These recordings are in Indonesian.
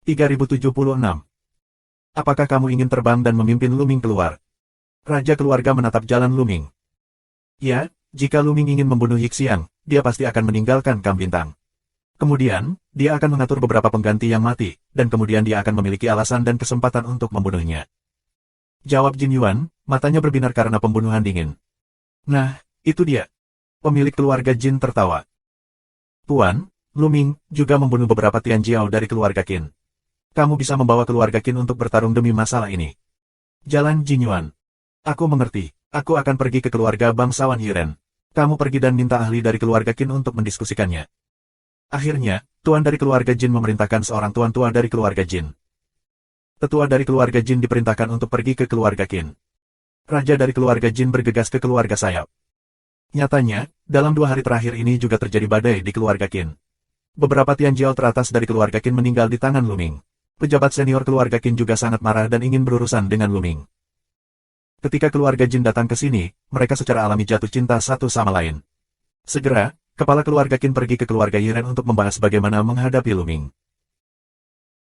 3076. Apakah kamu ingin terbang dan memimpin Luming keluar? Raja keluarga menatap jalan Luming. Ya, jika Luming ingin membunuh Yixiang, dia pasti akan meninggalkan Kambintang. Kemudian, dia akan mengatur beberapa pengganti yang mati, dan kemudian dia akan memiliki alasan dan kesempatan untuk membunuhnya. Jawab Jin Yuan, matanya berbinar karena pembunuhan dingin. Nah, itu dia. Pemilik keluarga Jin tertawa. Tuan, Luming juga membunuh beberapa Tianjiao dari keluarga Qin. Kamu bisa membawa keluarga Qin untuk bertarung demi masalah ini. Jalan Jin Yuan. Aku mengerti, aku akan pergi ke keluarga bangsawan Yiren. Kamu pergi dan minta ahli dari keluarga Qin untuk mendiskusikannya. Akhirnya, tuan dari keluarga Jin memerintahkan seorang tuan tua dari keluarga Jin. Tetua dari keluarga Jin diperintahkan untuk pergi ke keluarga Qin. Raja dari keluarga Jin bergegas ke keluarga Sayap. Nyatanya, dalam 2 hari terakhir ini juga terjadi badai di keluarga Qin. Beberapa Tianjiao teratas dari keluarga Qin meninggal di tangan Luming. Pejabat senior keluarga Qin juga sangat marah dan ingin berurusan dengan Luming. Ketika keluarga Jin datang ke sini, mereka secara alami jatuh cinta satu sama lain. Segera, kepala keluarga Qin pergi ke keluarga Yiren untuk membahas bagaimana menghadapi Luming.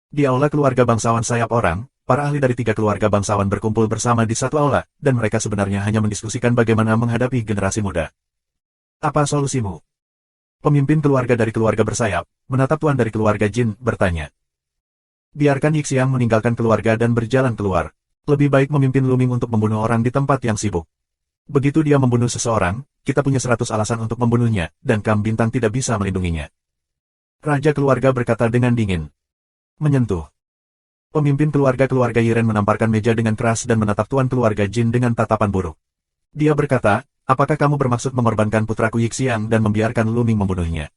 Di aula keluarga bangsawan Sayap orang, para ahli dari 3 keluarga bangsawan berkumpul bersama di satu aula, dan mereka sebenarnya hanya mendiskusikan bagaimana menghadapi generasi muda. Apa solusimu? Pemimpin keluarga dari keluarga bersayap, menatap tuan dari keluarga Jin, bertanya. Biarkan Yixiang meninggalkan keluarga dan berjalan keluar. Lebih baik memimpin Luming untuk membunuh orang di tempat yang sibuk. Begitu dia membunuh seseorang, kita punya 100 alasan untuk membunuhnya, dan Kambintang tidak bisa melindunginya. Raja keluarga berkata dengan dingin. Menyentuh. Pemimpin keluarga Yiren menamparkan meja dengan keras dan menatap tuan keluarga Jin dengan tatapan buruk. Dia berkata, apakah kamu bermaksud mengorbankan putraku Yixiang dan membiarkan Luming membunuhnya?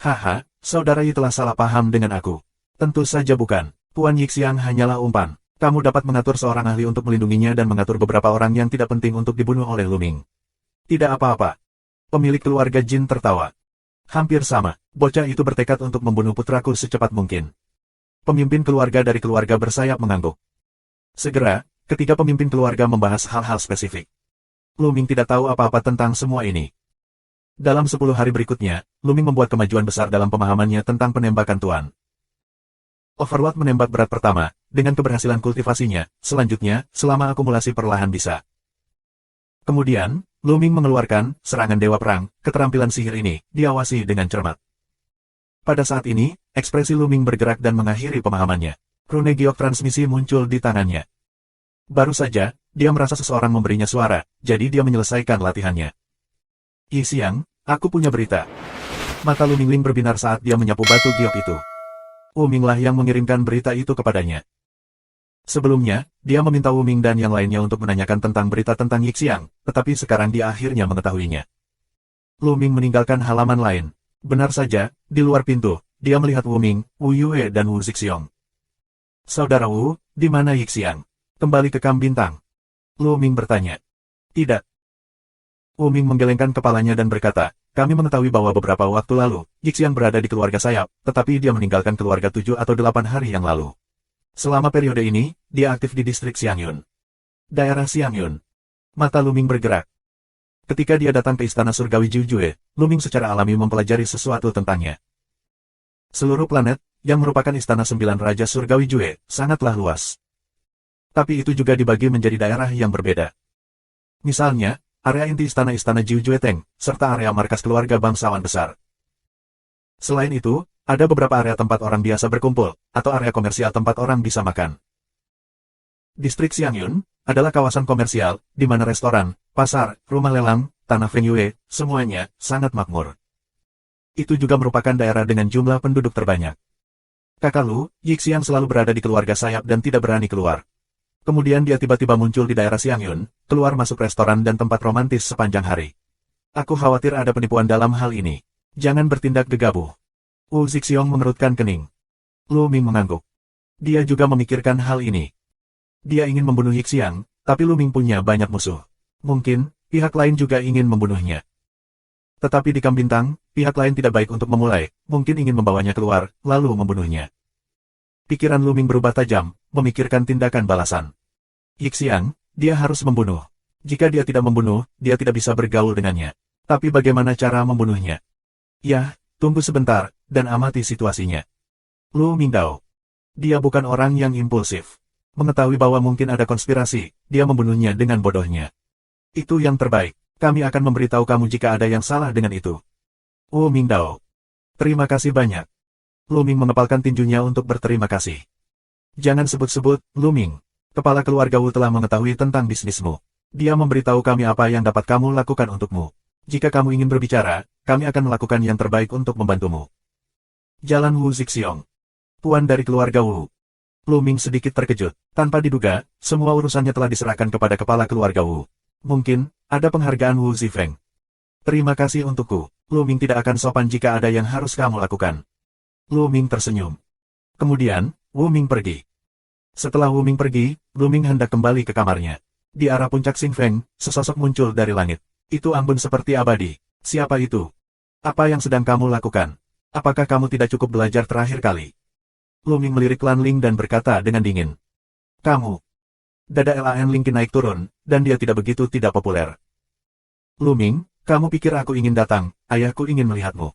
Haha, saudara Yi telah salah paham dengan aku. Tentu saja bukan. Tuan Yixiang hanyalah umpan. Kamu dapat mengatur seorang ahli untuk melindunginya dan mengatur beberapa orang yang tidak penting untuk dibunuh oleh Luming. Tidak apa-apa. Pemilik keluarga Jin tertawa. Hampir sama, bocah itu bertekad untuk membunuh putraku secepat mungkin. Pemimpin keluarga dari keluarga bersayap mengangguk. Segera, ketika pemimpin keluarga membahas hal-hal spesifik. Luming tidak tahu apa-apa tentang semua ini. Dalam 10 hari berikutnya, Luming membuat kemajuan besar dalam pemahamannya tentang penembakan tuan. Overlord menembak berat pertama, dengan keberhasilan kultivasinya, selanjutnya, selama akumulasi perlahan bisa. Kemudian, Luming mengeluarkan serangan Dewa Perang, keterampilan sihir ini, diawasi dengan cermat. Pada saat ini, ekspresi Luming bergerak dan mengakhiri pemahamannya. Rune giok transmisi muncul di tangannya. Baru saja, dia merasa seseorang memberinya suara, jadi dia menyelesaikan latihannya. Yixiang, aku punya berita. Mata Luming Ling berbinar saat dia menyapu batu giok itu. Wuminglah yang mengirimkan berita itu kepadanya. Sebelumnya, dia meminta Wuming dan yang lainnya untuk menanyakan tentang berita tentang Yixiang, tetapi sekarang dia akhirnya mengetahuinya. Luming meninggalkan halaman lain. Benar saja, di luar pintu, dia melihat Wuming, Wu Yue dan Wu Zixiong. Saudara Wu, di mana Yixiang? Kembali ke Kambintang. Luming bertanya. Tidak. Wuming menggelengkan kepalanya dan berkata, kami mengetahui bahwa beberapa waktu lalu, Yixiang berada di keluarga Sayap, tetapi dia meninggalkan keluarga 7 atau 8 hari yang lalu. Selama periode ini, dia aktif di distrik Xiangyun. Daerah Xiangyun. Mata Luming bergerak. Ketika dia datang ke istana surgawi Jiujue, Luming secara alami mempelajari sesuatu tentangnya. Seluruh planet, yang merupakan istana 9 Raja Surgawi Jue, sangatlah luas. Tapi itu juga dibagi menjadi daerah yang berbeda. Misalnya, area inti istana-istana Jiujue Teng, serta area markas keluarga bangsawan besar. Selain itu, ada beberapa area tempat orang biasa berkumpul, atau area komersial tempat orang bisa makan. Distrik Xiangyun adalah kawasan komersial, di mana restoran, pasar, rumah lelang, tanah Fengyue, semuanya sangat makmur. Itu juga merupakan daerah dengan jumlah penduduk terbanyak. Kakak Lu, Yixiang selalu berada di keluarga Sayap dan tidak berani keluar. Kemudian dia tiba-tiba muncul di daerah Xiangyun, keluar masuk restoran dan tempat romantis sepanjang hari. Aku khawatir ada penipuan dalam hal ini. Jangan bertindak gegabah. Wu Zixiong mengerutkan kening. Lu Ming mengangguk. Dia juga memikirkan hal ini. Dia ingin membunuh Yixiang, tapi Lu Ming punya banyak musuh. Mungkin, pihak lain juga ingin membunuhnya. Tetapi di Kambintang, pihak lain tidak baik untuk memulai, mungkin ingin membawanya keluar, lalu membunuhnya. Pikiran Lu Ming berubah tajam, memikirkan tindakan balasan. Yixiang, dia harus membunuh. Jika dia tidak membunuh, dia tidak bisa bergaul dengannya. Tapi bagaimana cara membunuhnya? Ya, tunggu sebentar, dan amati situasinya. Lu Mingdao. Dia bukan orang yang impulsif. Mengetahui bahwa mungkin ada konspirasi, dia membunuhnya dengan bodohnya. Itu yang terbaik. Kami akan memberitahu kamu jika ada yang salah dengan itu. Wu Mingdao. Terima kasih banyak. Lu Ming mengepalkan tinjunya untuk berterima kasih. Jangan sebut-sebut, Lu Ming. Kepala keluarga Wu telah mengetahui tentang bisnismu. Dia memberitahu kami apa yang dapat kamu lakukan untukmu. Jika kamu ingin berbicara, kami akan melakukan yang terbaik untuk membantumu. Jalan Wu Zixiong. Puan dari keluarga Wu. Lu Ming sedikit terkejut. Tanpa diduga, semua urusannya telah diserahkan kepada kepala keluarga Wu. Mungkin, ada penghargaan Wu Zifeng. Terima kasih untukku. Lu Ming tidak akan sopan jika ada yang harus kamu lakukan. Lu Ming tersenyum. Kemudian, Wu Ming pergi. Setelah Wu Ming pergi, Lu Ming hendak kembali ke kamarnya. Di arah puncak Xing Feng, sesosok muncul dari langit. Itu ambun seperti abadi. Siapa itu? Apa yang sedang kamu lakukan? Apakah kamu tidak cukup belajar terakhir kali? Lu Ming melirik Lan Ling dan berkata dengan dingin. Kamu. Dada Lan Ling naik turun, dan dia tidak begitu tidak populer. Lu Ming, kamu pikir aku ingin datang, ayahku ingin melihatmu.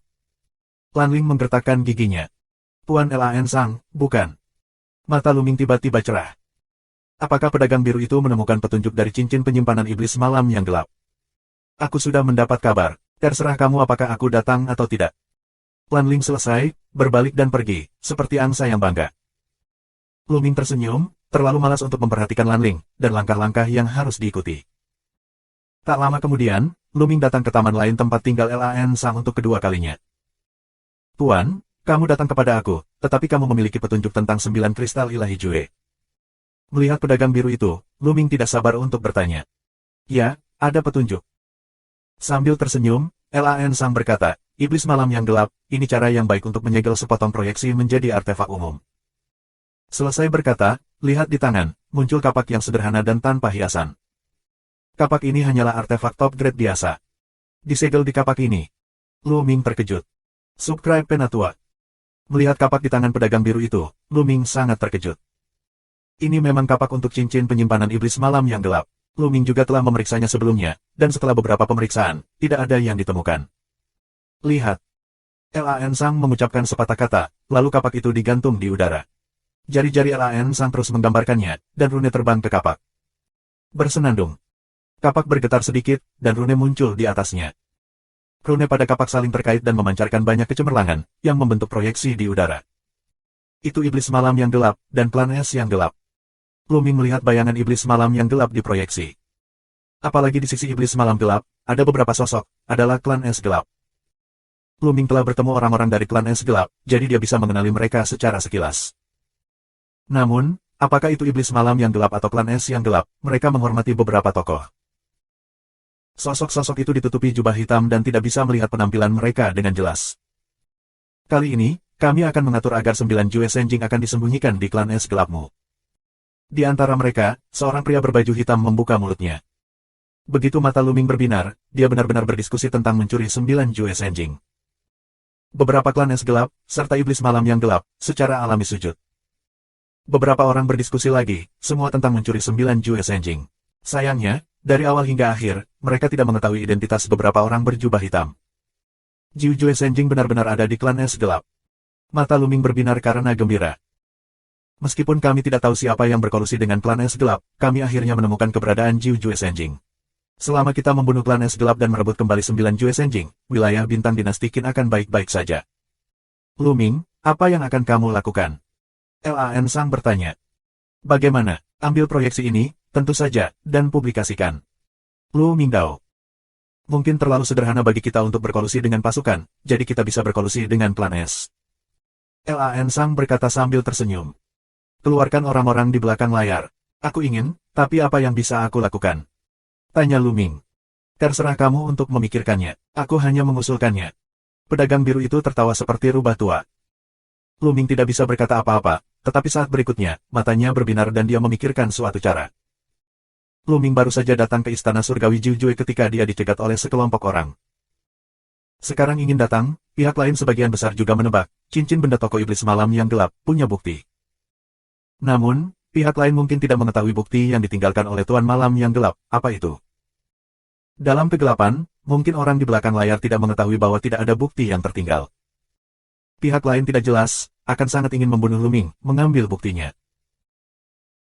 Lan Ling menggertakkan giginya. Puan Lan Sang, bukan. Mata Lu Ming tiba-tiba cerah. Apakah pedagang biru itu menemukan petunjuk dari cincin penyimpanan iblis malam yang gelap? Aku sudah mendapat kabar, terserah kamu apakah aku datang atau tidak. Lan Ling selesai, berbalik dan pergi, seperti angsa yang bangga. Lu Ming tersenyum, terlalu malas untuk memperhatikan Lan Ling, dan langkah-langkah yang harus diikuti. Tak lama kemudian, Lu Ming datang ke taman lain tempat tinggal Lan Sang untuk kedua kalinya. Tuan, kamu datang kepada aku, tetapi kamu memiliki petunjuk tentang 9 kristal ilahi Jue. Melihat pedagang biru itu, Lu Ming tidak sabar untuk bertanya. Ya, ada petunjuk. Sambil tersenyum, Lan Sang berkata, iblis malam yang gelap, ini cara yang baik untuk menyegel sepotong proyeksi menjadi artefak umum. Selesai berkata, lihat di tangan, muncul kapak yang sederhana dan tanpa hiasan. Kapak ini hanyalah artefak top grade biasa. Disegel di kapak ini. Lu Ming terkejut. Subscribe Penatua. Melihat kapak di tangan pedagang biru itu, Lu Ming sangat terkejut. Ini memang kapak untuk cincin penyimpanan iblis malam yang gelap. Lu Ming juga telah memeriksanya sebelumnya, dan setelah beberapa pemeriksaan, tidak ada yang ditemukan. Lihat. Lan Sang mengucapkan sepatah kata, lalu kapak itu digantung di udara. Jari-jari Lan Sang terus menggambarkannya, dan rune terbang ke kapak. Bersenandung. Kapak bergetar sedikit, dan rune muncul di atasnya. Rune pada kapak saling terkait dan memancarkan banyak kecemerlangan, yang membentuk proyeksi di udara. Itu iblis malam yang gelap, dan klan es yang gelap. Lu Ming melihat bayangan iblis malam yang gelap di proyeksi. Apalagi di sisi iblis malam gelap, ada beberapa sosok, adalah klan es gelap. Lu Ming telah bertemu orang-orang dari klan es gelap, jadi dia bisa mengenali mereka secara sekilas. Namun, apakah itu iblis malam yang gelap atau klan es yang gelap, mereka menghormati beberapa tokoh. Sosok-sosok itu ditutupi jubah hitam dan tidak bisa melihat penampilan mereka dengan jelas. Kali ini, kami akan mengatur agar 9 Jue Senjing akan disembunyikan di klan es gelapmu. Di antara mereka, seorang pria berbaju hitam membuka mulutnya. Begitu mata Lu Ming berbinar, dia benar-benar berdiskusi tentang mencuri 9 Jue Senjing. Beberapa klan es gelap, serta iblis malam yang gelap, secara alami sujud. Beberapa orang berdiskusi lagi, semua tentang mencuri 9 Jue Senjing. Sayangnya, dari awal hingga akhir, mereka tidak mengetahui identitas beberapa orang berjubah hitam. Jiu Jue Senjing benar-benar ada di klan es gelap. Mata Lu Ming berbinar karena gembira. Meskipun kami tidak tahu siapa yang berkolusi dengan klan es gelap, kami akhirnya menemukan keberadaan Jiu Jue Senjing. Selama kita membunuh klan es gelap dan merebut kembali 9 Jue Senjing, wilayah bintang dinasti Qin akan baik-baik saja. Lu Ming, apa yang akan kamu lakukan? Lan Sang bertanya. Bagaimana? Ambil proyeksi ini, tentu saja, dan publikasikan. Lu Mingdao. Mungkin terlalu sederhana bagi kita untuk berkolusi dengan pasukan, jadi kita bisa berkolusi dengan klan es. Lan Sang berkata sambil tersenyum. Keluarkan orang-orang di belakang layar. Aku ingin, tapi apa yang bisa aku lakukan? Tanya Lu Ming. Terserah kamu untuk memikirkannya, aku hanya mengusulkannya. Pedagang biru itu tertawa seperti rubah tua. Lu Ming tidak bisa berkata apa-apa, tetapi saat berikutnya, matanya berbinar dan dia memikirkan suatu cara. Lu Ming baru saja datang ke istana surgawi Jiu Jue ketika dia dicegat oleh sekelompok orang. Sekarang ingin datang, pihak lain sebagian besar juga menebak, cincin benda toko iblis malam yang gelap, punya bukti. Namun, pihak lain mungkin tidak mengetahui bukti yang ditinggalkan oleh Tuan Malam yang gelap, apa itu? Dalam kegelapan, mungkin orang di belakang layar tidak mengetahui bahwa tidak ada bukti yang tertinggal. Pihak lain tidak jelas, akan sangat ingin membunuh Luming, mengambil buktinya.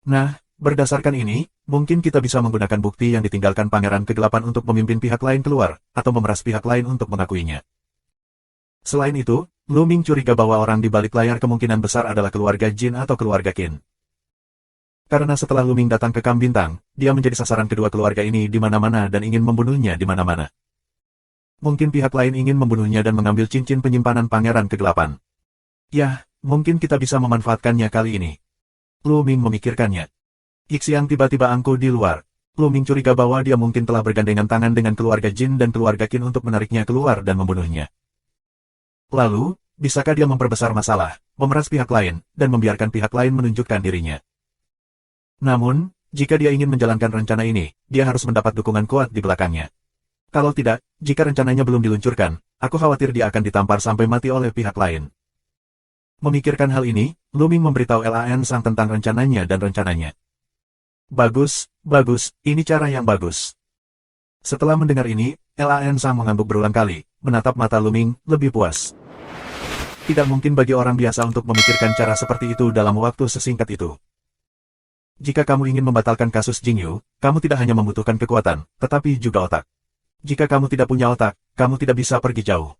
Nah, berdasarkan ini, mungkin kita bisa menggunakan bukti yang ditinggalkan Pangeran Kegelapan untuk memimpin pihak lain keluar, atau memeras pihak lain untuk mengakuinya. Selain itu, Luming curiga bahwa orang di balik layar kemungkinan besar adalah keluarga Jin atau keluarga Qin. Karena setelah Luming datang ke Kam Bintang, dia menjadi sasaran kedua keluarga ini di mana-mana dan ingin membunuhnya di mana-mana. Mungkin pihak lain ingin membunuhnya dan mengambil cincin penyimpanan Pangeran Kegelapan. Yah, mungkin kita bisa memanfaatkannya kali ini. Luming memikirkannya. Yixiang tiba-tiba angkuh di luar. Luming curiga bahwa dia mungkin telah bergandengan tangan dengan keluarga Jin dan keluarga Qin untuk menariknya keluar dan membunuhnya. Lalu, bisakah dia memperbesar masalah, memeras pihak lain, dan membiarkan pihak lain menunjukkan dirinya? Namun, jika dia ingin menjalankan rencana ini, dia harus mendapat dukungan kuat di belakangnya. Kalau tidak, jika rencananya belum diluncurkan, aku khawatir dia akan ditampar sampai mati oleh pihak lain. Memikirkan hal ini, Luming memberitahu Lan Sang tentang rencananya dan rencananya. Bagus, bagus, ini cara yang bagus. Setelah mendengar ini, Lan Sang mengangguk berulang kali, menatap mata Luming, lebih puas. Tidak mungkin bagi orang biasa untuk memikirkan cara seperti itu dalam waktu sesingkat itu. Jika kamu ingin membatalkan kasus Jingyu, kamu tidak hanya membutuhkan kekuatan, tetapi juga otak. Jika kamu tidak punya otak, kamu tidak bisa pergi jauh.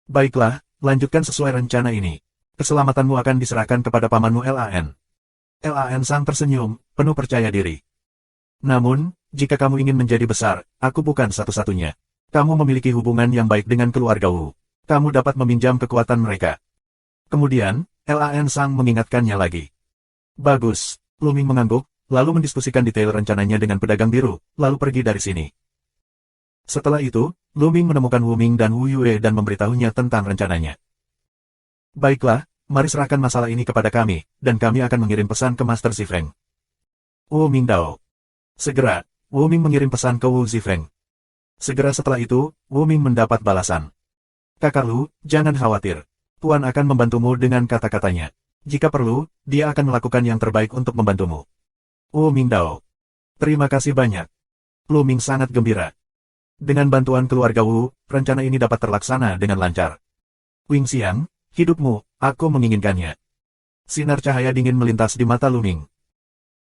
Baiklah, lanjutkan sesuai rencana ini. Keselamatanmu akan diserahkan kepada pamanmu Lan. Lan Sang tersenyum, penuh percaya diri. Namun, jika kamu ingin menjadi besar, aku bukan satu-satunya. Kamu memiliki hubungan yang baik dengan keluarga Wu. Kamu dapat meminjam kekuatan mereka. Kemudian, Lan Sang mengingatkannya lagi. Bagus, Luming mengangguk, lalu mendiskusikan detail rencananya dengan pedagang biru, lalu pergi dari sini. Setelah itu, Luming menemukan Wu Ming dan Wu Yue dan memberitahunya tentang rencananya. Baiklah, mari serahkan masalah ini kepada kami, dan kami akan mengirim pesan ke Master Zifeng. Wu Ming Dao. Segera, Wu Ming mengirim pesan ke Wu Zifeng. Segera setelah itu, Wu Ming mendapat balasan. Kakak Lu, jangan khawatir. Tuan akan membantumu dengan kata-katanya. Jika perlu, dia akan melakukan yang terbaik untuk membantumu. Wu Ming Dao. Terima kasih banyak. Lu Ming sangat gembira. Dengan bantuan keluarga Wu, rencana ini dapat terlaksana dengan lancar. Wing Xiang, hidupmu, aku menginginkannya. Sinar cahaya dingin melintas di mata Lu Ming.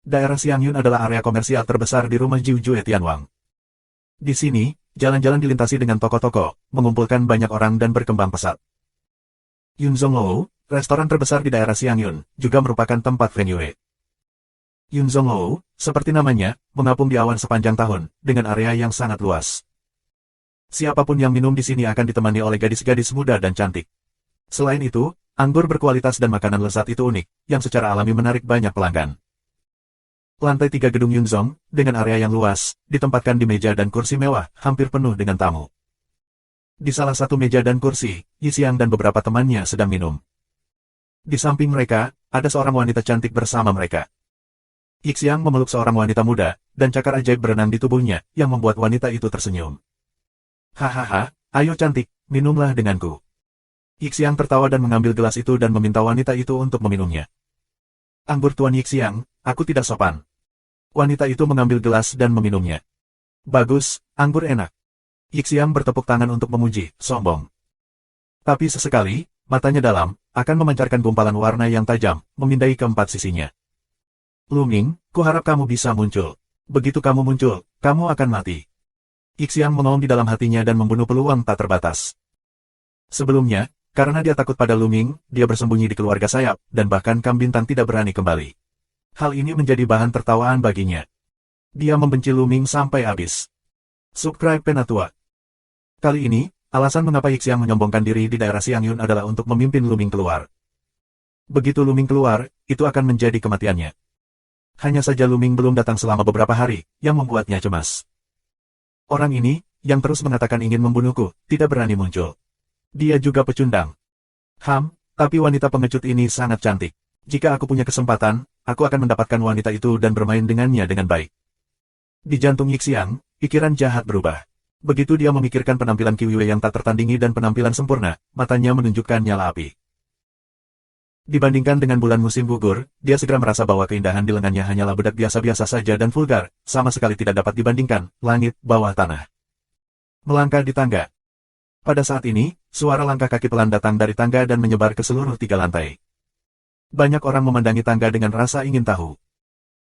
Daerah Xiangyun adalah area komersial terbesar di rumah Jiu Jue Tianwang. Di sini, jalan-jalan dilintasi dengan toko-toko, mengumpulkan banyak orang dan berkembang pesat. Yunzong Lou, restoran terbesar di daerah Xiangyun, juga merupakan tempat venue. Yunzong Lou, seperti namanya, mengapung di awan sepanjang tahun, dengan area yang sangat luas. Siapapun yang minum di sini akan ditemani oleh gadis-gadis muda dan cantik. Selain itu, anggur berkualitas dan makanan lezat itu unik, yang secara alami menarik banyak pelanggan. Lantai 3 gedung Yunzong, dengan area yang luas, ditempatkan di meja dan kursi mewah, hampir penuh dengan tamu. Di salah satu meja dan kursi, Yixiang dan beberapa temannya sedang minum. Di samping mereka, ada seorang wanita cantik bersama mereka. Yixiang memeluk seorang wanita muda, dan cakar ajaib berenang di tubuhnya, yang membuat wanita itu tersenyum. Hahaha, ayo cantik, minumlah denganku. Yixiang tertawa dan mengambil gelas itu dan meminta wanita itu untuk meminumnya. Anggur Tuan Yixiang, aku tidak sopan. Wanita itu mengambil gelas dan meminumnya. Bagus, anggur enak. Yixiang bertepuk tangan untuk memuji, sombong. Tapi sesekali, matanya dalam, akan memancarkan gumpalan warna yang tajam, memindai keempat sisinya. Lu Ming, kuharap kamu bisa muncul. Begitu kamu muncul, kamu akan mati. Yixiang mengaum di dalam hatinya dan membunuh peluang tak terbatas. Sebelumnya, karena dia takut pada Lu Ming, dia bersembunyi di keluarga sayap, dan bahkan Kam Bintang tidak berani kembali. Hal ini menjadi bahan tertawaan baginya. Dia membenci Lu Ming sampai habis. Subscribe Penatua. Kali ini, alasan mengapa Yixiang menyombongkan diri di daerah Xiangyun adalah untuk memimpin Lu Ming keluar. Begitu Lu Ming keluar, itu akan menjadi kematiannya. Hanya saja Lu Ming belum datang selama beberapa hari, yang membuatnya cemas. Orang ini, yang terus mengatakan ingin membunuhku, tidak berani muncul. Dia juga pecundang. Tapi wanita pengecut ini sangat cantik. Jika aku punya kesempatan, aku akan mendapatkan wanita itu dan bermain dengannya dengan baik. Di jantung Yixiang, pikiran jahat berubah. Begitu dia memikirkan penampilan Qiu Yue yang tak tertandingi dan penampilan sempurna, matanya menunjukkan nyala api. Dibandingkan dengan bulan musim gugur, dia segera merasa bahwa keindahan di lengannya hanyalah bedak biasa-biasa saja dan vulgar, sama sekali tidak dapat dibandingkan, langit, bawah tanah. Melangkah di tangga. Pada saat ini, suara langkah kaki pelan datang dari tangga dan menyebar ke seluruh 3 lantai. Banyak orang memandangi tangga dengan rasa ingin tahu.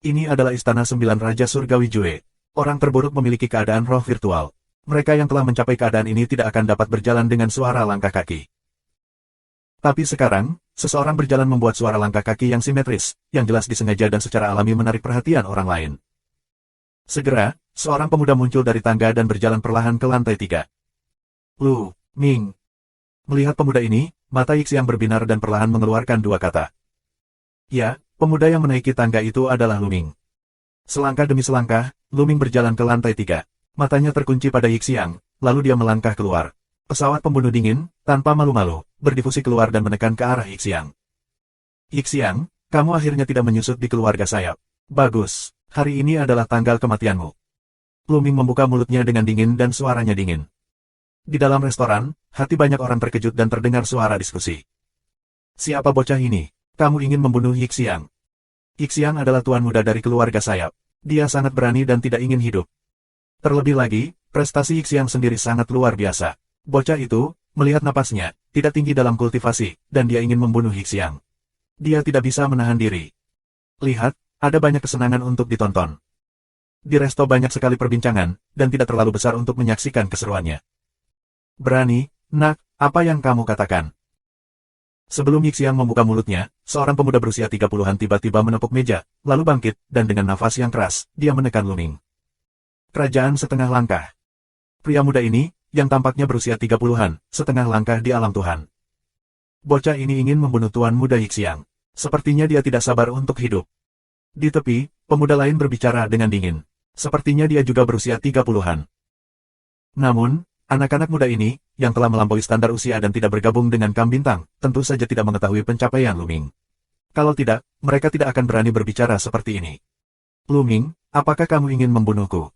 Ini adalah istana 9 Raja Surgawi Jue. Orang terburuk memiliki keadaan roh virtual. Mereka yang telah mencapai keadaan ini tidak akan dapat berjalan dengan suara langkah kaki. Tapi sekarang, seseorang berjalan membuat suara langkah kaki yang simetris, yang jelas disengaja dan secara alami menarik perhatian orang lain. Segera, seorang pemuda muncul dari tangga dan berjalan perlahan ke lantai 3. Lu Ming. Melihat pemuda ini, mata Yixiang berbinar dan perlahan mengeluarkan 2 kata. Ya, pemuda yang menaiki tangga itu adalah Lu Ming. Selangkah demi selangkah, Lu Ming berjalan ke lantai 3. Matanya terkunci pada Yixiang, lalu dia melangkah keluar. Pesawat pembunuh dingin, tanpa malu-malu, berdifusi keluar dan menekan ke arah Yixiang. Yixiang, kamu akhirnya tidak menyusut di keluarga sayap. Bagus, hari ini adalah tanggal kematianmu. Lu Ming membuka mulutnya dengan dingin dan suaranya dingin. Di dalam restoran, hati banyak orang terkejut dan terdengar suara diskusi. Siapa bocah ini? Kamu ingin membunuh Yixiang? Yixiang adalah tuan muda dari keluarga sayap. Dia sangat berani dan tidak ingin hidup. Terlebih lagi, prestasi Yixiang sendiri sangat luar biasa. Bocah itu, melihat napasnya, tidak tinggi dalam kultivasi, dan dia ingin membunuh Yixiang. Dia tidak bisa menahan diri. Lihat, ada banyak kesenangan untuk ditonton. Di resto banyak sekali perbincangan, dan tidak terlalu besar untuk menyaksikan keseruannya. Berani, nak, apa yang kamu katakan? Sebelum Yixiang membuka mulutnya, seorang pemuda berusia 30-an tiba-tiba menepuk meja, lalu bangkit, dan dengan nafas yang keras, dia menekan Lu Ming. Kerajaan setengah langkah. Pria muda ini, yang tampaknya berusia 30-an, setengah langkah di alam Tuhan. Bocah ini ingin membunuh tuan muda Yixiang. Sepertinya dia tidak sabar untuk hidup. Di tepi, pemuda lain berbicara dengan dingin. Sepertinya dia juga berusia 30-an. Namun, anak-anak muda ini, yang telah melampaui standar usia dan tidak bergabung dengan Kam Bintang, tentu saja tidak mengetahui pencapaian Lu Ming. Kalau tidak, mereka tidak akan berani berbicara seperti ini. Lu Ming, apakah kamu ingin membunuhku?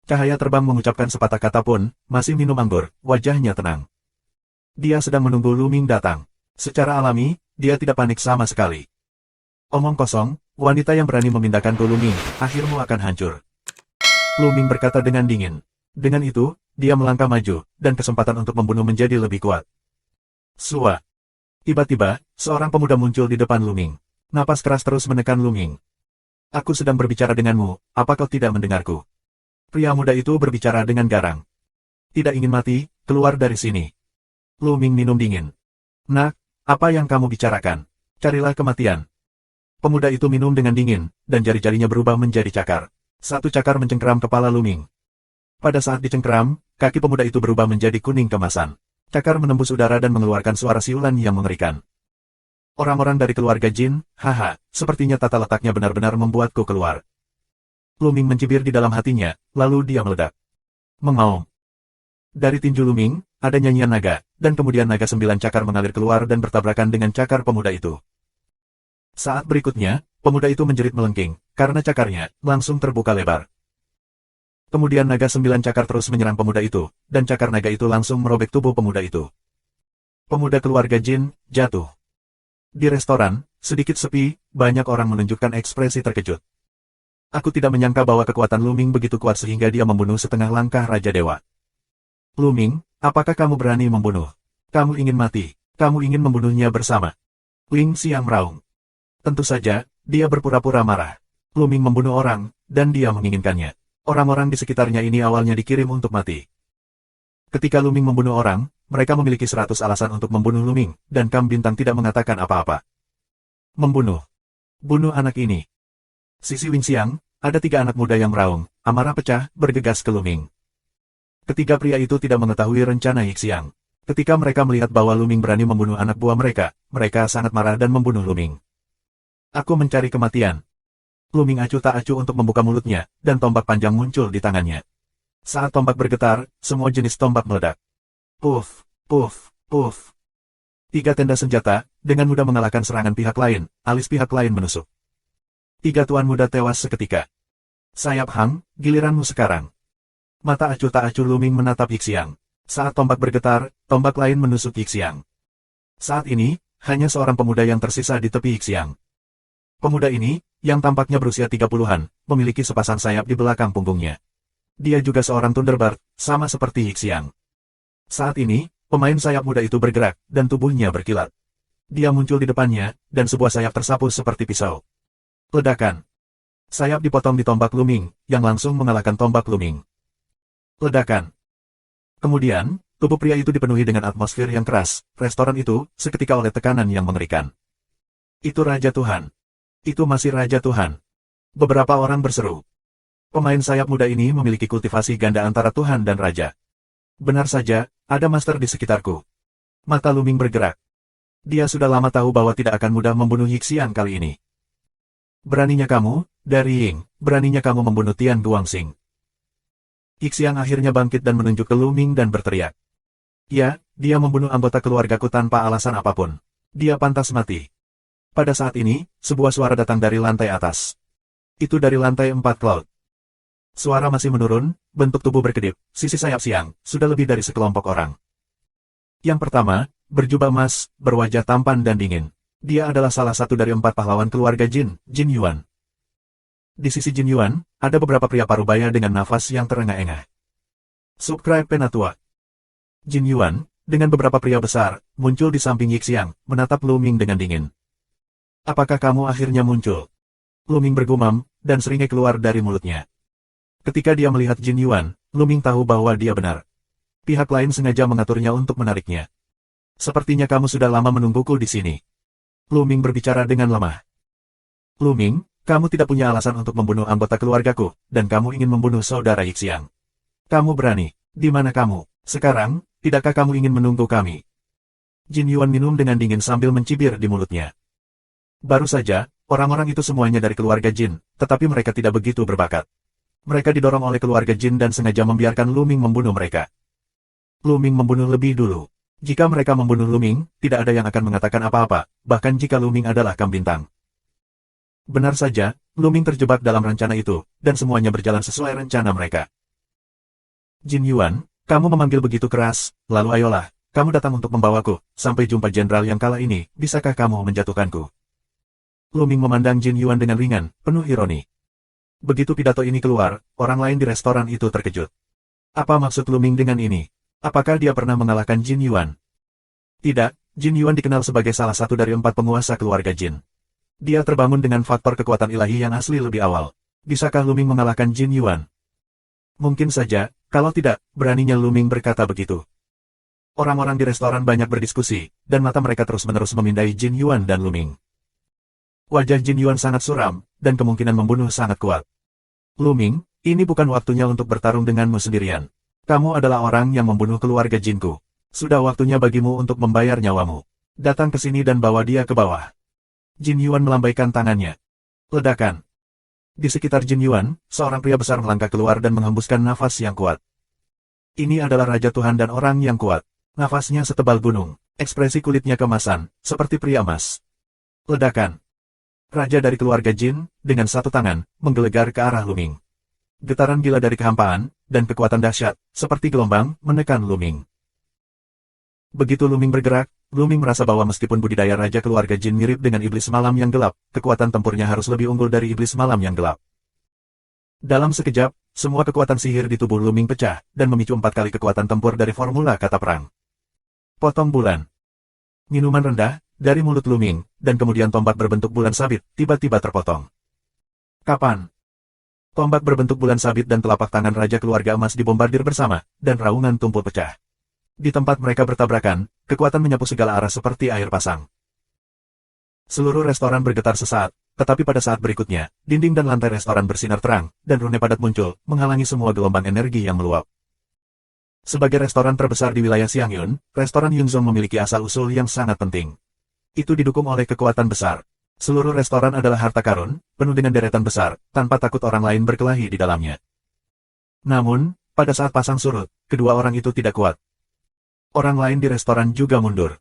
Cahaya terbang mengucapkan sepatah kata pun, masih minum anggur, wajahnya tenang. Dia sedang menunggu Lu Ming datang. Secara alami, dia tidak panik sama sekali. Omong kosong, wanita yang berani memindahkan Lu Ming, akhirmu akan hancur. Lu Ming berkata dengan dingin. Dengan itu, dia melangkah maju, dan kesempatan untuk membunuh menjadi lebih kuat. Sua. Tiba-tiba, seorang pemuda muncul di depan Lu Ming. Napas keras terus menekan Lu Ming. Aku sedang berbicara denganmu, apa kau tidak mendengarku? Pria muda itu berbicara dengan garang. Tidak ingin mati, keluar dari sini. Lu Ming minum dingin. Nak, apa yang kamu bicarakan? Carilah kematian. Pemuda itu minum dengan dingin, dan jari-jarinya berubah menjadi cakar. Satu cakar mencengkeram kepala Lu Ming. Pada saat dicengkeram, kaki pemuda itu berubah menjadi kuning kemasan. Cakar menembus udara dan mengeluarkan suara siulan yang mengerikan. Orang-orang dari keluarga Jin, haha, sepertinya tata letaknya benar-benar membuatku keluar. Lu Ming mencibir di dalam hatinya, lalu dia meledak. Mengaum. Dari tinju Lu Ming, ada nyanyian naga, dan kemudian naga 9 cakar mengalir keluar dan bertabrakan dengan cakar pemuda itu. Saat berikutnya, pemuda itu menjerit melengking, karena cakarnya langsung terbuka lebar. Kemudian naga 9 cakar terus menyerang pemuda itu, dan cakar naga itu langsung merobek tubuh pemuda itu. Pemuda keluarga Jin, jatuh. Di restoran, sedikit sepi, banyak orang menunjukkan ekspresi terkejut. Aku tidak menyangka bahwa kekuatan Lu Ming begitu kuat sehingga dia membunuh setengah langkah Raja Dewa. Lu Ming, apakah kamu berani membunuh? Kamu ingin mati, kamu ingin membunuhnya bersama. Ling Xiang meraung. Tentu saja, dia berpura-pura marah. Lu Ming membunuh orang, dan dia menginginkannya. Orang-orang di sekitarnya ini awalnya dikirim untuk mati. Ketika Lu Ming membunuh orang, mereka memiliki 100 alasan untuk membunuh Lu Ming, dan Kam Bintang tidak mengatakan apa-apa. Membunuh. Bunuh anak ini. Sisi Wingxiang, ada 3 anak muda yang meraung, amarah pecah, bergegas ke Lu Ming. Ketiga pria itu tidak mengetahui rencana Yixiang. Ketika mereka melihat bahwa Lu Ming berani membunuh anak buah mereka, mereka sangat marah dan membunuh Lu Ming. Aku mencari kematian. Lu Ming acuh tak acuh untuk membuka mulutnya, dan tombak panjang muncul di tangannya. Saat tombak bergetar, semua jenis tombak meledak. Puff, puff, puff. 3 tenda senjata, dengan mudah mengalahkan serangan pihak lain, alis pihak lain menusuk. 3 tuan muda tewas seketika. Sayap Hang, giliranmu sekarang. Mata acuh tak acuh Lu Ming menatap Yixiang. Saat tombak bergetar, tombak lain menusuk Yixiang. Saat ini, hanya seorang pemuda yang tersisa di tepi Yixiang. Pemuda ini, yang tampaknya berusia 30-an, memiliki sepasang sayap di belakang punggungnya. Dia juga seorang Thunderbird, sama seperti Yixiang. Saat ini, pemain sayap muda itu bergerak, dan tubuhnya berkilat. Dia muncul di depannya, dan sebuah sayap tersapu seperti pisau. Ledakan. Sayap dipotong di tombak Luming, yang langsung mengalahkan tombak Luming. Ledakan. Kemudian, tubuh pria itu dipenuhi dengan atmosfer yang keras, restoran itu, seketika oleh tekanan yang mengerikan. Itu Raja Tuhan. Itu masih Raja Tuhan. Beberapa orang berseru. Pemain sayap muda ini memiliki kultivasi ganda antara Tuhan dan Raja. Benar saja, ada master di sekitarku. Mata Luming bergerak. Dia sudah lama tahu bahwa tidak akan mudah membunuh Yixian kali ini. Beraninya kamu, dari Ying, beraninya kamu membunuh Tian Guangxing. Yixian akhirnya bangkit dan menunjuk ke Luming dan berteriak. Ya, dia membunuh anggota keluargaku tanpa alasan apapun. Dia pantas mati. Pada saat ini, sebuah suara datang dari lantai atas. Itu dari lantai 4 Cloud. Suara masih menurun, bentuk tubuh berkedip, sisi sayap siang, sudah lebih dari sekelompok orang. Yang pertama, berjubah emas, berwajah tampan dan dingin. Dia adalah salah satu dari 4 pahlawan keluarga Jin, Jin Yuan. Di sisi Jin Yuan, ada beberapa pria parubaya dengan nafas yang terengah-engah. Subscribe Penatua. Jin Yuan, dengan beberapa pria besar, muncul di samping Yixian, menatap Luming dengan dingin. Apakah kamu akhirnya muncul? Luming bergumam, dan seringai keluar dari mulutnya. Ketika dia melihat Jin Yuan, Luming tahu bahwa dia benar. Pihak lain sengaja mengaturnya untuk menariknya. Sepertinya kamu sudah lama menungguku di sini. Luming berbicara dengan lemah. Luming, kamu tidak punya alasan untuk membunuh anggota keluargaku, dan kamu ingin membunuh saudara Yixian. Kamu berani. Di mana kamu? Sekarang, tidakkah kamu ingin menunggu kami? Jin Yuan minum dengan dingin sambil mencibir di mulutnya. Baru saja, orang-orang itu semuanya dari keluarga Jin, tetapi mereka tidak begitu berbakat. Mereka didorong oleh keluarga Jin dan sengaja membiarkan Luming membunuh mereka. Luming membunuh lebih dulu. Jika mereka membunuh Luming, tidak ada yang akan mengatakan apa-apa, bahkan jika Luming adalah Kambintang. Benar saja, Luming terjebak dalam rencana itu, dan semuanya berjalan sesuai rencana mereka. Jin Yuan, kamu memanggil begitu keras, lalu ayolah, kamu datang untuk membawaku, sampai jumpa jenderal yang kala ini, bisakah kamu menjatuhkanku? Luming memandang Jin Yuan dengan ringan, penuh ironi. Begitu pidato ini keluar, orang lain di restoran itu terkejut. Apa maksud Luming dengan ini? Apakah dia pernah mengalahkan Jin Yuan? Tidak, Jin Yuan dikenal sebagai salah satu dari 4 penguasa keluarga Jin. Dia terbangun dengan faktor kekuatan ilahi yang asli lebih awal. Bisakah Luming mengalahkan Jin Yuan? Mungkin saja, kalau tidak, beraninya Luming berkata begitu. Orang-orang di restoran banyak berdiskusi, dan mata mereka terus-menerus memindai Jin Yuan dan Luming. Wajah Jin Yuan sangat suram, dan kemungkinan membunuh sangat kuat. Luming, ini bukan waktunya untuk bertarung denganmu sendirian. Kamu adalah orang yang membunuh keluarga Jinku. Sudah waktunya bagimu untuk membayar nyawamu. Datang ke sini dan bawa dia ke bawah. Jin Yuan melambaikan tangannya. Ledakan. Di sekitar Jin Yuan, seorang pria besar melangkah keluar dan menghembuskan nafas yang kuat. Ini adalah Raja Tuhan dan orang yang kuat. Nafasnya setebal gunung. Ekspresi kulitnya kemasan, seperti pria emas. Ledakan. Raja dari keluarga Jin, dengan satu tangan, menggelegar ke arah Luming. Getaran gila dari kehampaan, dan kekuatan dahsyat, seperti gelombang, menekan Luming. Begitu Luming bergerak, Luming merasa bahwa meskipun budidaya Raja keluarga Jin mirip dengan iblis malam yang gelap, kekuatan tempurnya harus lebih unggul dari iblis malam yang gelap. Dalam sekejap, semua kekuatan sihir di tubuh Luming pecah, dan memicu 4 kali kekuatan tempur dari formula kata perang. Potong bulan. Minuman rendah, dari mulut Luming, dan kemudian tombak berbentuk bulan sabit, tiba-tiba terpotong. Kapan? Tombak berbentuk bulan sabit dan telapak tangan Raja keluarga emas dibombardir bersama, dan raungan tumpul pecah. Di tempat mereka bertabrakan, kekuatan menyapu segala arah seperti air pasang. Seluruh restoran bergetar sesaat, tetapi pada saat berikutnya, dinding dan lantai restoran bersinar terang, dan rune padat muncul, menghalangi semua gelombang energi yang meluap. Sebagai restoran terbesar di wilayah Xiangyun, restoran Yunzong memiliki asal-usul yang sangat penting. Itu didukung oleh kekuatan besar. Seluruh restoran adalah harta karun, penuh dengan deretan besar, tanpa takut orang lain berkelahi di dalamnya. Namun, pada saat pasang surut, kedua orang itu tidak kuat. Orang lain di restoran juga mundur.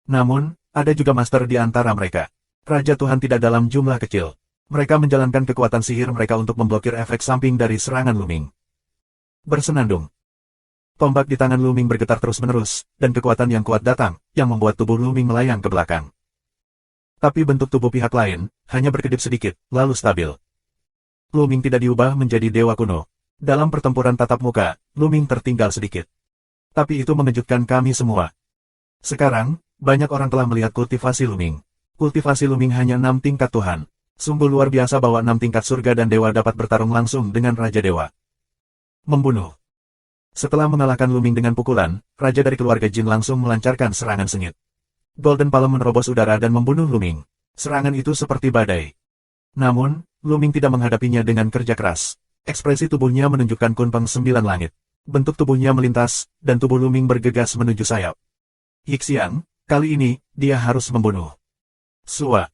Namun, ada juga master di antara mereka. Raja Tuhan tidak dalam jumlah kecil. Mereka menjalankan kekuatan sihir mereka untuk memblokir efek samping dari serangan Luming. Bersenandung. Tombak di tangan Luming bergetar terus-menerus, dan kekuatan yang kuat datang, yang membuat tubuh Luming melayang ke belakang. Tapi bentuk tubuh pihak lain, hanya berkedip sedikit, lalu stabil. Luming tidak diubah menjadi dewa kuno. Dalam pertempuran tatap muka, Luming tertinggal sedikit. Tapi itu mengejutkan kami semua. Sekarang, banyak orang telah melihat kultivasi Luming. Kultivasi Luming hanya 6 tingkat Tuhan. Sungguh luar biasa bahwa 6 tingkat surga dan dewa dapat bertarung langsung dengan Raja Dewa. Membunuh. Setelah mengalahkan Luming dengan pukulan, Raja dari keluarga Jin langsung melancarkan serangan sengit. Golden Palm menerobos udara dan membunuh Luming. Serangan itu seperti badai. Namun, Luming tidak menghadapinya dengan kerja keras. Ekspresi tubuhnya menunjukkan kunpeng 9 langit. Bentuk tubuhnya melintas, dan tubuh Luming bergegas menuju sayap. Yixiang, kali ini, dia harus membunuh. Sua.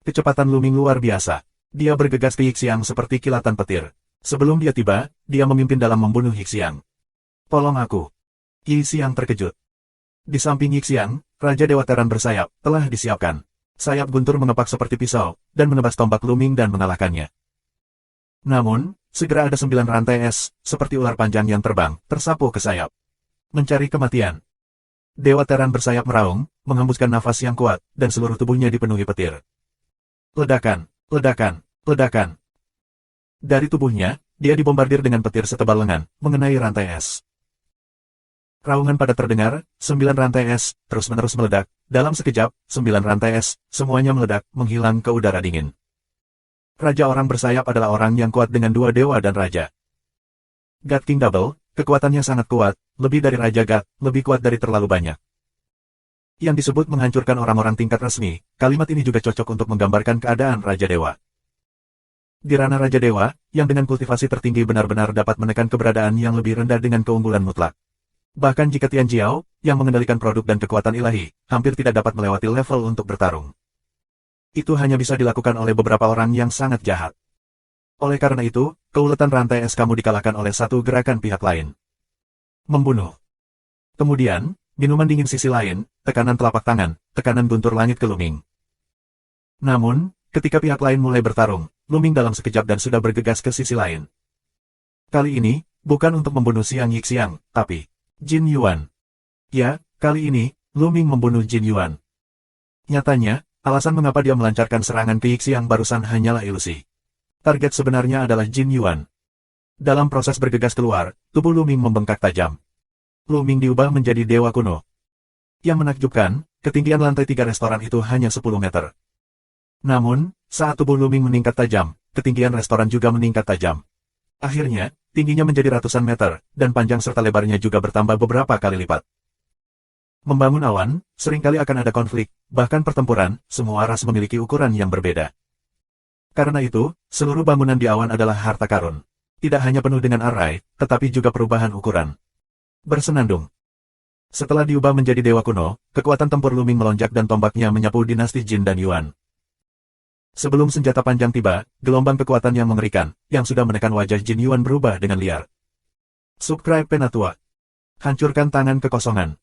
Kecepatan Luming luar biasa. Dia bergegas ke Yixiang seperti kilatan petir. Sebelum dia tiba, dia memimpin dalam membunuh Yixiang. Tolong aku. Yixiang terkejut. Di samping Yixiang, Raja Dewa Teran bersayap, telah disiapkan. Sayap guntur mengepak seperti pisau, dan menebas tombak Luming dan mengalahkannya. Namun, segera ada 9 rantai es, seperti ular panjang yang terbang, tersapu ke sayap. Mencari kematian. Dewa Teran bersayap meraung, menghembuskan nafas yang kuat, dan seluruh tubuhnya dipenuhi petir. Ledakan, ledakan, ledakan. Dari tubuhnya, dia dibombardir dengan petir setebal lengan, mengenai rantai es. Raungan pada terdengar, 9 rantai es, terus-menerus meledak. Dalam sekejap, 9 rantai es, semuanya meledak, menghilang ke udara dingin. Raja orang bersayap adalah orang yang kuat dengan 2 dewa dan raja. God King Double, kekuatannya sangat kuat, lebih dari Raja God, lebih kuat dari terlalu banyak. Yang disebut menghancurkan orang-orang tingkat resmi, kalimat ini juga cocok untuk menggambarkan keadaan Raja Dewa. Di ranah Raja Dewa, yang dengan kultivasi tertinggi benar-benar dapat menekan keberadaan yang lebih rendah dengan keunggulan mutlak. Bahkan jika Tian Jiao, yang mengendalikan produk dan kekuatan ilahi, hampir tidak dapat melewati level untuk bertarung. Itu hanya bisa dilakukan oleh beberapa orang yang sangat jahat. Oleh karena itu, keuletan rantai es kamu dikalahkan oleh satu gerakan pihak lain. Membunuh. Kemudian, minuman dingin sisi lain, tekanan telapak tangan, tekanan guntur langit ke Luming. Namun, ketika pihak lain mulai bertarung, Luming dalam sekejap dan sudah bergegas ke sisi lain. Kali ini, bukan untuk membunuh Xiang Yixiang, tapi Jin Yuan. Ya, kali ini, Luming membunuh Jin Yuan. Nyatanya, alasan mengapa dia melancarkan serangan ke Yixiang barusan hanyalah ilusi. Target sebenarnya adalah Jin Yuan. Dalam proses bergegas keluar, tubuh Luming membengkak tajam. Luming diubah menjadi dewa kuno. Yang menakjubkan, ketinggian lantai 3 restoran itu hanya 10 meter. Namun, saat tubuh Luming meningkat tajam, ketinggian restoran juga meningkat tajam. Akhirnya, tingginya menjadi ratusan meter, dan panjang serta lebarnya juga bertambah beberapa kali lipat. Membangun awan, seringkali akan ada konflik, bahkan pertempuran, semua ras memiliki ukuran yang berbeda. Karena itu, seluruh bangunan di awan adalah harta karun. Tidak hanya penuh dengan arai, tetapi juga perubahan ukuran. Bersenandung. Setelah diubah menjadi dewa kuno, kekuatan tempur Luming melonjak dan tombaknya menyapu dinasti Jin dan Yuan. Sebelum senjata panjang tiba, gelombang kekuatan yang mengerikan, yang sudah menekan wajah Jin Yuan berubah dengan liar. Subscribe Penatua. Hancurkan tangan kekosongan.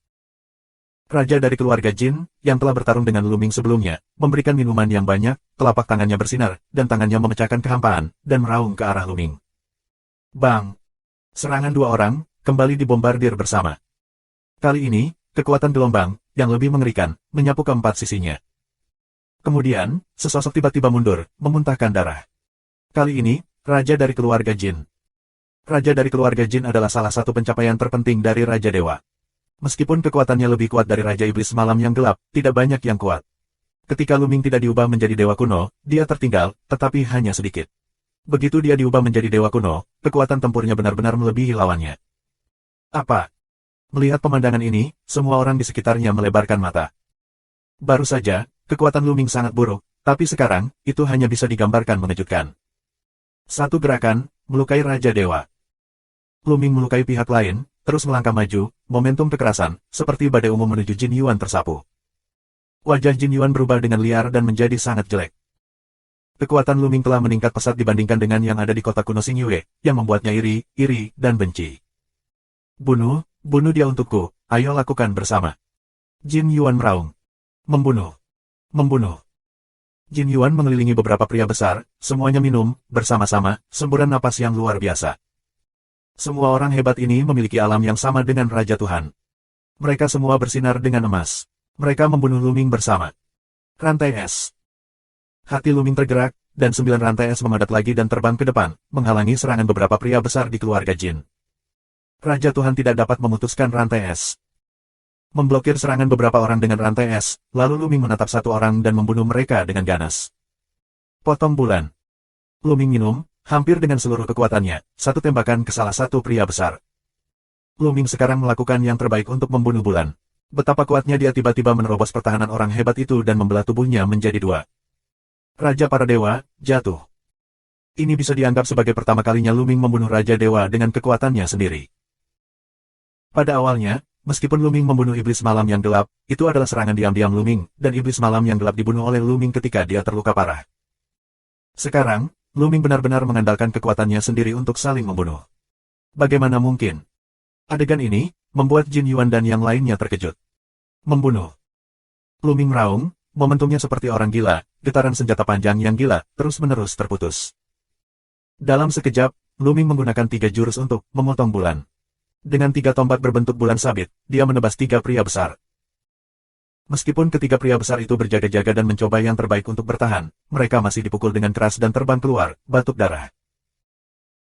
Raja dari keluarga Jin, yang telah bertarung dengan Luming sebelumnya, memberikan minuman yang banyak, telapak tangannya bersinar, dan tangannya memecahkan kehampaan, dan meraung ke arah Luming. Bang! Serangan 2 orang, kembali dibombardir bersama. Kali ini, kekuatan gelombang, yang lebih mengerikan, menyapu keempat sisinya. Kemudian, sesosok tiba-tiba mundur, memuntahkan darah. Kali ini, Raja dari keluarga Jin. Raja dari keluarga Jin adalah salah satu pencapaian terpenting dari Raja Dewa. Meskipun kekuatannya lebih kuat dari Raja Iblis Malam yang gelap, tidak banyak yang kuat. Ketika Luming tidak diubah menjadi dewa kuno, dia tertinggal, tetapi hanya sedikit. Begitu dia diubah menjadi dewa kuno, kekuatan tempurnya benar-benar melebihi lawannya. Apa? Melihat pemandangan ini, semua orang di sekitarnya melebarkan mata. Baru saja, kekuatan Luming sangat buruk, tapi sekarang, itu hanya bisa digambarkan mengejutkan. Satu gerakan, melukai Raja Dewa. Luming melukai pihak lain, terus melangkah maju, momentum kekerasan, seperti badai umum menuju Jin Yuan tersapu. Wajah Jin Yuan berubah dengan liar dan menjadi sangat jelek. Kekuatan Luming telah meningkat pesat dibandingkan dengan yang ada di kota kuno Xingyue, yang membuatnya iri, dan benci. Bunuh dia untukku, ayo lakukan bersama. Jin Yuan meraung. Membunuh. Jin Yuan mengelilingi beberapa pria besar, semuanya minum, bersama-sama, semburan napas yang luar biasa. Semua orang hebat ini memiliki alam yang sama dengan Raja Tuhan. Mereka semua bersinar dengan emas. Mereka membunuh Luming bersama. Rantai es. Hati Luming tergerak, dan 9 rantai es memadat lagi dan terbang ke depan, menghalangi serangan beberapa pria besar di keluarga Jin. Raja Tuhan tidak dapat memutuskan rantai es. Memblokir serangan beberapa orang dengan rantai es, lalu Luming menatap satu orang dan membunuh mereka dengan ganas. Potong bulan. Luming minum, hampir dengan seluruh kekuatannya, satu tembakan ke salah satu pria besar. Luming sekarang melakukan yang terbaik untuk membunuh bulan. Betapa kuatnya dia tiba-tiba menerobos pertahanan orang hebat itu dan membelah tubuhnya menjadi dua. Raja para dewa, jatuh. Ini bisa dianggap sebagai pertama kalinya Luming membunuh Raja Dewa dengan kekuatannya sendiri. Pada awalnya, meskipun Luming membunuh Iblis Malam yang gelap, itu adalah serangan diam-diam Luming, dan Iblis Malam yang gelap dibunuh oleh Luming ketika dia terluka parah. Sekarang, Luming benar-benar mengandalkan kekuatannya sendiri untuk saling membunuh. Bagaimana mungkin? Adegan ini, membuat Jin Yuan dan yang lainnya terkejut. Membunuh. Luming meraung, momentumnya seperti orang gila, getaran senjata panjang yang gila, terus-menerus terputus. Dalam sekejap, Luming menggunakan 3 jurus untuk memotong bulan. Dengan 3 tombak berbentuk bulan sabit, dia menebas 3 pria besar. Meskipun ketiga pria besar itu berjaga-jaga dan mencoba yang terbaik untuk bertahan, mereka masih dipukul dengan keras dan terbang keluar, batuk darah.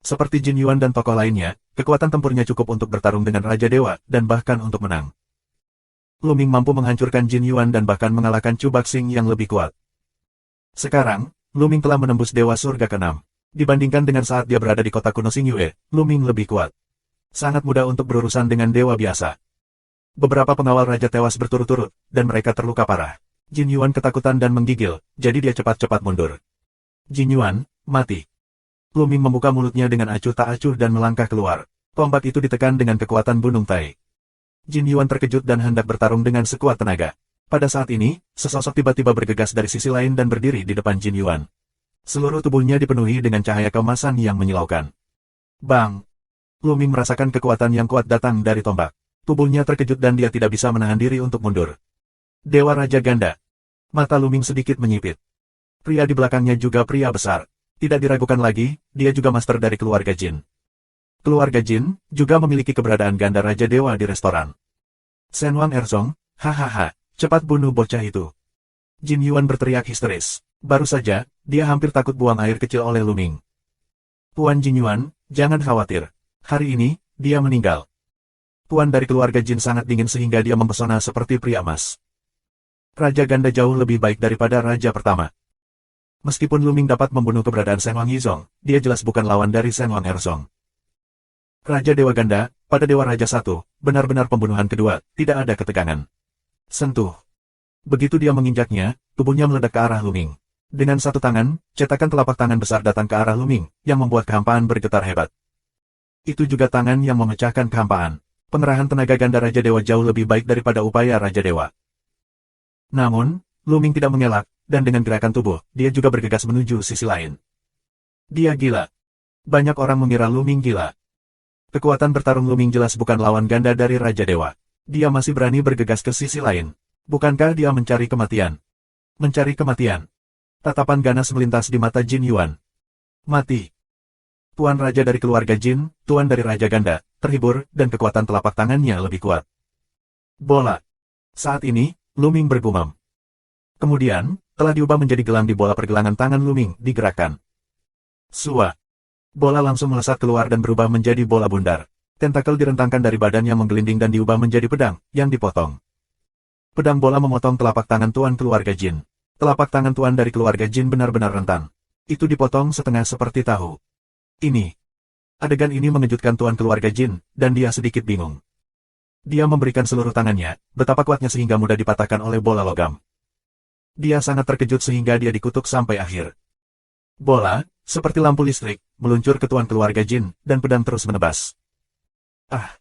Seperti Jin Yuan dan tokoh lainnya, kekuatan tempurnya cukup untuk bertarung dengan Raja Dewa, dan bahkan untuk menang. Luming mampu menghancurkan Jin Yuan dan bahkan mengalahkan Chu Baxing yang lebih kuat. Sekarang, Luming telah menembus Dewa Surga ke-6. Dibandingkan dengan saat dia berada di kota kuno Xingyue, Luming lebih kuat. Sangat mudah untuk berurusan dengan dewa biasa. Beberapa pengawal raja tewas berturut-turut, dan mereka terluka parah. Jin Yuan ketakutan dan menggigil, jadi dia cepat-cepat mundur. Jin Yuan, mati. Luming membuka mulutnya dengan acuh tak acuh dan melangkah keluar. Tombak itu ditekan dengan kekuatan Gunung Tai. Jin Yuan terkejut dan hendak bertarung dengan sekuat tenaga. Pada saat ini, sesosok tiba-tiba bergegas dari sisi lain dan berdiri di depan Jin Yuan. Seluruh tubuhnya dipenuhi dengan cahaya keemasan yang menyilaukan. Bang! Luming merasakan kekuatan yang kuat datang dari tombak. Tubuhnya terkejut dan dia tidak bisa menahan diri untuk mundur. Dewa Raja Ganda. Mata Luming sedikit menyipit. Pria di belakangnya juga pria besar. Tidak diragukan lagi, dia juga master dari keluarga Jin. Keluarga Jin juga memiliki keberadaan Ganda Raja Dewa di restoran. Senwang Erzong, hahaha, cepat bunuh bocah itu. Jin Yuan berteriak histeris. Baru saja, dia hampir takut buang air kecil oleh Luming. Tuan Jin Yuan, jangan khawatir. Hari ini, dia meninggal. Tuan dari keluarga Jin sangat dingin sehingga dia mempesona seperti pria emas. Raja Ganda jauh lebih baik daripada Raja pertama. Meskipun Luming dapat membunuh keberadaan Senwang Yizong, dia jelas bukan lawan dari Senwang Erzong. Raja Dewa Ganda, pada Dewa Raja 1, benar-benar pembunuhan kedua, tidak ada ketegangan. Sentuh. Begitu dia menginjaknya, tubuhnya meledak ke arah Luming. Dengan satu tangan, cetakan telapak tangan besar datang ke arah Luming, yang membuat kehampaan bergetar hebat. Itu juga tangan yang memecahkan kehampaan. Pengerahan tenaga Ganda Raja Dewa jauh lebih baik daripada upaya Raja Dewa. Namun, Luming tidak mengelak, dan dengan gerakan tubuh, dia juga bergegas menuju sisi lain. Dia gila. Banyak orang mengira Luming gila. Kekuatan bertarung Luming jelas bukan lawan Ganda dari Raja Dewa. Dia masih berani bergegas ke sisi lain. Bukankah dia mencari kematian? Mencari kematian. Tatapan ganas melintas di mata Jin Yuan. Mati. Tuan Raja dari keluarga Jin, Tuan dari Raja Ganda, terhibur, dan kekuatan telapak tangannya lebih kuat. Bola. Saat ini, Luming bergumam. Kemudian, telah diubah menjadi gelang di bola pergelangan tangan Luming, digerakkan. Sua. Bola langsung melesat keluar dan berubah menjadi bola bundar. Tentakel direntangkan dari badan yang menggelinding dan diubah menjadi pedang, yang dipotong. Pedang bola memotong telapak tangan Tuan keluarga Jin. Telapak tangan Tuan dari keluarga Jin benar-benar rentan. Itu dipotong setengah seperti tahu. Ini. Adegan ini mengejutkan Tuan keluarga Jin, dan dia sedikit bingung. Dia memberikan seluruh tangannya, betapa kuatnya sehingga mudah dipatahkan oleh bola logam. Dia sangat terkejut sehingga dia dikutuk sampai akhir. Bola, seperti lampu listrik, meluncur ke Tuan keluarga Jin, dan pedang terus menebas. Ah!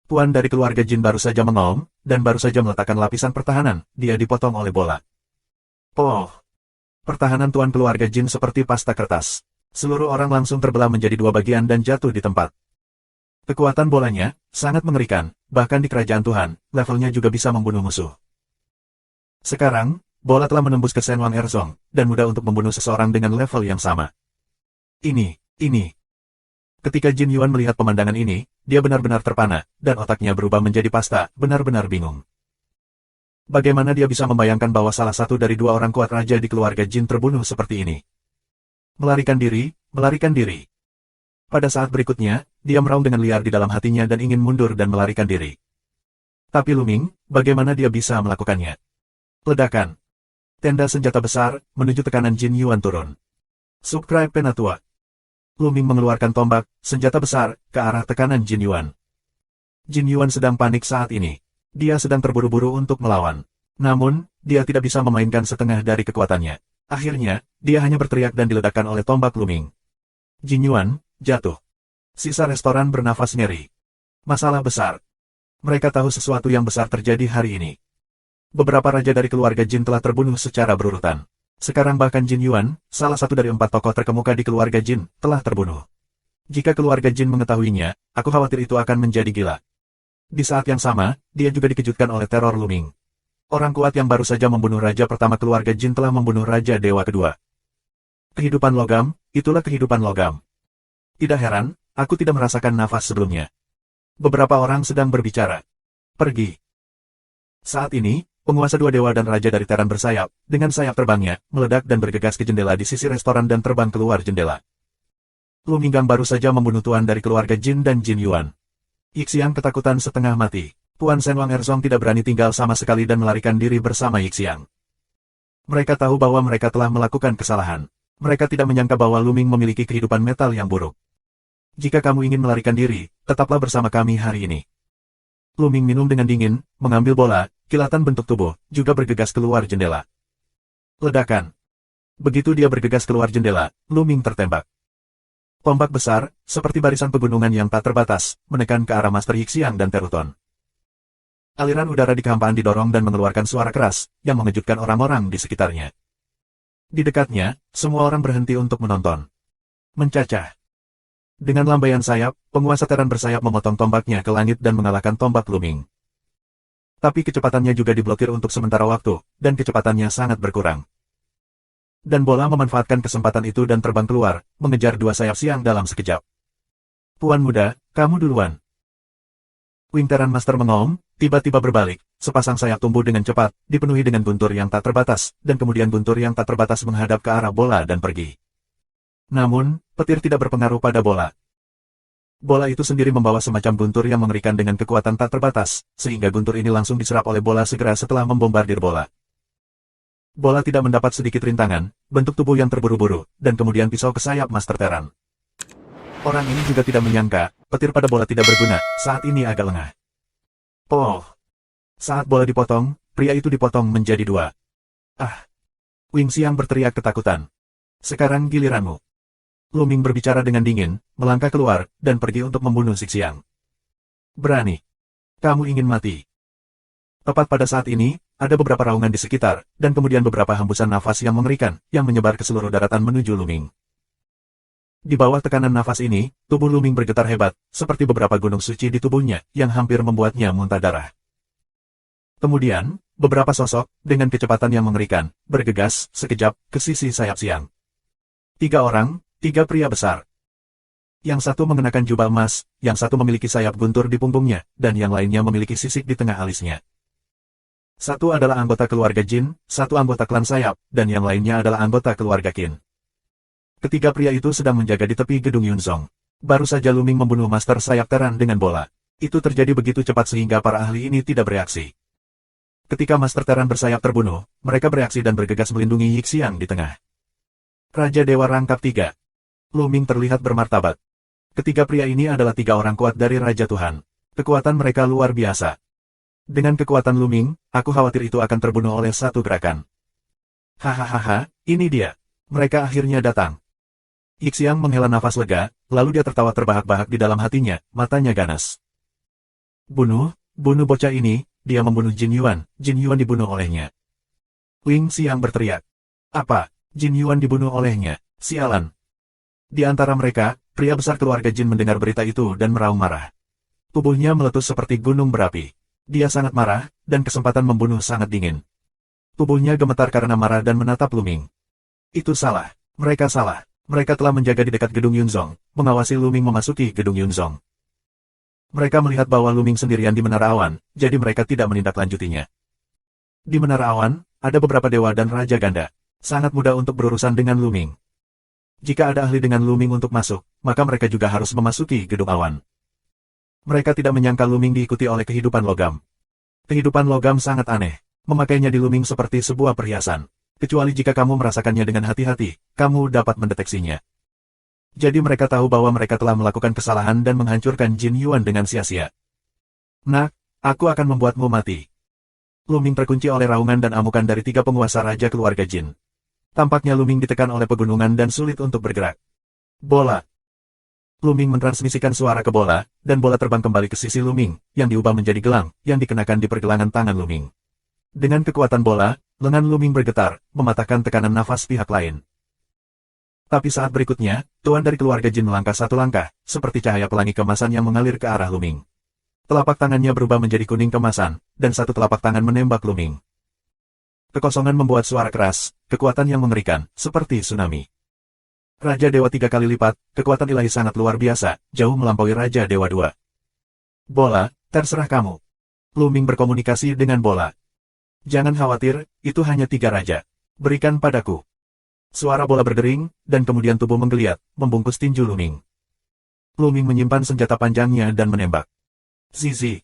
Tuan dari keluarga Jin baru saja mengaum, dan baru saja meletakkan lapisan pertahanan, dia dipotong oleh bola. Oh! Pertahanan Tuan keluarga Jin seperti pasta kertas. Seluruh orang langsung terbelah menjadi 2 bagian dan jatuh di tempat. Kekuatan bolanya sangat mengerikan, bahkan di kerajaan Tuhan, levelnya juga bisa membunuh musuh. Sekarang, bola telah menembus ke Senwang Erzong, dan mudah untuk membunuh seseorang dengan level yang sama. Ini. Ketika Jin Yuan melihat pemandangan ini, dia benar-benar terpana, dan otaknya berubah menjadi pasta, benar-benar bingung. Bagaimana dia bisa membayangkan bahwa salah satu dari 2 orang kuat raja di keluarga Jin terbunuh seperti ini? Melarikan diri, melarikan diri. Pada saat berikutnya, dia meraung dengan liar di dalam hatinya dan ingin mundur dan melarikan diri. Tapi Luming, bagaimana dia bisa melakukannya? Ledakan. Tenda senjata besar, menuju tekanan Jin Yuan turun. Subscribe Penatua. Luming mengeluarkan tombak, senjata besar, ke arah tekanan Jin Yuan. Jin Yuan sedang panik saat ini. Dia sedang terburu-buru untuk melawan. Namun, dia tidak bisa memainkan setengah dari kekuatannya. Akhirnya, dia hanya berteriak dan diledakkan oleh tombak Luming. Jin Yuan, jatuh. Sisa restoran bernafas ngeri. Masalah besar. Mereka tahu sesuatu yang besar terjadi hari ini. Beberapa raja dari keluarga Jin telah terbunuh secara berurutan. Sekarang bahkan Jin Yuan, salah satu dari 4 tokoh terkemuka di keluarga Jin, telah terbunuh. Jika keluarga Jin mengetahuinya, aku khawatir itu akan menjadi gila. Di saat yang sama, dia juga dikejutkan oleh teror Luming. Orang kuat yang baru saja membunuh raja pertama keluarga Jin telah membunuh raja dewa kedua. Kehidupan logam, itulah kehidupan logam. Tidak heran, aku tidak merasakan nafas sebelumnya. Beberapa orang sedang berbicara. Pergi. Saat ini, penguasa 2 dewa dan raja dari Teran bersayap, dengan sayap terbangnya, meledak dan bergegas ke jendela di sisi restoran dan terbang keluar jendela. Luming Gang baru saja membunuh tuan dari keluarga Jin dan Jin Yuan. Yixiang ketakutan setengah mati. Tuan Shen Wang Erzong tidak berani tinggal sama sekali dan melarikan diri bersama Yixiang. Mereka tahu bahwa mereka telah melakukan kesalahan. Mereka tidak menyangka bahwa Luming memiliki kehidupan metal yang buruk. Jika kamu ingin melarikan diri, tetaplah bersama kami hari ini. Luming minum dengan dingin, mengambil bola, kilatan bentuk tubuh, juga bergegas keluar jendela. Ledakan. Begitu dia bergegas keluar jendela, Luming tertembak. Tombak besar, seperti barisan pegunungan yang tak terbatas, menekan ke arah Master Yixiang dan Teruton. Aliran udara di kehampaan didorong dan mengeluarkan suara keras, yang mengejutkan orang-orang di sekitarnya. Di dekatnya, semua orang berhenti untuk menonton. Mencacah. Dengan lambaian sayap, penguasa Teran bersayap memotong tombaknya ke langit dan mengalahkan tombak Luming. Tapi kecepatannya juga diblokir untuk sementara waktu, dan kecepatannya sangat berkurang. Dan bola memanfaatkan kesempatan itu dan terbang keluar, mengejar 2 sayap siang dalam sekejap. Tuan muda, kamu duluan. Wing Teran Master mengaum, tiba-tiba berbalik, sepasang sayap tumbuh dengan cepat, dipenuhi dengan guntur yang tak terbatas, dan kemudian guntur yang tak terbatas menghadap ke arah bola dan pergi. Namun, petir tidak berpengaruh pada bola. Bola itu sendiri membawa semacam guntur yang mengerikan dengan kekuatan tak terbatas, sehingga guntur ini langsung diserap oleh bola segera setelah membombardir bola. Bola tidak mendapat sedikit rintangan, bentuk tubuh yang terburu-buru, dan kemudian pisau ke sayap Master Teran. Orang ini juga tidak menyangka, petir pada bola tidak berguna, saat ini agak lengah. Oh! Saat bola dipotong, pria itu dipotong menjadi 2. Ah! Wing Xiang berteriak ketakutan. Sekarang giliranmu. Luming berbicara dengan dingin, melangkah keluar, dan pergi untuk membunuh Yixiang. Berani. Kamu ingin mati. Tepat pada saat ini, ada beberapa raungan di sekitar, dan kemudian beberapa hembusan nafas yang mengerikan, yang menyebar ke seluruh daratan menuju Luming. Di bawah tekanan nafas ini, tubuh Luming bergetar hebat, seperti beberapa gunung suci di tubuhnya, yang hampir membuatnya muntah darah. Kemudian, beberapa sosok, dengan kecepatan yang mengerikan, bergegas, sekejap, ke sisi sayap siang. 3 orang, 3 pria besar. Yang satu mengenakan jubah emas, yang satu memiliki sayap guntur di punggungnya, dan yang lainnya memiliki sisik di tengah alisnya. Satu adalah anggota keluarga Jin, satu anggota klan sayap, dan yang lainnya adalah anggota keluarga Qin. Ketiga pria itu sedang menjaga di tepi gedung Yunzong. Baru saja Luming membunuh Master Sayap Teran dengan bola. Itu terjadi begitu cepat sehingga para ahli ini tidak bereaksi. Ketika Master Teran bersayap terbunuh, mereka bereaksi dan bergegas melindungi Yixiang di tengah. Raja Dewa Rangkap 3. Luming terlihat bermartabat. Ketiga pria ini adalah 3 orang kuat dari Raja Tuhan. Kekuatan mereka luar biasa. Dengan kekuatan Luming, aku khawatir itu akan terbunuh oleh satu gerakan. Hahaha, ini dia. Mereka akhirnya datang. Yixiang menghela nafas lega, lalu dia tertawa terbahak-bahak di dalam hatinya, matanya ganas. Bunuh bocah ini, dia membunuh Jin Yuan dibunuh olehnya. Wing Xiang berteriak. Apa? Jin Yuan dibunuh olehnya, sialan. Di antara mereka, pria besar keluarga Jin mendengar berita itu dan meraung marah. Tubuhnya meletus seperti gunung berapi. Dia sangat marah, dan kesempatan membunuh sangat dingin. Tubuhnya gemetar karena marah dan menatap Luming. Itu salah. Mereka salah. Mereka telah menjaga di dekat gedung Yunzong, mengawasi Luming memasuki gedung Yunzong. Mereka melihat bahwa Luming sendirian di Menara Awan, jadi mereka tidak menindaklanjutinya. Di Menara Awan, ada beberapa dewa dan raja ganda. Sangat mudah untuk berurusan dengan Luming. Jika ada ahli dengan Luming untuk masuk, maka mereka juga harus memasuki gedung awan. Mereka tidak menyangka Luming diikuti oleh kehidupan logam. Kehidupan logam sangat aneh. Memakainya di Luming seperti sebuah perhiasan. Kecuali jika kamu merasakannya dengan hati-hati, kamu dapat mendeteksinya. Jadi mereka tahu bahwa mereka telah melakukan kesalahan dan menghancurkan Jin Yuan dengan sia-sia. Nak, aku akan membuatmu mati. Luming terkunci oleh raungan dan amukan dari 3 penguasa Raja Keluarga Jin. Tampaknya Luming ditekan oleh pegunungan dan sulit untuk bergerak. Bola. Luming mentransmisikan suara ke bola, dan bola terbang kembali ke sisi Luming, yang diubah menjadi gelang, yang dikenakan di pergelangan tangan Luming. Dengan kekuatan bola, lengan Luming bergetar, mematahkan tekanan nafas pihak lain. Tapi saat berikutnya, tuan dari keluarga Jin melangkah 1 langkah, seperti cahaya pelangi kemasan yang mengalir ke arah Luming. Telapak tangannya berubah menjadi kuning kemasan, dan 1 telapak tangan menembak Luming. Kekosongan membuat suara keras, kekuatan yang mengerikan, seperti tsunami. Raja Dewa 3 kali lipat, kekuatan ilahi sangat luar biasa, jauh melampaui Raja Dewa 2. Bola, terserah kamu. Luming berkomunikasi dengan bola. Jangan khawatir, itu hanya 3 raja. Berikan padaku. Suara bola berdering, dan kemudian tubuh menggeliat, membungkus tinju Luming. Luming menyimpan senjata panjangnya dan menembak. Zizi.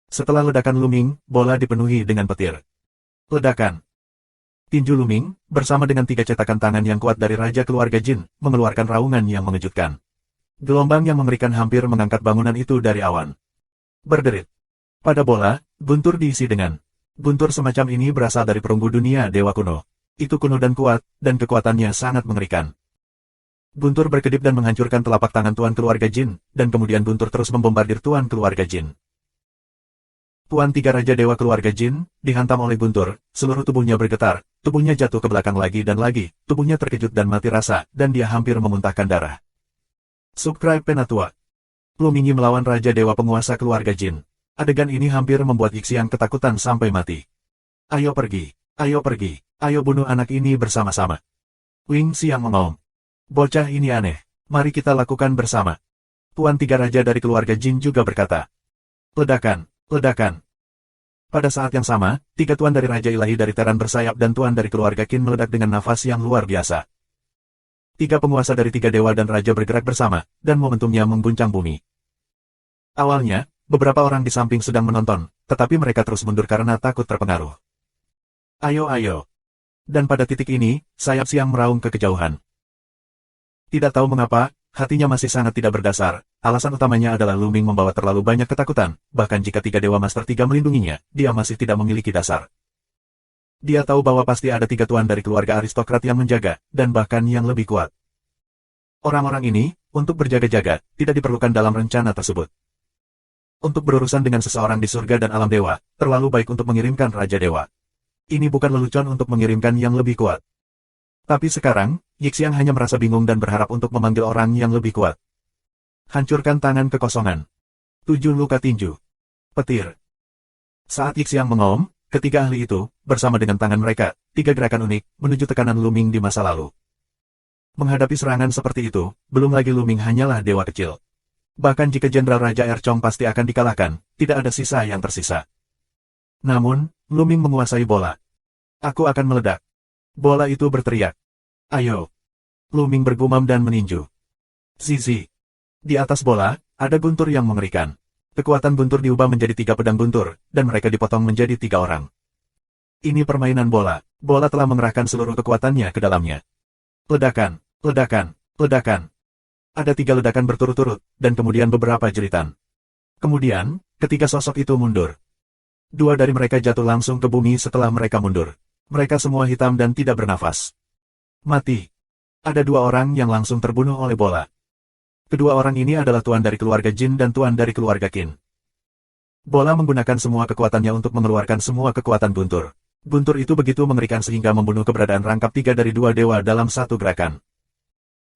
Setelah ledakan Luming, bola dipenuhi dengan petir. Ledakan. Tinju Luming, bersama dengan 3 cetakan tangan yang kuat dari Raja Keluarga Jin, mengeluarkan raungan yang mengejutkan. Gelombang yang mengerikan hampir mengangkat bangunan itu dari awan. Berderit. Pada bola, guntur diisi dengan. Guntur semacam ini berasal dari perunggu dunia Dewa kuno. Itu kuno dan kuat, dan kekuatannya sangat mengerikan. Guntur berkedip dan menghancurkan telapak tangan Tuan Keluarga Jin, dan kemudian guntur terus membombardir Tuan Keluarga Jin. Tuan 3 Raja Dewa Keluarga Jin, dihantam oleh guntur, seluruh tubuhnya bergetar, tubuhnya jatuh ke belakang lagi dan lagi, tubuhnya terkejut dan mati rasa, dan dia hampir memuntahkan darah. Subscribe Penatua. Luming melawan Raja Dewa Penguasa Keluarga Jin. Adegan ini hampir membuat Yixiang ketakutan sampai mati. Ayo pergi, ayo pergi. Ayo bunuh anak ini bersama-sama. Wing Xiang mengaum. Bocah ini aneh. Mari kita lakukan bersama. Tuan 3 Raja dari keluarga Jin juga berkata. Ledakan, ledakan. Pada saat yang sama, 3 tuan dari Raja Ilahi dari Teran bersayap dan tuan dari keluarga Qin meledak dengan nafas yang luar biasa. 3 penguasa dari 3 dewa dan raja bergerak bersama, dan momentumnya mengguncang bumi. Awalnya, beberapa orang di samping sedang menonton, tetapi mereka terus mundur karena takut terpengaruh. Ayo ayo. Dan pada titik ini, sayap Xiang meraung ke kejauhan. Tidak tahu mengapa, hatinya masih sangat tidak berdasar. Alasan utamanya adalah Luming membawa terlalu banyak ketakutan, bahkan jika 3 Dewa Master 3 melindunginya, dia masih tidak memiliki dasar. Dia tahu bahwa pasti ada 3 tuan dari keluarga aristokrat yang menjaga, dan bahkan yang lebih kuat. Orang-orang ini, untuk berjaga-jaga, tidak diperlukan dalam rencana tersebut. Untuk berurusan dengan seseorang di surga dan alam dewa, terlalu baik untuk mengirimkan Raja Dewa. Ini bukan lelucon untuk mengirimkan yang lebih kuat. Tapi sekarang, Yixiang hanya merasa bingung dan berharap untuk memanggil orang yang lebih kuat. Hancurkan tangan kekosongan. 7 luka tinju. Petir. Saat Yixiang mengaum, ketiga ahli itu, bersama dengan tangan mereka, 3 gerakan unik, menuju tekanan Luming di masa lalu. Menghadapi serangan seperti itu, belum lagi Luming hanyalah dewa kecil. Bahkan jika Jenderal Raja Erchong pasti akan dikalahkan, tidak ada sisa yang tersisa. Namun, Luming menguasai bola. Aku akan meledak. Bola itu berteriak. Ayo. Luming bergumam dan meninju. Zizi. Di atas bola, ada guntur yang mengerikan. Kekuatan guntur diubah menjadi 3 pedang guntur, dan mereka dipotong menjadi 3 orang. Ini permainan bola. Bola telah mengerahkan seluruh kekuatannya ke dalamnya. Ledakan, ledakan, ledakan. Ada 3 ledakan berturut-turut, dan kemudian beberapa jeritan. Kemudian, ketiga sosok itu mundur. 2 dari mereka jatuh langsung ke bumi setelah mereka mundur. Mereka semua hitam dan tidak bernafas. Mati. Ada 2 orang yang langsung terbunuh oleh bola. Kedua orang ini adalah tuan dari keluarga Jin dan tuan dari keluarga Qin. Bola menggunakan semua kekuatannya untuk mengeluarkan semua kekuatan guntur. Guntur itu begitu mengerikan sehingga membunuh keberadaan rangkap 3 dari 2 dewa dalam satu gerakan.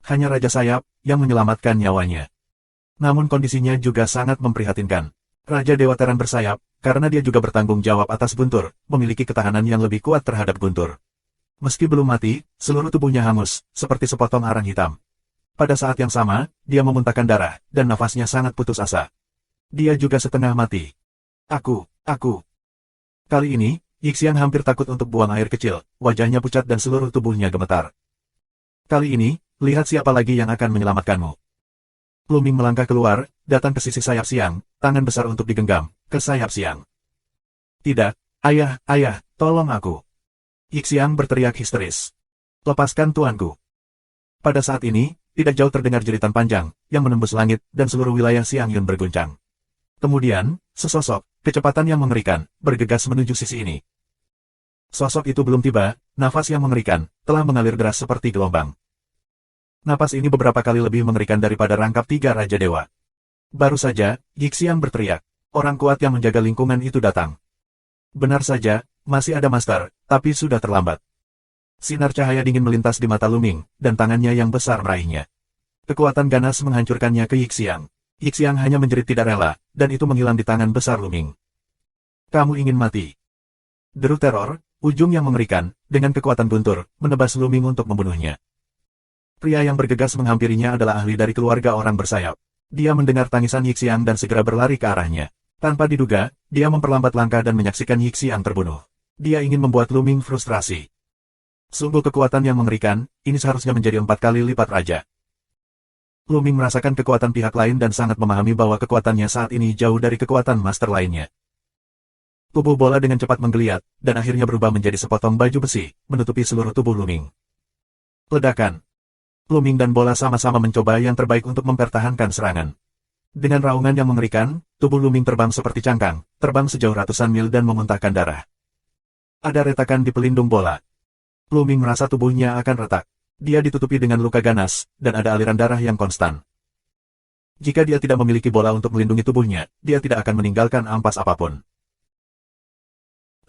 Hanya Raja Sayap yang menyelamatkan nyawanya. Namun kondisinya juga sangat memprihatinkan. Raja Dewa Teran bersayap, karena dia juga bertanggung jawab atas guntur, memiliki ketahanan yang lebih kuat terhadap guntur. Meski belum mati, seluruh tubuhnya hangus, seperti sepotong arang hitam. Pada saat yang sama, dia memuntahkan darah, dan nafasnya sangat putus asa. Dia juga setengah mati. Aku. Kali ini, Yixiang hampir takut untuk buang air kecil, wajahnya pucat dan seluruh tubuhnya gemetar. Kali ini, lihat siapa lagi yang akan menyelamatkanmu. Luming melangkah keluar, datang ke sisi sayap Xiang, tangan besar untuk digenggam, ke sayap Xiang. Tidak, ayah, tolong aku. Yixiang berteriak histeris. Lepaskan tuanku. Pada saat ini, tidak jauh terdengar jeritan panjang, yang menembus langit, dan seluruh wilayah Xiangyun berguncang. Kemudian, sesosok, kecepatan yang mengerikan, bergegas menuju sisi ini. Sosok itu belum tiba, nafas yang mengerikan, telah mengalir deras seperti gelombang. Napas ini beberapa kali lebih mengerikan daripada rangkap 3 Raja Dewa. Baru saja, Yixiang berteriak. Orang kuat yang menjaga lingkungan itu datang. Benar saja, masih ada master, tapi sudah terlambat. Sinar cahaya dingin melintas di mata Luming, dan tangannya yang besar meraihnya. Kekuatan ganas menghancurkannya ke Yixiang. Yixiang hanya menjerit tidak rela, dan itu menghilang di tangan besar Luming. Kamu ingin mati. Deru teror, ujung yang mengerikan, dengan kekuatan guntur, menebas Luming untuk membunuhnya. Pria yang bergegas menghampirinya adalah ahli dari keluarga orang bersayap. Dia mendengar tangisan Yixiang dan segera berlari ke arahnya. Tanpa diduga, dia memperlambat langkah dan menyaksikan Yixiang terbunuh. Dia ingin membuat Luming frustrasi. Sungguh kekuatan yang mengerikan, ini seharusnya menjadi 4 kali lipat raja. Luming merasakan kekuatan pihak lain dan sangat memahami bahwa kekuatannya saat ini jauh dari kekuatan master lainnya. Tubuh bola dengan cepat menggeliat, dan akhirnya berubah menjadi sepotong baju besi, menutupi seluruh tubuh Luming. Ledakan. Luming dan bola sama-sama mencoba yang terbaik untuk mempertahankan serangan. Dengan raungan yang mengerikan, tubuh Luming terbang seperti cangkang, terbang sejauh ratusan mil dan memuntahkan darah. Ada retakan di pelindung bola. Luming merasa tubuhnya akan retak. Dia ditutupi dengan luka ganas, dan ada aliran darah yang konstan. Jika dia tidak memiliki bola untuk melindungi tubuhnya, dia tidak akan meninggalkan ampas apapun.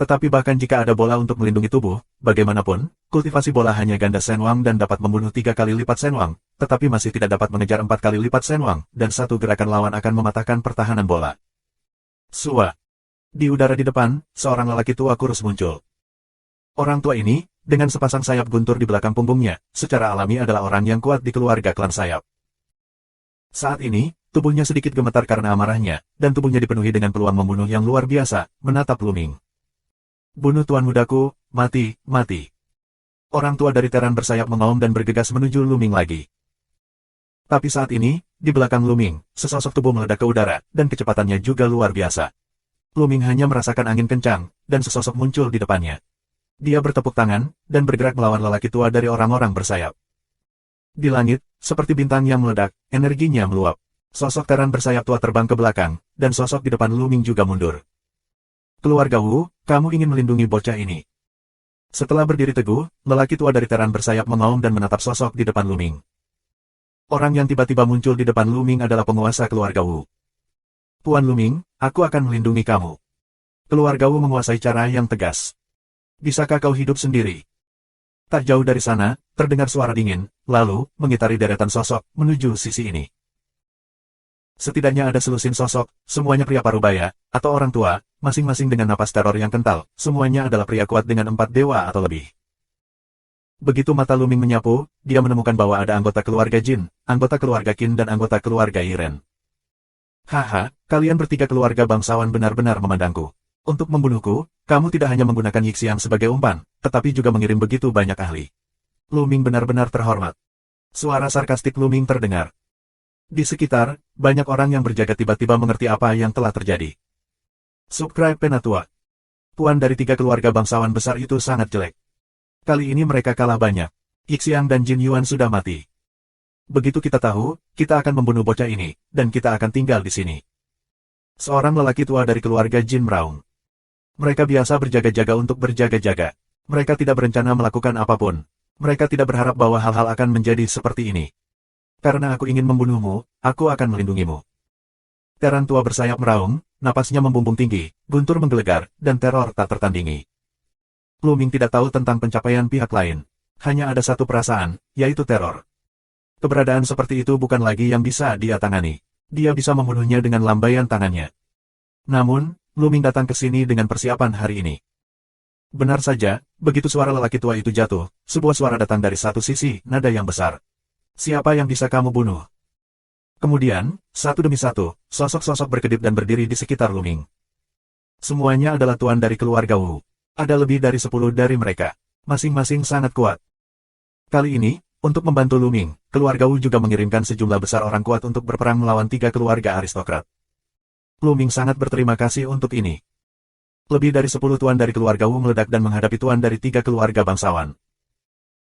Tetapi bahkan jika ada bola untuk melindungi tubuh, bagaimanapun, kultivasi bola hanya ganda Shenwang dan dapat membunuh 3 kali lipat Shenwang, tetapi masih tidak dapat mengejar 4 kali lipat Shenwang, dan satu gerakan lawan akan mematahkan pertahanan bola. Sua. Di udara di depan, seorang lelaki tua kurus muncul. Orang tua ini, dengan sepasang sayap guntur di belakang punggungnya, secara alami adalah orang yang kuat di keluarga klan sayap. Saat ini, tubuhnya sedikit gemetar karena amarahnya, dan tubuhnya dipenuhi dengan peluang membunuh yang luar biasa, menatap Luming. Bunuh tuan mudaku, mati, mati. Orang tua dari Teran bersayap mengaum dan bergegas menuju Luming lagi. Tapi saat ini, di belakang Luming, sesosok tubuh meledak ke udara, dan kecepatannya juga luar biasa. Luming hanya merasakan angin kencang, dan sesosok muncul di depannya. Dia bertepuk tangan, dan bergerak melawan lelaki tua dari orang-orang bersayap. Di langit, seperti bintang yang meledak, energinya meluap. Sosok Teran bersayap tua terbang ke belakang, dan sosok di depan Luming juga mundur. Keluarga Wu, kamu ingin melindungi bocah ini. Setelah berdiri teguh, lelaki tua dari Teran bersayap mengaum dan menatap sosok di depan Luming. Orang yang tiba-tiba muncul di depan Luming adalah penguasa keluarga Wu. Tuan Luming, aku akan melindungi kamu. Keluarga Wu menguasai cara yang tegas. Bisakah kau hidup sendiri? Tak jauh dari sana, terdengar suara dingin, lalu, mengitari deretan sosok, menuju sisi ini. Setidaknya ada selusin sosok, semuanya pria parubaya, atau orang tua, masing-masing dengan napas teror yang kental, semuanya adalah pria kuat dengan 4 dewa atau lebih. Begitu mata Luming menyapu, dia menemukan bahwa ada anggota keluarga Jin, anggota keluarga Qin dan anggota keluarga Yiren. Haha, kalian bertiga keluarga bangsawan benar-benar memandangku. Untuk membunuhku, kamu tidak hanya menggunakan Yixiang sebagai umpan, tetapi juga mengirim begitu banyak ahli. Luming benar-benar terhormat. Suara sarkastik Luming terdengar. Di sekitar, banyak orang yang berjaga tiba-tiba mengerti apa yang telah terjadi. Subscribe Penatua. Tuan dari 3 keluarga bangsawan besar itu sangat jelek. Kali ini mereka kalah banyak. Yixiang dan Jin Yuan sudah mati. Begitu kita tahu, kita akan membunuh bocah ini, dan kita akan tinggal di sini. Seorang lelaki tua dari keluarga Jin meraung. Mereka biasa berjaga-jaga untuk berjaga-jaga. Mereka tidak berencana melakukan apapun. Mereka tidak berharap bahwa hal-hal akan menjadi seperti ini. Karena aku ingin membunuhmu, aku akan melindungimu. Teran tua bersayap meraung, napasnya membumbung tinggi, guntur menggelegar, dan teror tak tertandingi. Luming tidak tahu tentang pencapaian pihak lain. Hanya ada satu perasaan, yaitu teror. Keberadaan seperti itu bukan lagi yang bisa dia tangani. Dia bisa membunuhnya dengan lambaian tangannya. Namun, Luming datang ke sini dengan persiapan hari ini. Benar saja, begitu suara lelaki tua itu jatuh, sebuah suara datang dari satu sisi, nada yang besar. Siapa yang bisa kamu bunuh? Kemudian, satu demi satu, sosok-sosok berkedip dan berdiri di sekitar Luming. Semuanya adalah tuan dari keluarga Wu. Ada lebih dari 10 dari mereka. Masing-masing sangat kuat. Kali ini, untuk membantu Luming, keluarga Wu juga mengirimkan sejumlah besar orang kuat untuk berperang melawan 3 keluarga aristokrat. Luming sangat berterima kasih untuk ini. Lebih dari 10 tuan dari keluarga Wu meledak dan menghadapi tuan dari 3 keluarga bangsawan.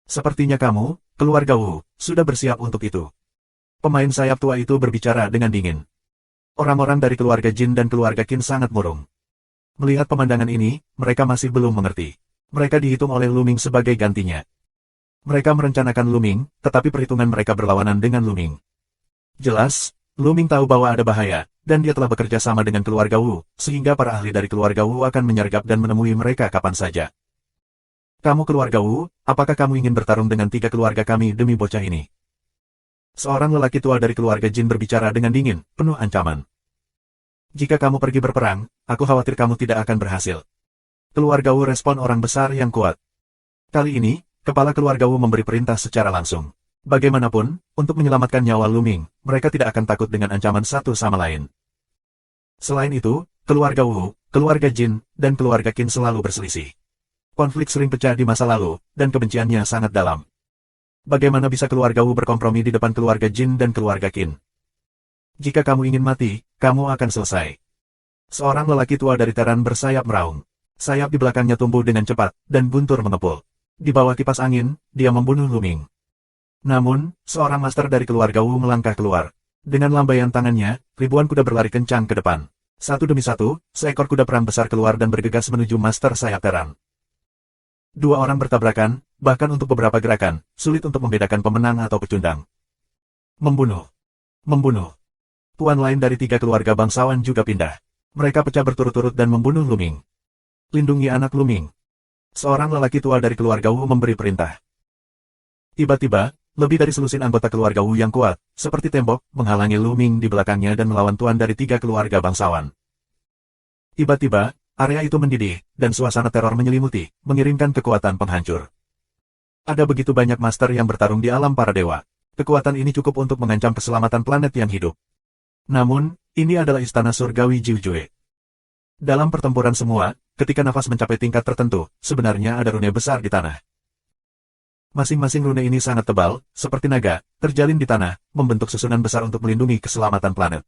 Sepertinya kamu, keluarga Wu, sudah bersiap untuk itu. Pemain sayap tua itu berbicara dengan dingin. Orang-orang dari keluarga Jin dan keluarga Qin sangat murung. Melihat pemandangan ini, mereka masih belum mengerti. Mereka dihitung oleh Lu Ming sebagai gantinya. Mereka merencanakan Lu Ming, tetapi perhitungan mereka berlawanan dengan Lu Ming. Jelas, Lu Ming tahu bahwa ada bahaya, dan dia telah bekerja sama dengan keluarga Wu, sehingga para ahli dari keluarga Wu akan menyergap dan menemui mereka kapan saja. Kamu keluarga Wu, apakah kamu ingin bertarung dengan 3 keluarga kami demi bocah ini? Seorang lelaki tua dari keluarga Jin berbicara dengan dingin, penuh ancaman. Jika kamu pergi berperang, aku khawatir kamu tidak akan berhasil. Keluarga Wu respon orang besar yang kuat. Kali ini, kepala keluarga Wu memberi perintah secara langsung. Bagaimanapun, untuk menyelamatkan nyawa Lu Ming, mereka tidak akan takut dengan ancaman satu sama lain. Selain itu, keluarga Wu, keluarga Jin, dan keluarga Qin selalu berselisih. Konflik sering pecah di masa lalu, dan kebenciannya sangat dalam. Bagaimana bisa keluarga Wu berkompromi di depan keluarga Jin dan keluarga Qin? Jika kamu ingin mati, kamu akan selesai. Seorang lelaki tua dari teran bersayap meraung. Sayap di belakangnya tumbuh dengan cepat, dan guntur mengepul. Di bawah kipas angin, dia membunuh Lu Ming. Namun, seorang master dari keluarga Wu melangkah keluar. Dengan lambaian tangannya, ribuan kuda berlari kencang ke depan. Satu demi satu, seekor kuda perang besar keluar dan bergegas menuju master sayap teran. Dua orang bertabrakan, bahkan untuk beberapa gerakan, sulit untuk membedakan pemenang atau pecundang. Membunuh. Membunuh. Tuan lain dari 3 keluarga bangsawan juga pindah. Mereka pecah berturut-turut dan membunuh Lu Ming. Lindungi anak Lu Ming. Seorang lelaki tua dari keluarga Wu memberi perintah. Tiba-tiba, lebih dari selusin anggota keluarga Wu yang kuat, seperti tembok, menghalangi Lu Ming di belakangnya dan melawan tuan dari 3 keluarga bangsawan. Tiba-tiba, area itu mendidih, dan suasana teror menyelimuti, mengirimkan kekuatan penghancur. Ada begitu banyak master yang bertarung di alam para dewa. Kekuatan ini cukup untuk mengancam keselamatan planet yang hidup. Namun, ini adalah istana surgawi Jiuzue. Dalam pertempuran semua, ketika nafas mencapai tingkat tertentu, sebenarnya ada rune besar di tanah. Masing-masing rune ini sangat tebal, seperti naga, terjalin di tanah, membentuk susunan besar untuk melindungi keselamatan planet.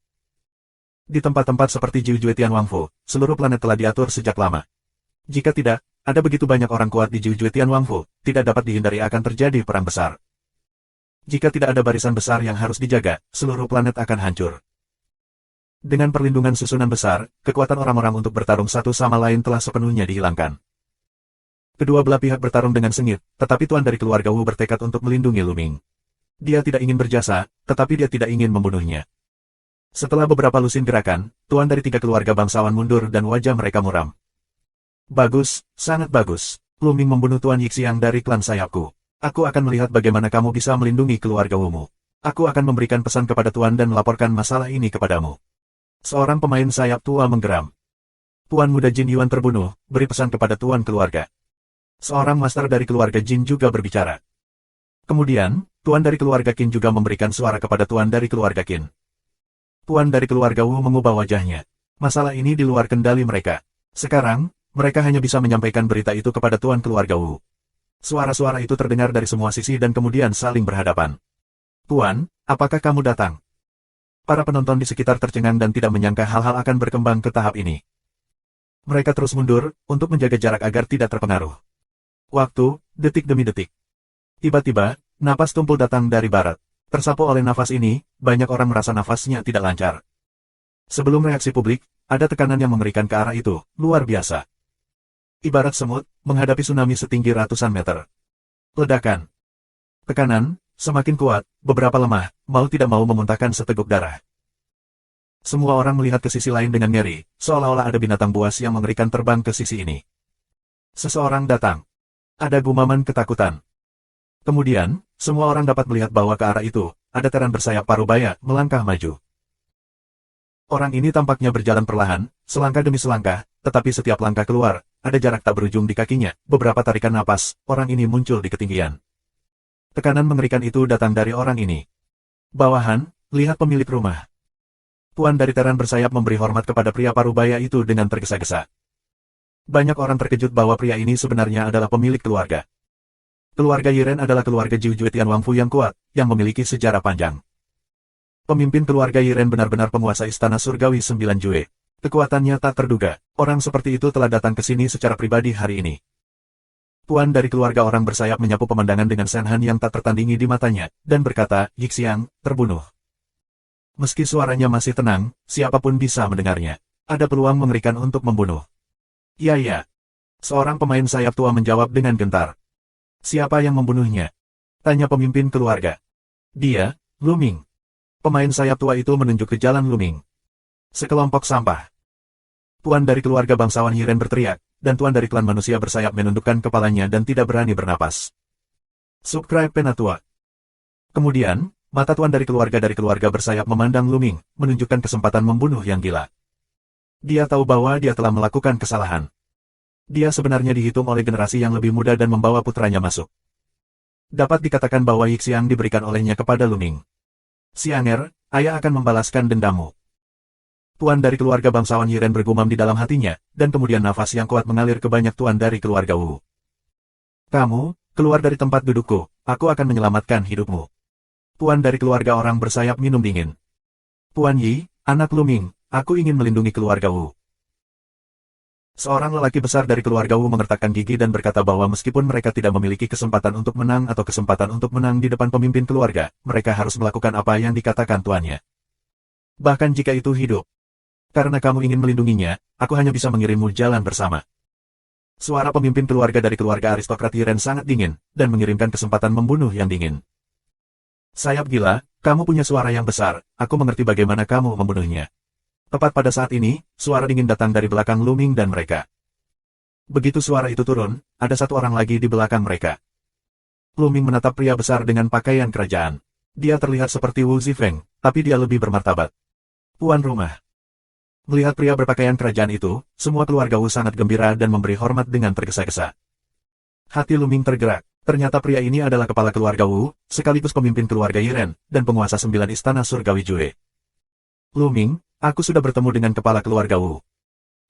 Di tempat-tempat seperti Jiuzue Tianwangfu, seluruh planet telah diatur sejak lama. Jika tidak, ada begitu banyak orang kuat di Jiuzue Tianwangfu, tidak dapat dihindari akan terjadi perang besar. Jika tidak ada barisan besar yang harus dijaga, seluruh planet akan hancur. Dengan perlindungan susunan besar, kekuatan orang-orang untuk bertarung satu sama lain telah sepenuhnya dihilangkan. Kedua belah pihak bertarung dengan sengit, tetapi tuan dari keluarga Wu bertekad untuk melindungi Lu Ming. Dia tidak ingin berjasa, tetapi dia tidak ingin membunuhnya. Setelah beberapa lusin gerakan, tuan dari 3 keluarga bangsawan mundur dan wajah mereka muram. Bagus, sangat bagus. Lu Ming membunuh Tuan Yixiang dari klan sayapku. Aku akan melihat bagaimana kamu bisa melindungi keluarga Wumu. Aku akan memberikan pesan kepada tuan dan melaporkan masalah ini kepadamu. Seorang pemain sayap tua menggeram. Tuan muda Jin Yuan terbunuh, beri pesan kepada tuan keluarga. Seorang master dari keluarga Jin juga berbicara. Kemudian, tuan dari keluarga Qin juga memberikan suara kepada tuan dari keluarga Qin. Tuan dari keluarga Wu mengubah wajahnya. Masalah ini di luar kendali mereka. Sekarang, mereka hanya bisa menyampaikan berita itu kepada tuan keluarga Wu. Suara-suara itu terdengar dari semua sisi dan kemudian saling berhadapan. Tuan, apakah kamu datang? Para penonton di sekitar tercengang dan tidak menyangka hal-hal akan berkembang ke tahap ini. Mereka terus mundur, untuk menjaga jarak agar tidak terpengaruh. Waktu, detik demi detik. Tiba-tiba, napas tumpul datang dari barat. Tersapu oleh nafas ini, banyak orang merasa nafasnya tidak lancar. Sebelum reaksi publik, ada tekanan yang mengerikan ke arah itu, luar biasa. Ibarat semut, menghadapi tsunami setinggi ratusan meter. Ledakan. Tekanan, semakin kuat, beberapa lemah, mau tidak mau memuntahkan seteguk darah. Semua orang melihat ke sisi lain dengan ngeri, seolah-olah ada binatang buas yang mengerikan terbang ke sisi ini. Seseorang datang. Ada gumaman ketakutan. Kemudian, semua orang dapat melihat bahwa ke arah itu, ada teran bersayap parubaya melangkah maju. Orang ini tampaknya berjalan perlahan, selangkah demi selangkah, tetapi setiap langkah keluar, ada jarak tak berujung di kakinya, beberapa tarikan napas, orang ini muncul di ketinggian. Tekanan mengerikan itu datang dari orang ini. Bawahan, lihat pemilik rumah. Tuan dari teran bersayap memberi hormat kepada pria parubaya itu dengan tergesa-gesa. Banyak orang terkejut bahwa pria ini sebenarnya adalah pemilik keluarga. Keluarga Yiren adalah keluarga Jiuzue Tianwangfu yang kuat, yang memiliki sejarah panjang. Pemimpin keluarga Yiren benar-benar penguasa istana surgawi 9 Jue. Kekuatannya tak terduga, orang seperti itu telah datang ke sini secara pribadi hari ini. Tuan dari keluarga orang bersayap menyapu pemandangan dengan Senhan yang tak tertandingi di matanya, dan berkata, Yixiang, terbunuh. Meski suaranya masih tenang, siapapun bisa mendengarnya. Ada peluang mengerikan untuk membunuh. Ya. Seorang pemain sayap tua menjawab dengan gentar. Siapa yang membunuhnya? Tanya pemimpin keluarga. Dia, Luming. Pemain sayap tua itu menunjuk ke jalan Luming. Sekelompok sampah. Tuan dari keluarga bangsawan Yiren berteriak, dan tuan dari klan manusia bersayap menundukkan kepalanya dan tidak berani bernapas. Subscribe Penatua. Kemudian, mata tuan dari keluarga bersayap memandang Luming, menunjukkan kesempatan membunuh yang gila. Dia tahu bahwa dia telah melakukan kesalahan. Dia sebenarnya dihitung oleh generasi yang lebih muda dan membawa putranya masuk. Dapat dikatakan bahwa Yixiang diberikan olehnya kepada Luming. Xianger, ayah akan membalaskan dendammu. Tuan dari keluarga bangsawan Yiren bergumam di dalam hatinya, dan kemudian nafas yang kuat mengalir ke banyak tuan dari keluarga Wu. Kamu, keluar dari tempat dudukku, aku akan menyelamatkan hidupmu. Tuan dari keluarga orang bersayap minum dingin. Tuan Yi, anak Luming, aku ingin melindungi keluarga Wu. Seorang lelaki besar dari keluarga Wu mengertakkan gigi dan berkata bahwa meskipun mereka tidak memiliki kesempatan untuk menang atau kesempatan untuk menang di depan pemimpin keluarga, mereka harus melakukan apa yang dikatakan tuannya. Bahkan jika itu hidup. Karena kamu ingin melindunginya, aku hanya bisa mengirimmu jalan bersama. Suara pemimpin keluarga dari keluarga aristokrat Yiren sangat dingin, dan mengirimkan kesempatan membunuh yang dingin. Sayap gila, kamu punya suara yang besar, aku mengerti bagaimana kamu membunuhnya. Tepat pada saat ini, suara dingin datang dari belakang Luming dan mereka. Begitu suara itu turun, ada satu orang lagi di belakang mereka. Luming menatap pria besar dengan pakaian kerajaan. Dia terlihat seperti Wu Zifeng, tapi dia lebih bermartabat. Tuan rumah. Melihat pria berpakaian kerajaan itu, semua keluarga Wu sangat gembira dan memberi hormat dengan tergesa-gesa. Hati Luming tergerak. Ternyata pria ini adalah kepala keluarga Wu, sekaligus pemimpin keluarga Yiren, dan penguasa 9 istana surgawi Jue. Luming, aku sudah bertemu dengan kepala keluarga Wu.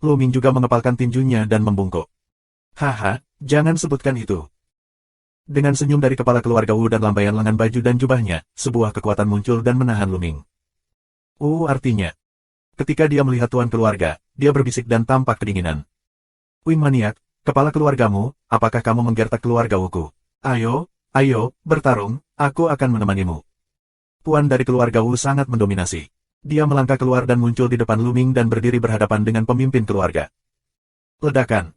Luming juga mengepalkan tinjunya dan membungkuk. Haha, jangan sebutkan itu. Dengan senyum dari kepala keluarga Wu dan lambaian lengan baju dan jubahnya, sebuah kekuatan muncul dan menahan Luming. Artinya. Ketika dia melihat tuan keluarga, dia berbisik dan tampak kedinginan. Wing maniak, kepala keluargamu, apakah kamu menggertak keluarga Wuku? Ayo, bertarung, aku akan menemanimu. Tuan dari keluarga Wu sangat mendominasi. Dia melangkah keluar dan muncul di depan Luming dan berdiri berhadapan dengan pemimpin keluarga. Ledakan.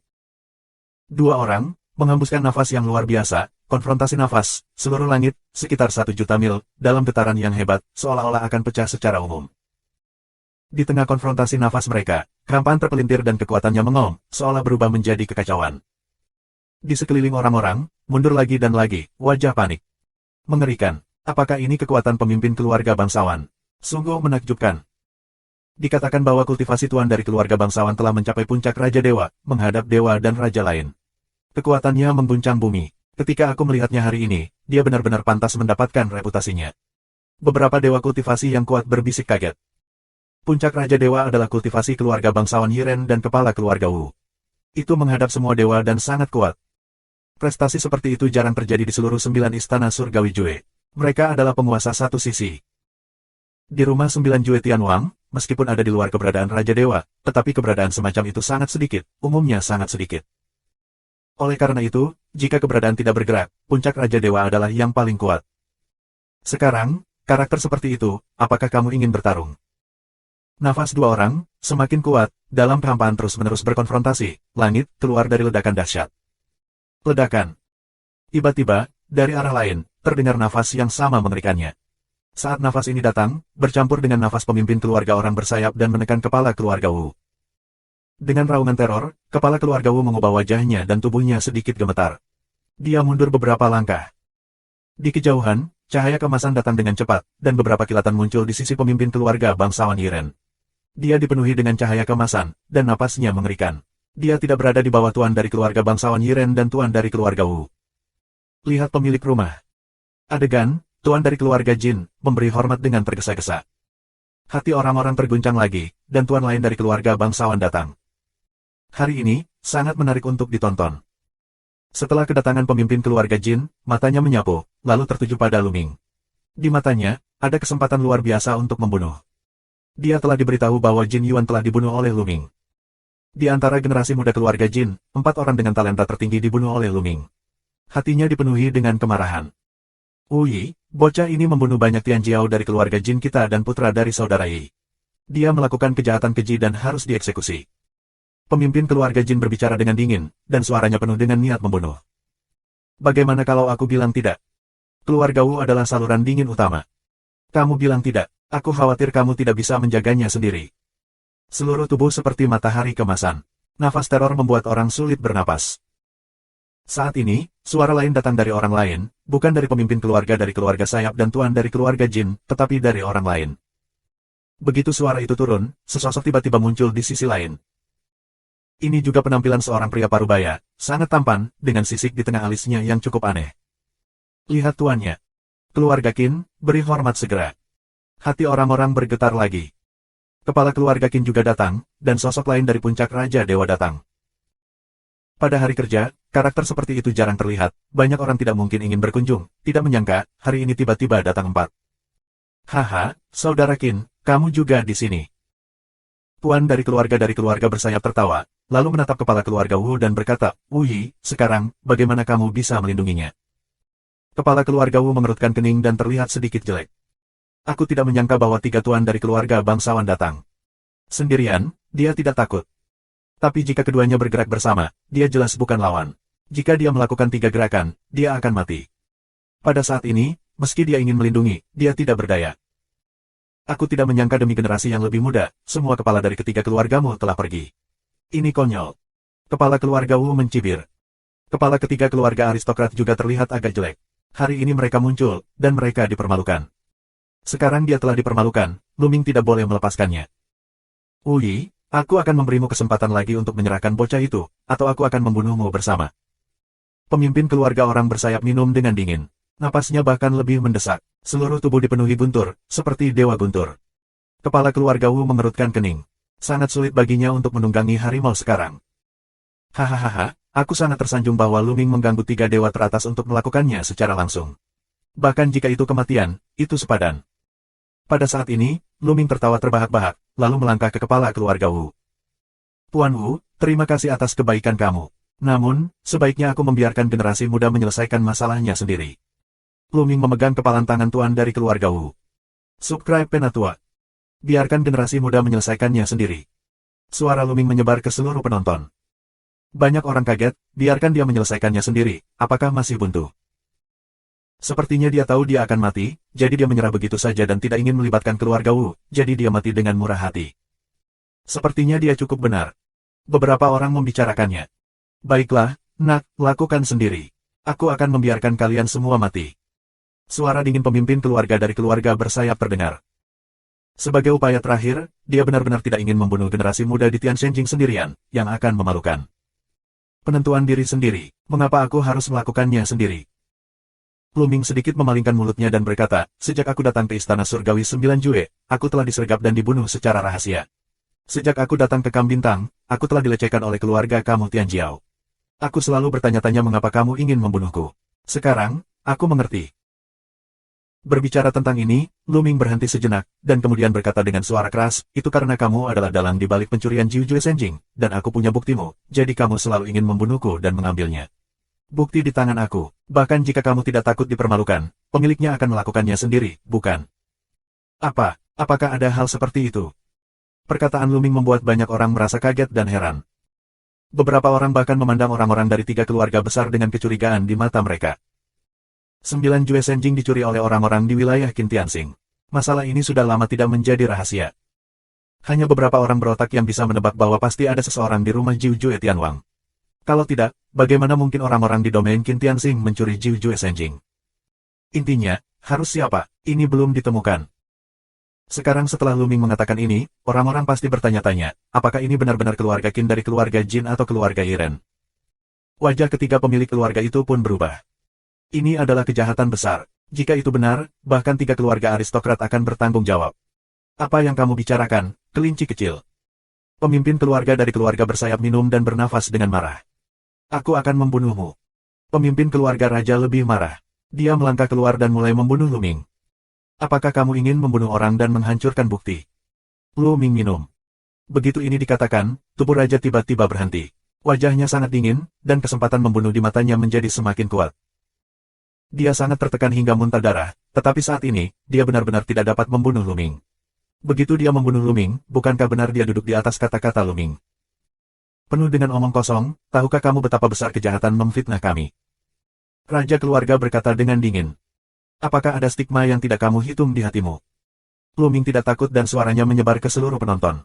Dua orang, menghembuskan nafas yang luar biasa, konfrontasi nafas, seluruh langit, sekitar 1 juta mil, dalam getaran yang hebat, seolah-olah akan pecah secara umum. Di tengah konfrontasi nafas mereka, kerampaan terpelintir dan kekuatannya mengom, seolah berubah menjadi kekacauan. Di sekeliling orang-orang, mundur lagi dan lagi, wajah panik. Mengerikan, apakah ini kekuatan pemimpin keluarga bangsawan? Sungguh menakjubkan. Dikatakan bahwa kultivasi tuan dari keluarga bangsawan telah mencapai puncak Raja Dewa, menghadap dewa dan raja lain. Kekuatannya mengguncang bumi. Ketika aku melihatnya hari ini, dia benar-benar pantas mendapatkan reputasinya. Beberapa dewa kultivasi yang kuat berbisik kaget. Puncak Raja Dewa adalah kultivasi keluarga bangsawan Yiren dan kepala keluarga Wu. Itu menghadap semua dewa dan sangat kuat. Prestasi seperti itu jarang terjadi di seluruh 9 istana surgawi Jue. Mereka adalah penguasa satu sisi. Di rumah 9 Jue Tianwang, meskipun ada di luar keberadaan Raja Dewa, tetapi keberadaan semacam itu sangat sedikit, umumnya sangat sedikit. Oleh karena itu, jika keberadaan tidak bergerak, puncak Raja Dewa adalah yang paling kuat. Sekarang, karakter seperti itu, apakah kamu ingin bertarung? Nafas dua orang, semakin kuat, dalam kehampaan terus-menerus berkonfrontasi, langit keluar dari ledakan dahsyat. Ledakan. Tiba-tiba, dari arah lain, terdengar nafas yang sama mengerikannya. Saat nafas ini datang, bercampur dengan nafas pemimpin keluarga orang bersayap dan menekan kepala keluarga Wu. Dengan raungan teror, kepala keluarga Wu mengubah wajahnya dan tubuhnya sedikit gemetar. Dia mundur beberapa langkah. Di kejauhan, cahaya kemasan datang dengan cepat, dan beberapa kilatan muncul di sisi pemimpin keluarga bangsawan Yiren. Dia dipenuhi dengan cahaya kemasan, dan napasnya mengerikan. Dia tidak berada di bawah tuan dari keluarga bangsawan Yiren dan tuan dari keluarga Wu. Lihat pemilik rumah. Adegan, tuan dari keluarga Jin, memberi hormat dengan tergesa-gesa. Hati orang-orang terguncang lagi, dan tuan lain dari keluarga bangsawan datang. Hari ini, sangat menarik untuk ditonton. Setelah kedatangan pemimpin keluarga Jin, matanya menyapu, lalu tertuju pada Luming. Di matanya, ada kesempatan luar biasa untuk membunuh. Dia telah diberitahu bahwa Jin Yuan telah dibunuh oleh Luming. Di antara generasi muda keluarga Jin, 4 orang dengan talenta tertinggi dibunuh oleh Luming. Hatinya dipenuhi dengan kemarahan. Yi, bocah ini membunuh banyak Tianjiao dari keluarga Jin kita dan putra dari saudara Yi. Dia melakukan kejahatan keji dan harus dieksekusi. Pemimpin keluarga Jin berbicara dengan dingin, dan suaranya penuh dengan niat membunuh. Bagaimana kalau aku bilang tidak? Keluarga Wu adalah saluran dingin utama. Kamu bilang tidak, aku khawatir kamu tidak bisa menjaganya sendiri. Seluruh tubuh seperti matahari kemasan. Nafas teror membuat orang sulit bernapas. Saat ini, suara lain datang dari orang lain, bukan dari pemimpin keluarga dari keluarga sayap dan tuan dari keluarga Jin, tetapi dari orang lain. Begitu suara itu turun, sesosok tiba-tiba muncul di sisi lain. Ini juga penampilan seorang pria parubaya, sangat tampan, dengan sisik di tengah alisnya yang cukup aneh. Lihat tuannya. Keluarga Qin, beri hormat segera. Hati orang-orang bergetar lagi. Kepala keluarga Qin juga datang, dan sosok lain dari puncak Raja Dewa datang. Pada hari kerja, karakter seperti itu jarang terlihat, banyak orang tidak mungkin ingin berkunjung, tidak menyangka, hari ini tiba-tiba datang 4. Haha, saudara Qin, kamu juga di sini. Tuan dari keluarga bersayap tertawa, lalu menatap kepala keluarga Wu dan berkata, Yi, sekarang, bagaimana kamu bisa melindunginya? Kepala keluarga Wu mengerutkan kening dan terlihat sedikit jelek. Aku tidak menyangka bahwa 3 tuan dari keluarga bangsawan datang. Sendirian, dia tidak takut. Tapi jika keduanya bergerak bersama, dia jelas bukan lawan. Jika dia melakukan 3 gerakan, dia akan mati. Pada saat ini, meski dia ingin melindungi, dia tidak berdaya. Aku tidak menyangka demi generasi yang lebih muda, semua kepala dari ketiga keluargamu telah pergi. Ini konyol. Kepala keluarga Wu mencibir. Kepala ketiga keluarga aristokrat juga terlihat agak jelek. Hari ini mereka muncul, dan mereka dipermalukan. Sekarang dia telah dipermalukan, Luming tidak boleh melepaskannya. Yi, aku akan memberimu kesempatan lagi untuk menyerahkan bocah itu, atau aku akan membunuhmu bersama. Pemimpin keluarga orang bersayap minum dengan dingin. Napasnya bahkan lebih mendesak. Seluruh tubuh dipenuhi guntur, seperti dewa guntur. Kepala keluarga Wu mengerutkan kening. Sangat sulit baginya untuk menunggangi harimau sekarang. Hahaha, aku sangat tersanjung bahwa Luming mengganggu 3 dewa teratas untuk melakukannya secara langsung. Bahkan jika itu kematian, itu sepadan. Pada saat ini, Luming tertawa terbahak-bahak, lalu melangkah ke kepala keluarga Wu. Tuan Wu, terima kasih atas kebaikan kamu. Namun, sebaiknya aku membiarkan generasi muda menyelesaikan masalahnya sendiri. Luming memegang kepalan tangan tuan dari keluarga Wu. Subscribe Penatua. Biarkan generasi muda menyelesaikannya sendiri. Suara Luming menyebar ke seluruh penonton. Banyak orang kaget, biarkan dia menyelesaikannya sendiri, apakah masih buntu? Sepertinya dia tahu dia akan mati, jadi dia menyerah begitu saja dan tidak ingin melibatkan keluarga Wu, jadi dia mati dengan murah hati. Sepertinya dia cukup benar. Beberapa orang membicarakannya. Baiklah, nak, lakukan sendiri. Aku akan membiarkan kalian semua mati. Suara dingin pemimpin keluarga dari keluarga bersayap terdengar. Sebagai upaya terakhir, dia benar-benar tidak ingin membunuh generasi muda di Tianxinjing sendirian, yang akan memalukan. Penentuan diri sendiri, mengapa aku harus melakukannya sendiri? Luming sedikit memalingkan mulutnya dan berkata, sejak aku datang ke Istana Surgawi 9 Jue, aku telah disergap dan dibunuh secara rahasia. Sejak aku datang ke Kam Bintang, aku telah dilecehkan oleh keluarga kamu Tianjiao. Aku selalu bertanya-tanya mengapa kamu ingin membunuhku. Sekarang, aku mengerti. Berbicara tentang ini, Luming berhenti sejenak, dan kemudian berkata dengan suara keras, itu karena kamu adalah dalang di balik pencurian Jiu Jue Senjing, dan aku punya buktimu, jadi kamu selalu ingin membunuhku dan mengambilnya. Bukti di tangan aku, bahkan jika kamu tidak takut dipermalukan, pemiliknya akan melakukannya sendiri, bukan? Apakah ada hal seperti itu? Perkataan Luming membuat banyak orang merasa kaget dan heran. Beberapa orang bahkan memandang orang-orang dari 3 keluarga besar dengan kecurigaan di mata mereka. 9 Jue Senjing dicuri oleh orang-orang di wilayah Qin Tianxing. Masalah ini sudah lama tidak menjadi rahasia. Hanya beberapa orang berotak yang bisa menebak bahwa pasti ada seseorang di rumah Jiu Jue Tianwang. Kalau tidak, bagaimana mungkin orang-orang di domain Qin Tianxing mencuri Jiu Jue Senjing? Intinya, harus siapa? Ini belum ditemukan. Sekarang setelah Luming mengatakan ini, orang-orang pasti bertanya-tanya, apakah ini benar-benar keluarga Qin dari keluarga Jin atau keluarga Yiren? Wajah ketiga pemilik keluarga itu pun berubah. Ini adalah kejahatan besar. Jika itu benar, bahkan 3 keluarga aristokrat akan bertanggung jawab. Apa yang kamu bicarakan, kelinci kecil? Pemimpin keluarga dari keluarga bersayap minum dan bernafas dengan marah. Aku akan membunuhmu. Pemimpin keluarga raja lebih marah. Dia melangkah keluar dan mulai membunuh Luming. Apakah kamu ingin membunuh orang dan menghancurkan bukti? Lu Ming minum. Begitu ini dikatakan, tubuh raja tiba-tiba berhenti. Wajahnya sangat dingin, dan kesempatan membunuh di matanya menjadi semakin kuat. Dia sangat tertekan hingga muntah darah, tetapi saat ini, dia benar-benar tidak dapat membunuh Lu Ming. Begitu dia membunuh Lu Ming, bukankah benar dia duduk di atas kata-kata Lu Ming? Penuh dengan omong kosong, tahukah kamu betapa besar kejahatan memfitnah kami? Raja keluarga berkata dengan dingin. Apakah ada stigma yang tidak kamu hitung di hatimu? Lu Ming tidak takut dan suaranya menyebar ke seluruh penonton.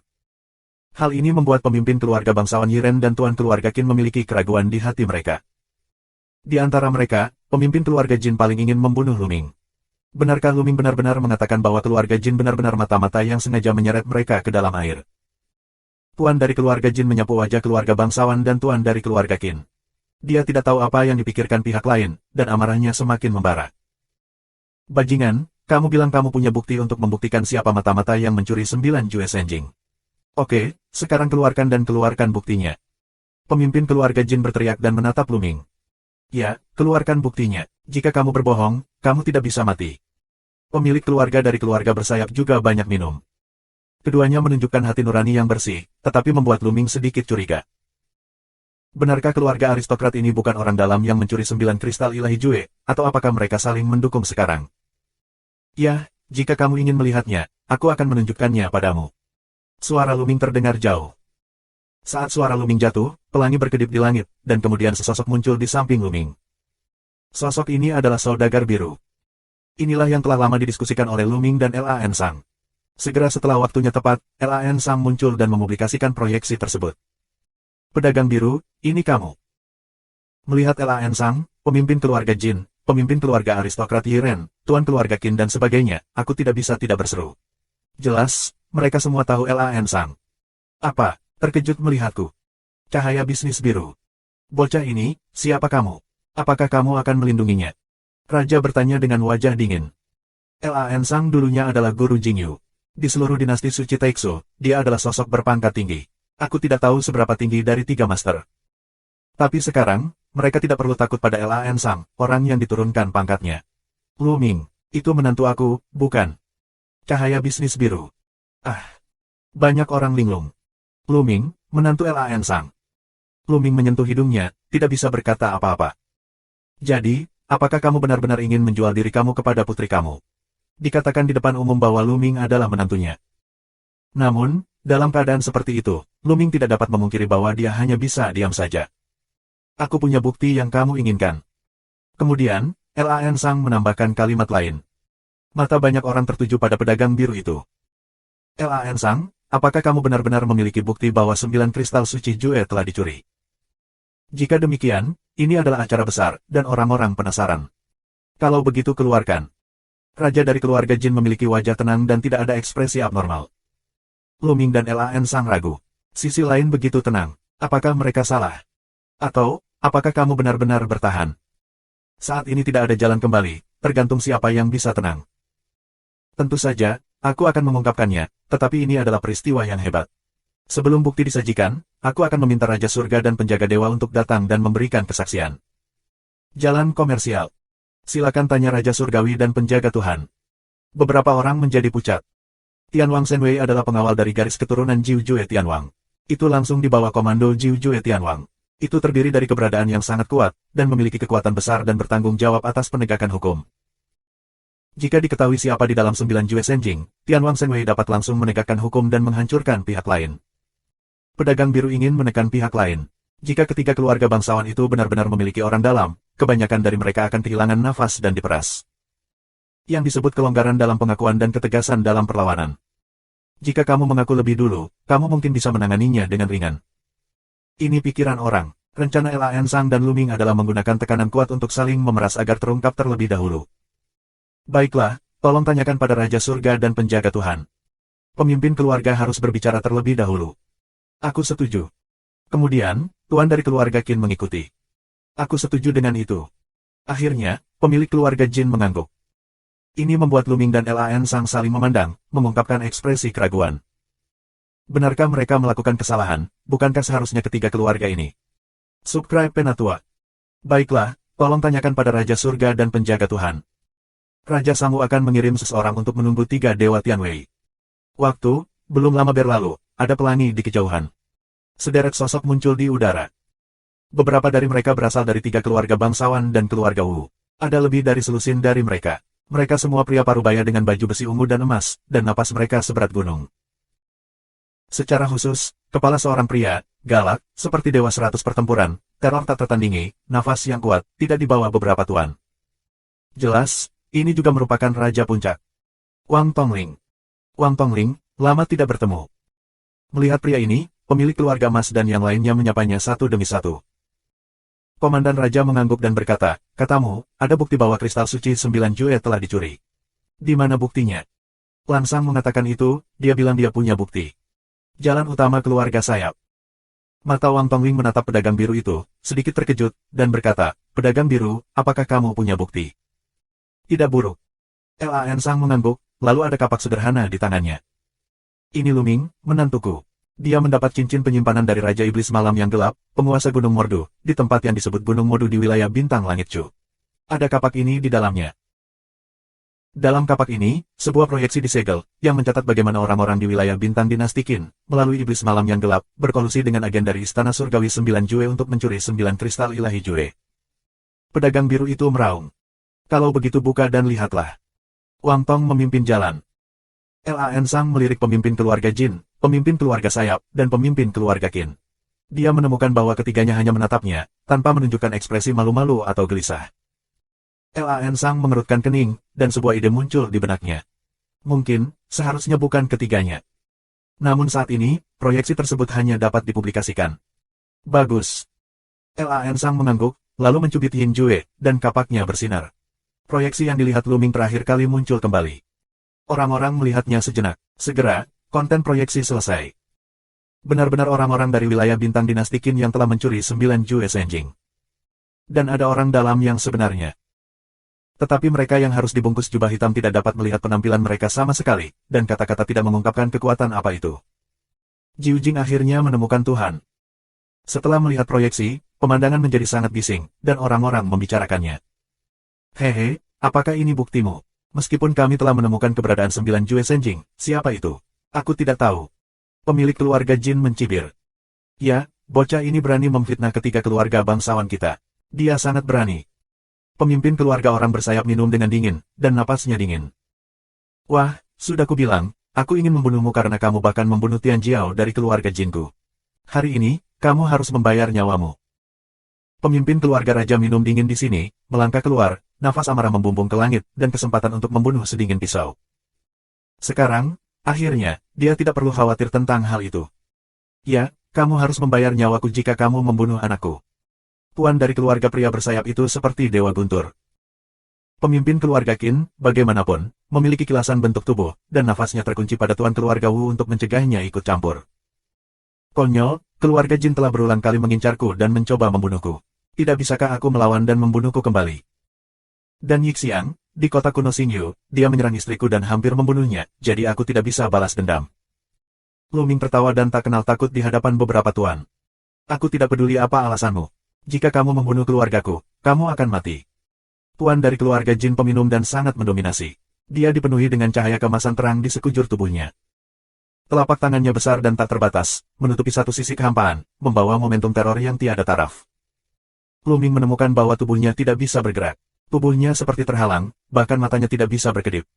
Hal ini membuat pemimpin keluarga bangsawan Yiren dan tuan keluarga Qin memiliki keraguan di hati mereka. Di antara mereka, pemimpin keluarga Jin paling ingin membunuh Lu Ming. Benarkah Lu Ming benar-benar mengatakan bahwa keluarga Jin benar-benar mata-mata yang sengaja menyeret mereka ke dalam air? Tuan dari keluarga Jin menyapu wajah keluarga bangsawan dan tuan dari keluarga Qin. Dia tidak tahu apa yang dipikirkan pihak lain, dan amarahnya semakin membara. Bajingan, kamu bilang kamu punya bukti untuk membuktikan siapa mata-mata yang mencuri 9 Jue Senjing. Oke, sekarang keluarkan dan keluarkan buktinya. Pemimpin keluarga Jin berteriak dan menatap Lu Ming. Ya, keluarkan buktinya. Jika kamu berbohong, kamu tidak bisa mati. Pemilik keluarga dari keluarga bersayap juga banyak minum. Keduanya menunjukkan hati nurani yang bersih, tetapi membuat Lu Ming sedikit curiga. Benarkah keluarga aristokrat ini bukan orang dalam yang mencuri 9 kristal ilahi Jue, atau apakah mereka saling mendukung sekarang? Ya, jika kamu ingin melihatnya, aku akan menunjukkannya padamu. Suara Lu Ming terdengar jauh. Saat suara Lu Ming jatuh, pelangi berkedip di langit, dan kemudian sesosok muncul di samping Lu Ming. Sosok ini adalah saudagar biru. Inilah yang telah lama didiskusikan oleh Lu Ming dan Lan Sang. Segera setelah waktunya tepat, Lan Sang muncul dan mempublikasikan proyeksi tersebut. Pedagang biru, ini kamu. Melihat Lan Sang, pemimpin keluarga Jin, pemimpin keluarga aristokrat Yiren, tuan keluarga Qin dan sebagainya, aku tidak bisa tidak berseru. Jelas, mereka semua tahu Lan Sang. Apa, terkejut melihatku? Cahaya bisnis biru. Bocah ini, siapa kamu? Apakah kamu akan melindunginya? Raja bertanya dengan wajah dingin. Lan Sang dulunya adalah guru Jingyu. Di seluruh dinasti suci Taixu, dia adalah sosok berpangkat tinggi. Aku tidak tahu seberapa tinggi dari 3 master. Tapi sekarang, mereka tidak perlu takut pada Lan Sang, orang yang diturunkan pangkatnya. Lu Ming, itu menantu aku, bukan? Cahaya bisnis biru. Ah, banyak orang linglung. Lu Ming, menantu Lan Sang. Lu Ming menyentuh hidungnya, tidak bisa berkata apa-apa. Jadi, apakah kamu benar-benar ingin menjual diri kamu kepada putri kamu? Dikatakan di depan umum bahwa Lu Ming adalah menantunya. Namun, dalam keadaan seperti itu, Lu Ming tidak dapat memungkiri bahwa dia hanya bisa diam saja. Aku punya bukti yang kamu inginkan. Kemudian, Lan Sang menambahkan kalimat lain. Mata banyak orang tertuju pada pedagang biru itu. Lan Sang, apakah kamu benar-benar memiliki bukti bahwa 9 kristal suci Jue telah dicuri? Jika demikian, ini adalah acara besar, dan orang-orang penasaran. Kalau begitu keluarkan. Raja dari keluarga Jin memiliki wajah tenang dan tidak ada ekspresi abnormal. Lu Ming dan Lan Sang ragu. Sisi lain begitu tenang. Apakah mereka salah? Atau, apakah kamu benar-benar bertahan? Saat ini tidak ada jalan kembali, tergantung siapa yang bisa tenang. Tentu saja, aku akan mengungkapkannya, tetapi ini adalah peristiwa yang hebat. Sebelum bukti disajikan, aku akan meminta Raja Surga dan penjaga dewa untuk datang dan memberikan kesaksian. Jalan komersial. Silakan tanya Raja Surgawi dan penjaga Tuhan. Beberapa orang menjadi pucat. Tianwang Shenwei adalah pengawal dari garis keturunan Jiu Jue Tianwang. Itu langsung di bawah komando Jiu Jue Tianwang. Itu terdiri dari keberadaan yang sangat kuat, dan memiliki kekuatan besar dan bertanggung jawab atas penegakan hukum. Jika diketahui siapa di dalam 9 Jue Senjing, Tianwang Shenwei dapat langsung menegakkan hukum dan menghancurkan pihak lain. Pedagang biru ingin menekan pihak lain. Jika ketiga keluarga bangsawan itu benar-benar memiliki orang dalam, kebanyakan dari mereka akan kehilangan nafas dan diperas. Yang disebut kelonggaran dalam pengakuan dan ketegasan dalam perlawanan. Jika kamu mengaku lebih dulu, kamu mungkin bisa menanganinya dengan ringan. Ini pikiran orang. Rencana Lan Sang dan Lu Ming adalah menggunakan tekanan kuat untuk saling memeras agar terungkap terlebih dahulu. Baiklah, tolong tanyakan pada Raja Surga dan penjaga Tuhan. Pemimpin keluarga harus berbicara terlebih dahulu. Aku setuju. Kemudian, tuan dari keluarga Qin mengikuti. Aku setuju dengan itu. Akhirnya, pemilik keluarga Jin mengangguk. Ini membuat Lu Ming dan Lan Sang saling memandang, mengungkapkan ekspresi keraguan. Benarkah mereka melakukan kesalahan? Bukankah seharusnya ketiga keluarga ini? Subscribe Penatua. Baiklah, tolong tanyakan pada Raja Surga dan penjaga Tuhan. Raja Sangu akan mengirim seseorang untuk menunggu 3 Dewa Tianwei. Waktu, Belum lama berlalu, ada pelangi di kejauhan. Sederet sosok muncul di udara. Beberapa dari mereka berasal dari 3 keluarga bangsawan dan keluarga Wu. Ada lebih dari selusin dari mereka. Mereka semua pria parubaya dengan baju besi ungu dan emas, dan napas mereka seberat gunung. Secara khusus, kepala seorang pria, galak, seperti dewa 100 pertempuran, teror tak tertandingi, nafas yang kuat, tidak dibawa beberapa tuan. Jelas, ini juga merupakan Raja Puncak. Wang Tongling. Wang Tongling, lama tidak bertemu. Melihat pria ini, pemilik keluarga emas dan yang lainnya menyapanya satu demi satu. Komandan Raja mengangguk dan berkata, katamu, ada bukti bahwa kristal suci 9 Jue telah dicuri. Di mana buktinya? Langsang mengatakan itu, dia bilang dia punya bukti. Jalan utama keluarga sayap. Mata Wang Tongling menatap pedagang biru itu, sedikit terkejut, dan berkata, pedagang biru, apakah kamu punya bukti? Tidak buruk. Lan Sang mengangguk, lalu ada kapak sederhana di tangannya. Ini Luming, menantuku. Dia mendapat cincin penyimpanan dari Raja Iblis Malam yang Gelap, penguasa Gunung Mordu, di tempat yang disebut Gunung Mordu di wilayah Bintang Langit Chu. Ada kapak ini di dalamnya. Dalam kapak ini, sebuah proyeksi disegel, yang mencatat bagaimana orang-orang di wilayah Bintang Dinasti Qin, melalui Iblis Malam yang Gelap, berkolusi dengan agen dari Istana Surgawi 9 Jue untuk mencuri 9 kristal ilahi Jue. Pedagang biru itu meraung. Kalau begitu buka dan lihatlah. Wang Tong memimpin jalan. Lan Sang melirik pemimpin keluarga Jin, pemimpin keluarga sayap, dan pemimpin keluarga Qin. Dia menemukan bahwa ketiganya hanya menatapnya, tanpa menunjukkan ekspresi malu-malu atau gelisah. Lan Sang mengerutkan kening, dan sebuah ide muncul di benaknya. Mungkin, seharusnya bukan ketiganya. Namun saat ini, proyeksi tersebut hanya dapat dipublikasikan. Bagus. Lan Sang mengangguk, lalu mencubit Yin Jue, dan kapaknya bersinar. Proyeksi yang dilihat Luming terakhir kali muncul kembali. Orang-orang melihatnya sejenak. Segera, konten proyeksi selesai. Benar-benar orang-orang dari wilayah Bintang Dinasti Qin yang telah mencuri 9 Jue Senjing. Dan ada orang dalam yang sebenarnya. Tetapi mereka yang harus dibungkus jubah hitam tidak dapat melihat penampilan mereka sama sekali, dan kata-kata tidak mengungkapkan kekuatan apa itu. Jiu Jing akhirnya menemukan Tuhan. Setelah melihat proyeksi, pemandangan menjadi sangat bising, dan orang-orang membicarakannya. Hehe, apakah ini buktimu? Meskipun kami telah menemukan keberadaan 9 Jue Senjing, siapa itu? Aku tidak tahu. Pemilik keluarga Jin mencibir. Ya, bocah ini berani memfitnah ketiga keluarga bangsawan kita. Dia sangat berani. Pemimpin keluarga orang bersayap minum dengan dingin, dan napasnya dingin. Wah, sudah kubilang, aku ingin membunuhmu karena kamu bahkan membunuh Tian Jiao dari keluarga Jinku. Hari ini, kamu harus membayar nyawamu. Pemimpin keluarga raja minum dingin di sini, melangkah keluar, nafas amarah membumbung ke langit, dan kesempatan untuk membunuh sedingin pisau. Sekarang, akhirnya, dia tidak perlu khawatir tentang hal itu. Ya, kamu harus membayar nyawaku jika kamu membunuh anakku. Tuan dari keluarga pria bersayap itu seperti dewa guntur. Pemimpin keluarga Qin, bagaimanapun, memiliki kilasan bentuk tubuh, dan nafasnya terkunci pada tuan keluarga Wu untuk mencegahnya ikut campur. Konyol, keluarga Jin telah berulang kali mengincarku dan mencoba membunuhku. Tidak bisakah aku melawan dan membunuhku kembali? Dan Yixiang, di kota kuno Xingyu, dia menyerang istriku dan hampir membunuhnya, jadi aku tidak bisa balas dendam. Luming tertawa dan tak kenal takut di hadapan beberapa tuan. Aku tidak peduli apa alasanmu. Jika kamu membunuh keluargaku, kamu akan mati. Tuan dari keluarga Jin peminum dan sangat mendominasi. Dia dipenuhi dengan cahaya kemasan terang di sekujur tubuhnya. Telapak tangannya besar dan tak terbatas, menutupi satu sisi kehampaan, membawa momentum teror yang tiada taraf. Luming menemukan bahwa tubuhnya tidak bisa bergerak. Tubuhnya seperti terhalang, bahkan matanya tidak bisa berkedip.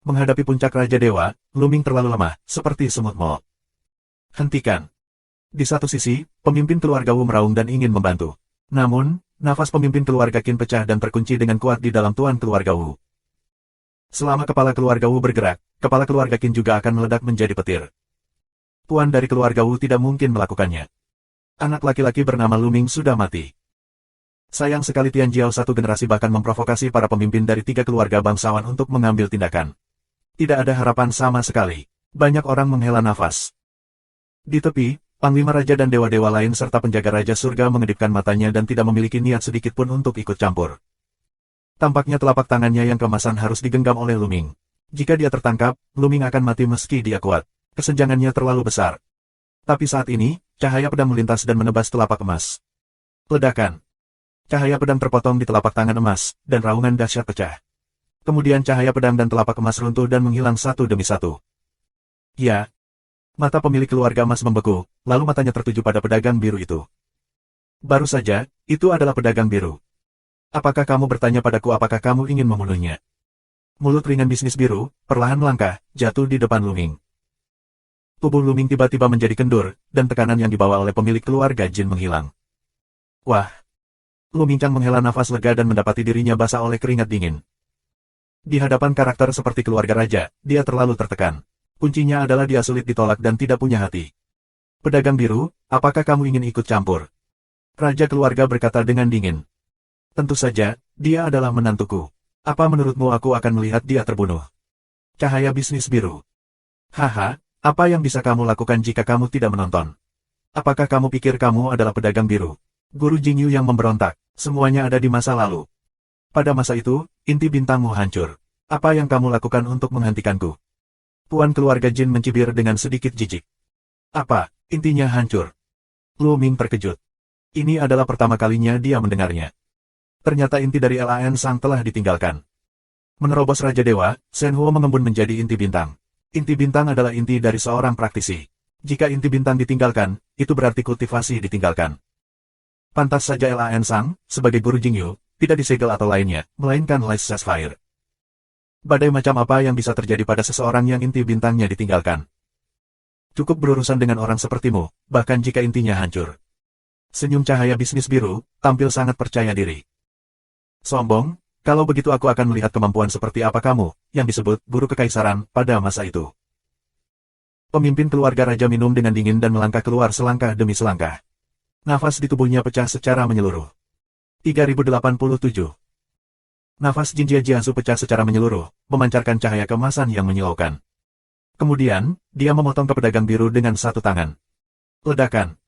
Menghadapi puncak Raja Dewa, Luming terlalu lemah, seperti semut mol. Hentikan. Di satu sisi, pemimpin keluarga Wu meraung dan ingin membantu. Namun, nafas pemimpin keluarga Qin pecah dan terkunci dengan kuat di dalam tuan keluarga Wu. Selama kepala keluarga Wu bergerak, kepala keluarga Qin juga akan meledak menjadi petir. Tuan dari keluarga Wu tidak mungkin melakukannya. Anak laki-laki bernama Luming sudah mati. Sayang sekali Tian Jiao satu generasi bahkan memprovokasi para pemimpin dari 3 keluarga bangsawan untuk mengambil tindakan. Tidak ada harapan sama sekali. Banyak orang menghela nafas. Di tepi, Panglima Raja dan dewa-dewa lain serta penjaga Raja Surga mengedipkan matanya dan tidak memiliki niat sedikit pun untuk ikut campur. Tampaknya telapak tangannya yang kemasan harus digenggam oleh Luming. Jika dia tertangkap, Luming akan mati meski dia kuat. Kesenjangannya terlalu besar. Tapi saat ini, cahaya pedang melintas dan menebas telapak emas. Ledakan. Cahaya pedang terpotong di telapak tangan emas, dan raungan dahsyat pecah. Kemudian cahaya pedang dan telapak emas runtuh dan menghilang satu demi satu. Ya, Mata pemilik keluarga emas membeku, lalu matanya tertuju pada pedagang biru itu. Baru saja, itu adalah pedagang biru. Apakah kamu bertanya padaku apakah kamu ingin membunuhnya? Mulut ringan bisnis biru, perlahan melangkah, jatuh di depan Luming. Tubuh Luming tiba-tiba menjadi kendur, dan tekanan yang dibawa oleh pemilik keluarga Jin menghilang. Wah! Luming Chang menghela nafas lega dan mendapati dirinya basah oleh keringat dingin. Di hadapan karakter seperti keluarga raja, dia terlalu tertekan. Kuncinya adalah dia sulit ditolak dan tidak punya hati. Pedagang biru, apakah kamu ingin ikut campur? Raja keluarga berkata dengan dingin. Tentu saja, dia adalah menantuku. Apa menurutmu aku akan melihat dia terbunuh? Cahaya bisnis biru. Haha, apa yang bisa kamu lakukan jika kamu tidak menonton? Apakah kamu pikir kamu adalah pedagang biru? Guru Jingyu yang memberontak, semuanya ada di masa lalu. Pada masa itu, inti bintangmu hancur. Apa yang kamu lakukan untuk menghentikanku? Tuan keluarga Jin mencibir dengan sedikit jijik. Apa, intinya hancur? Lu Ming terkejut. Ini adalah pertama kalinya dia mendengarnya. Ternyata inti dari LAN Sang telah ditinggalkan. Menerobos Raja Dewa, Shen Huo mengembun menjadi inti bintang. Inti bintang adalah inti dari seorang praktisi. Jika inti bintang ditinggalkan, itu berarti kultivasi ditinggalkan. Pantas saja LAN Sang, sebagai guru Jingyu, tidak disegel atau lainnya, melainkan Light Sapphire. Badai macam apa yang bisa terjadi pada seseorang yang inti bintangnya ditinggalkan? Cukup berurusan dengan orang sepertimu, bahkan jika intinya hancur. Senyum cahaya bisnis biru, tampil sangat percaya diri. Sombong, kalau begitu aku akan melihat kemampuan seperti apa kamu, yang disebut guru kekaisaran, pada masa itu. Pemimpin keluarga raja minum dengan dingin dan melangkah keluar selangkah demi selangkah. Nafas di tubuhnya pecah secara menyeluruh. 3087. Nafas Jinjia Jiasu pecah secara menyeluruh, memancarkan cahaya keemasan yang menyilaukan. Kemudian, dia memotong ke pedagang biru dengan satu tangan. Ledakan.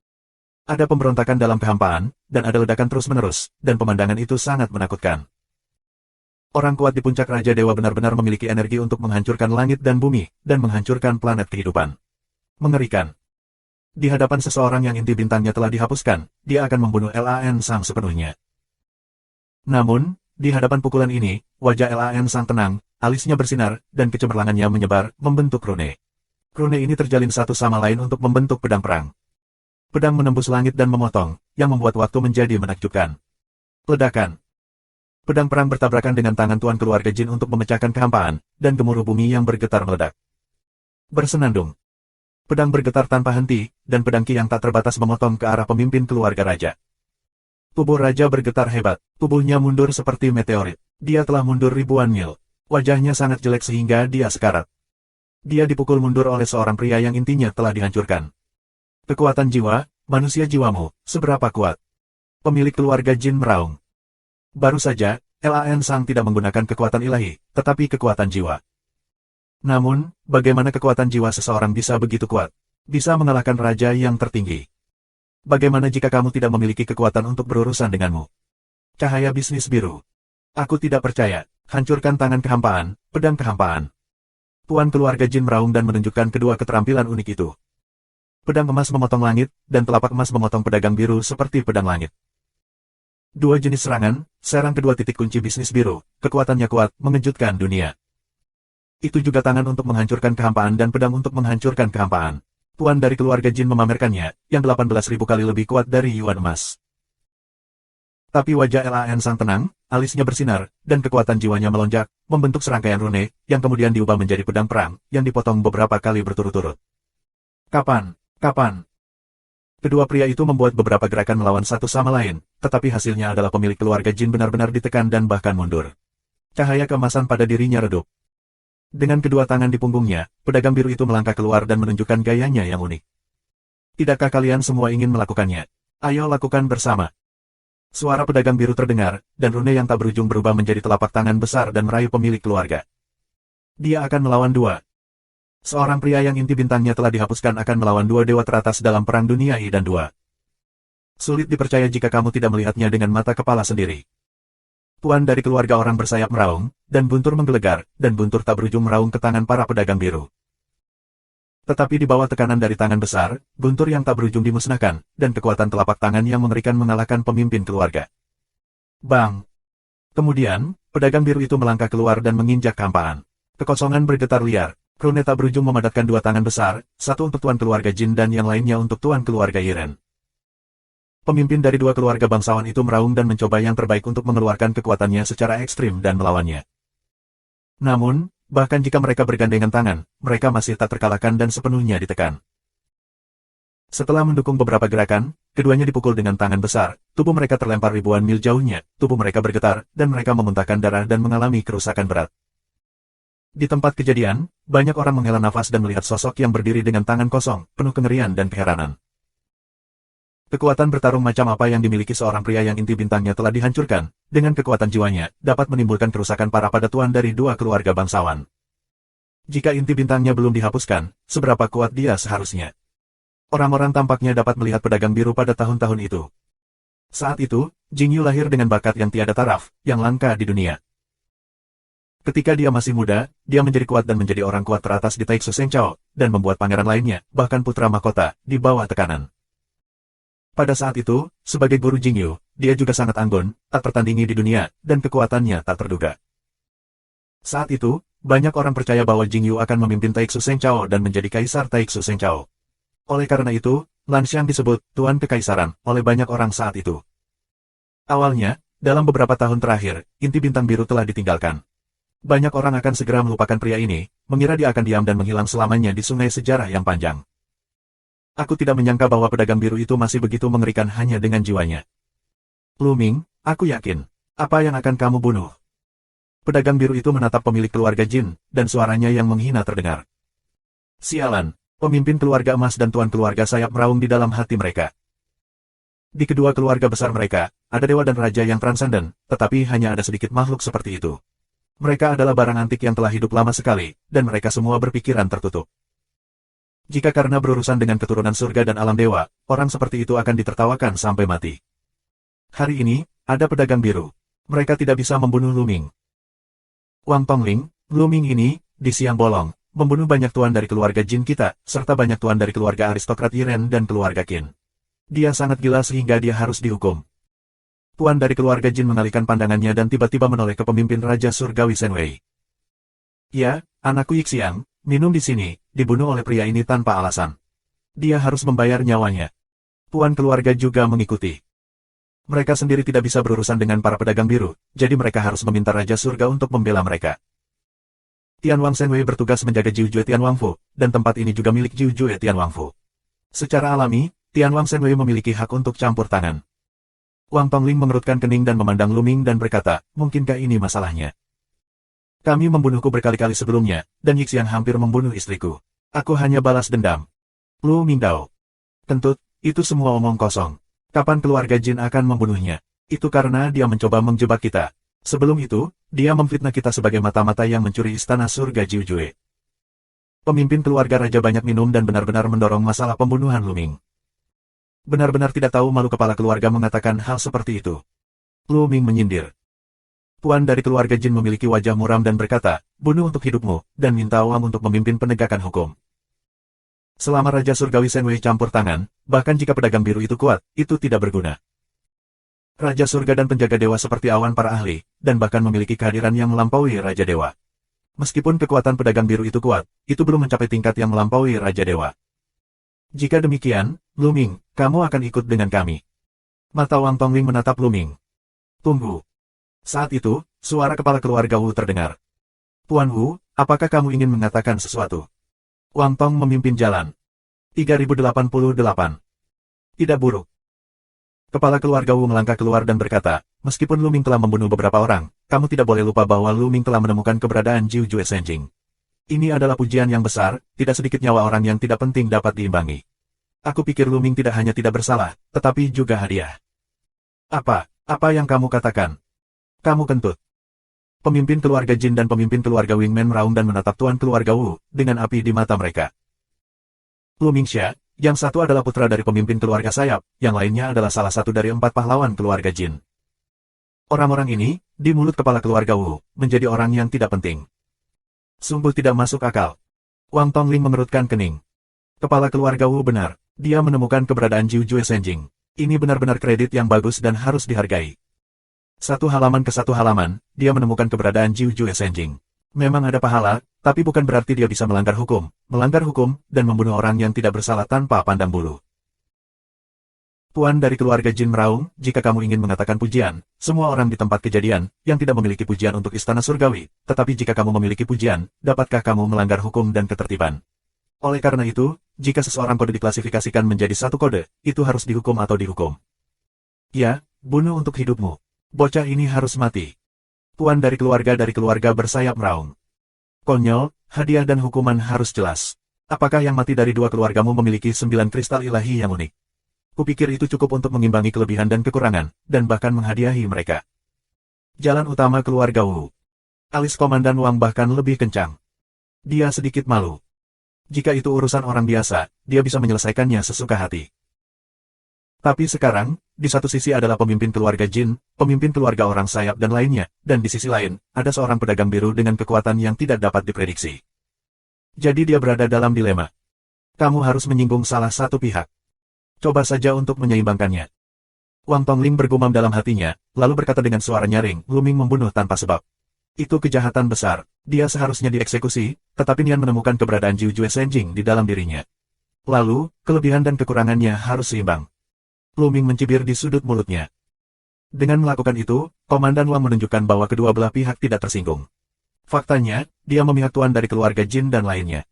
Ada pemberontakan dalam kehampaan, dan ada ledakan terus-menerus, dan pemandangan itu sangat menakutkan. Orang kuat di puncak Raja Dewa benar-benar memiliki energi untuk menghancurkan langit dan bumi, dan menghancurkan planet kehidupan. Mengerikan. Di hadapan seseorang yang inti bintangnya telah dihapuskan, dia akan membunuh LAN Sang sepenuhnya. Namun, di hadapan pukulan ini, wajah LAN Sang tenang, alisnya bersinar, dan kecemerlangannya menyebar, membentuk rune. Rune ini terjalin satu sama lain untuk membentuk pedang perang. Pedang menembus langit dan memotong, yang membuat waktu menjadi menakjubkan. Ledakan. Pedang perang bertabrakan dengan tangan tuan keluarga Jin untuk memecahkan kehampaan, dan gemuruh bumi yang bergetar meledak. Bersenandung. Pedang bergetar tanpa henti, dan pedang ki yang tak terbatas memotong ke arah pemimpin keluarga raja. Tubuh raja bergetar hebat, tubuhnya mundur seperti meteorit. Dia telah mundur ribuan mil. Wajahnya sangat jelek sehingga dia sekarat. Dia dipukul mundur oleh seorang pria yang intinya telah dihancurkan. Kekuatan jiwa, manusia jiwamu, seberapa kuat? Pemilik keluarga Jin meraung. Baru saja, LAN Sang tidak menggunakan kekuatan ilahi, tetapi kekuatan jiwa. Namun, bagaimana kekuatan jiwa seseorang bisa begitu kuat? Bisa mengalahkan raja yang tertinggi. Bagaimana jika kamu tidak memiliki kekuatan untuk berurusan denganmu? Cahaya bisnis biru. Aku tidak percaya. Hancurkan tangan kehampaan, pedang kehampaan. Tuan keluarga Jin meraung dan menunjukkan kedua keterampilan unik itu. Pedang emas memotong langit, dan telapak emas memotong pedagang biru seperti pedang langit. Dua jenis serangan, serang kedua titik kunci bisnis biru, kekuatannya kuat, mengejutkan dunia. Itu juga tangan untuk menghancurkan kehampaan dan pedang untuk menghancurkan kehampaan. Tuan dari keluarga Jin memamerkannya, yang 18.000 kali lebih kuat dari Yuan emas. Tapi wajah LAN Sang tenang, alisnya bersinar, dan kekuatan jiwanya melonjak, membentuk serangkaian rune, yang kemudian diubah menjadi pedang perang, yang dipotong beberapa kali berturut-turut. Kapan? Kapan? Kedua pria itu membuat beberapa gerakan melawan satu sama lain, tetapi hasilnya adalah pemilik keluarga Jin benar-benar ditekan dan bahkan mundur. Cahaya keemasan pada dirinya redup. Dengan kedua tangan di punggungnya, pedagang biru itu melangkah keluar dan menunjukkan gayanya yang unik. Tidakkah kalian semua ingin melakukannya? Ayo lakukan bersama. Suara pedagang biru terdengar, dan rune yang tak berujung berubah menjadi telapak tangan besar dan meraih pemilik keluarga. Dia akan melawan dua. Seorang pria yang inti bintangnya telah dihapuskan akan melawan dua dewa teratas dalam Perang Dunia I dan II. Sulit dipercaya jika kamu tidak melihatnya dengan mata kepala sendiri. Tuan dari keluarga orang bersayap meraung, dan Guntur menggelegar, dan Guntur tak berujung meraung ke tangan para pedagang biru. Tetapi di bawah tekanan dari tangan besar, Guntur yang tak berujung dimusnahkan, dan kekuatan telapak tangan yang mengerikan mengalahkan pemimpin keluarga. Bang! Kemudian, pedagang biru itu melangkah keluar dan menginjak kehampaan. Kekosongan bergetar liar, Runeta berujung memadatkan dua tangan besar, satu untuk tuan keluarga Jin dan yang lainnya untuk tuan keluarga Yiren. Pemimpin dari dua keluarga bangsawan itu meraung dan mencoba yang terbaik untuk mengeluarkan kekuatannya secara ekstrim dan melawannya. Namun, bahkan jika mereka bergandengan tangan, mereka masih tak terkalahkan dan sepenuhnya ditekan. Setelah mendukung beberapa gerakan, keduanya dipukul dengan tangan besar, tubuh mereka terlempar ribuan mil jauhnya, tubuh mereka bergetar, dan mereka memuntahkan darah dan mengalami kerusakan berat. Di tempat kejadian, banyak orang menghela nafas dan melihat sosok yang berdiri dengan tangan kosong, penuh kengerian dan keheranan. Kekuatan bertarung macam apa yang dimiliki seorang pria yang inti bintangnya telah dihancurkan, dengan kekuatan jiwanya, dapat menimbulkan kerusakan parah pada tuan dari dua keluarga bangsawan. Jika inti bintangnya belum dihapuskan, seberapa kuat dia seharusnya? Orang-orang tampaknya dapat melihat pedagang biru pada tahun-tahun itu. Saat itu, Jingyu lahir dengan bakat yang tiada taraf, yang langka di dunia. Ketika dia masih muda, dia menjadi kuat dan menjadi orang kuat teratas di Taiksu Senchao, dan membuat pangeran lainnya, bahkan putra mahkota, di bawah tekanan. Pada saat itu, sebagai guru Jingyu, dia juga sangat anggun, tak tertandingi di dunia, dan kekuatannya tak terduga. Saat itu, banyak orang percaya bahwa Jingyu akan memimpin Taiksu Senchao dan menjadi kaisar Taiksu Senchao. Oleh karena itu, Lanxiang disebut Tuan Kekaisaran oleh banyak orang saat itu. Awalnya, dalam beberapa tahun terakhir, inti bintang biru telah ditinggalkan. Banyak orang akan segera melupakan pria ini, mengira dia akan diam dan menghilang selamanya di sungai sejarah yang panjang. Aku tidak menyangka bahwa pedagang biru itu masih begitu mengerikan hanya dengan jiwanya. Lu Ming, aku yakin. Apa yang akan kamu bunuh? Pedagang biru itu menatap pemilik keluarga Jin, dan suaranya yang menghina terdengar. Sialan, pemimpin keluarga emas dan tuan keluarga sayap meraung di dalam hati mereka. Di kedua keluarga besar mereka, ada dewa dan raja yang transenden, tetapi hanya ada sedikit makhluk seperti itu. Mereka adalah barang antik yang telah hidup lama sekali, dan mereka semua berpikiran tertutup. Jika karena berurusan dengan keturunan surga dan alam dewa, orang seperti itu akan ditertawakan sampai mati. Hari ini, ada pedagang biru. Mereka tidak bisa membunuh Lu Ming. Wang Tongling, Lu Ming ini, di siang bolong, membunuh banyak tuan dari keluarga Jin kita, serta banyak tuan dari keluarga aristokrat Yiren dan keluarga Qin. Dia sangat gila sehingga dia harus dihukum. Tuan dari keluarga Jin mengalihkan pandangannya dan tiba-tiba menoleh ke pemimpin Raja Surgawi Senwei. Ya, anakku Yixiang, minum di sini, dibunuh oleh pria ini tanpa alasan. Dia harus membayar nyawanya. Tuan keluarga juga mengikuti. Mereka sendiri tidak bisa berurusan dengan para pedagang biru, jadi mereka harus meminta Raja Surga untuk membela mereka. Tian Wang Senwei bertugas menjaga Jiujue Tian Wangfu, dan tempat ini juga milik Jiujue Tian Wangfu. Secara alami, Tian Wang Senwei memiliki hak untuk campur tangan. Wang Tongling mengerutkan kening dan memandang Lu Ming dan berkata, mungkinkah ini masalahnya? Kami membunuhku berkali-kali sebelumnya, dan Yixiang hampir membunuh istriku. Aku hanya balas dendam. Lu Mingdao. Kentut, itu semua omong kosong. Kapan keluarga Jin akan membunuhnya? Itu karena dia mencoba menjebak kita. Sebelum itu, dia memfitnah kita sebagai mata-mata yang mencuri istana surga Jiujue. Pemimpin keluarga raja banyak minum dan benar-benar mendorong masalah pembunuhan Lu Ming. Benar-benar tidak tahu malu kepala keluarga mengatakan hal seperti itu. Lu Ming menyindir. Tuan dari keluarga Jin memiliki wajah muram dan berkata, bunuh untuk hidupmu, dan minta uang untuk memimpin penegakan hukum. Selama Raja Surgawi Senwei campur tangan, bahkan jika pedagang biru itu kuat, itu tidak berguna. Raja Surga dan penjaga dewa seperti awan para ahli, dan bahkan memiliki kehadiran yang melampaui Raja Dewa. Meskipun kekuatan pedagang biru itu kuat, itu belum mencapai tingkat yang melampaui Raja Dewa. Jika demikian, Lu Ming, kamu akan ikut dengan kami. Mata Wang Tongling menatap Lu Ming. Tunggu. Saat itu, suara kepala keluarga Wu terdengar. Tuan Wu, apakah kamu ingin mengatakan sesuatu? Wang Tong memimpin jalan. 3088. Tidak buruk. Kepala keluarga Wu melangkah keluar dan berkata, meskipun Lu Ming telah membunuh beberapa orang, kamu tidak boleh lupa bahwa Lu Ming telah menemukan keberadaan Jiujue Senjing. Ini adalah pujian yang besar, tidak sedikit nyawa orang yang tidak penting dapat diimbangi. Aku pikir Lu Ming tidak hanya tidak bersalah, tetapi juga hadiah. Apa yang kamu katakan? Kamu kentut. Pemimpin keluarga Jin dan pemimpin keluarga Wingman meraung dan menatap tuan keluarga Wu, dengan api di mata mereka. Lu Mingxia, yang satu adalah putra dari pemimpin keluarga sayap, yang lainnya adalah salah satu dari 4 pahlawan keluarga Jin. Orang-orang ini, di mulut kepala keluarga Wu, menjadi orang yang tidak penting. Sungguh tidak masuk akal. Wang Tongling mengerutkan kening. Kepala keluarga Wu benar, dia menemukan keberadaan Jiujue Senjing. Ini benar-benar kredit yang bagus dan harus dihargai. Satu halaman ke satu halaman, dia menemukan keberadaan Jiujue Senjing. Memang ada pahala, tapi bukan berarti dia bisa melanggar hukum, dan membunuh orang yang tidak bersalah tanpa pandang bulu. Tuan dari keluarga Jin meraung, jika kamu ingin mengatakan pujian, semua orang di tempat kejadian, yang tidak memiliki pujian untuk istana surgawi, tetapi jika kamu memiliki pujian, dapatkah kamu melanggar hukum dan ketertiban? Oleh karena itu, jika seseorang kode diklasifikasikan menjadi satu kode, itu harus dihukum atau dihukum. Ya, bunuh untuk hidupmu. Bocah ini harus mati. Tuan dari keluarga bersayap meraung. Konyol, hadiah dan hukuman harus jelas. Apakah yang mati dari dua keluargamu memiliki 9 kristal ilahi yang unik? Kupikir itu cukup untuk mengimbangi kelebihan dan kekurangan, dan bahkan menghadiahi mereka. Jalan utama keluarga Wu. Alis Komandan Wang bahkan lebih kencang. Dia sedikit malu. Jika itu urusan orang biasa, dia bisa menyelesaikannya sesuka hati. Tapi sekarang, di satu sisi adalah pemimpin keluarga Jin, pemimpin keluarga orang sayap dan lainnya, dan di sisi lain, ada seorang pedagang biru dengan kekuatan yang tidak dapat diprediksi. Jadi dia berada dalam dilema. Kamu harus menyinggung salah satu pihak. Coba saja untuk menyeimbangkannya. Wang Tongling bergumam dalam hatinya, lalu berkata dengan suara nyaring, Luming membunuh tanpa sebab. Itu kejahatan besar, dia seharusnya dieksekusi, tetapi Nian menemukan keberadaan Jiu Jue Senjing di dalam dirinya. Lalu, kelebihan dan kekurangannya harus seimbang. Luming mencibir di sudut mulutnya. Dengan melakukan itu, Komandan Wang menunjukkan bahwa kedua belah pihak tidak tersinggung. Faktanya, dia memihak tuan dari keluarga Jin dan lainnya.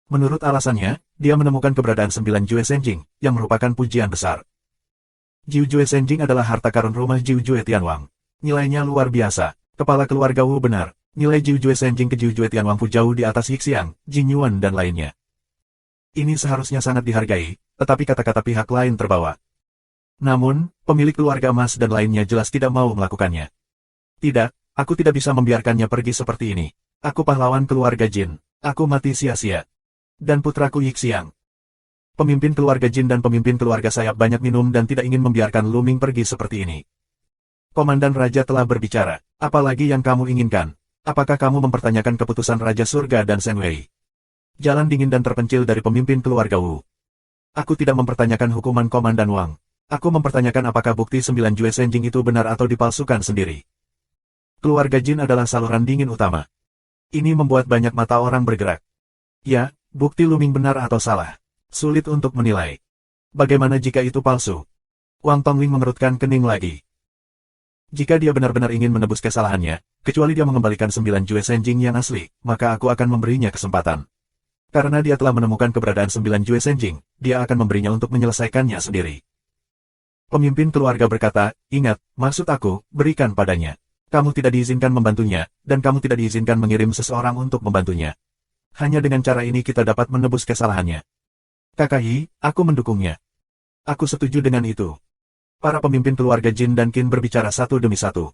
Menurut alasannya, dia menemukan keberadaan 9 Jue Senjing, yang merupakan pujian besar. Jiu Jue Senjing adalah harta karun rumah Jiu Jue Tianwang. Nilainya luar biasa. Kepala keluarga Wu benar, nilai Jiu Jue Senjing ke Jiu Jue Tianwang jauh di atas Yixiang, Jin Yuan dan lainnya. Ini seharusnya sangat dihargai, tetapi kata-kata pihak lain terbawa. Namun, pemilik keluarga emas dan lainnya jelas tidak mau melakukannya. Tidak, aku tidak bisa membiarkannya pergi seperti ini. Aku pahlawan keluarga Jin. Aku mati sia-sia. Dan putraku Yixiang. Pemimpin keluarga Jin dan pemimpin keluarga sayap banyak minum dan tidak ingin membiarkan Luming pergi seperti ini. Komandan Raja telah berbicara. Apalagi yang kamu inginkan? Apakah kamu mempertanyakan keputusan Raja Surga dan Senwei? Jalan dingin dan terpencil dari pemimpin keluarga Wu. Aku tidak mempertanyakan hukuman Komandan Wang. Aku mempertanyakan apakah bukti 9 Jue Senjing itu benar atau dipalsukan sendiri. Keluarga Jin adalah saluran dingin utama. Ini membuat banyak mata orang bergerak. Ya, bukti Luming benar atau salah. Sulit untuk menilai. Bagaimana jika itu palsu? Wang Tongling mengerutkan kening lagi. Jika dia benar-benar ingin menebus kesalahannya, kecuali dia mengembalikan 9 Jue Senjing yang asli, maka aku akan memberinya kesempatan. Karena dia telah menemukan keberadaan 9 Jue Senjing, dia akan memberinya untuk menyelesaikannya sendiri. Pemimpin keluarga berkata, ingat, maksud aku, berikan padanya. Kamu tidak diizinkan membantunya, dan kamu tidak diizinkan mengirim seseorang untuk membantunya. Hanya dengan cara ini kita dapat menebus kesalahannya. Kakak Yi, aku mendukungnya. Aku setuju dengan itu. Para pemimpin keluarga Jin dan Qin berbicara satu demi satu.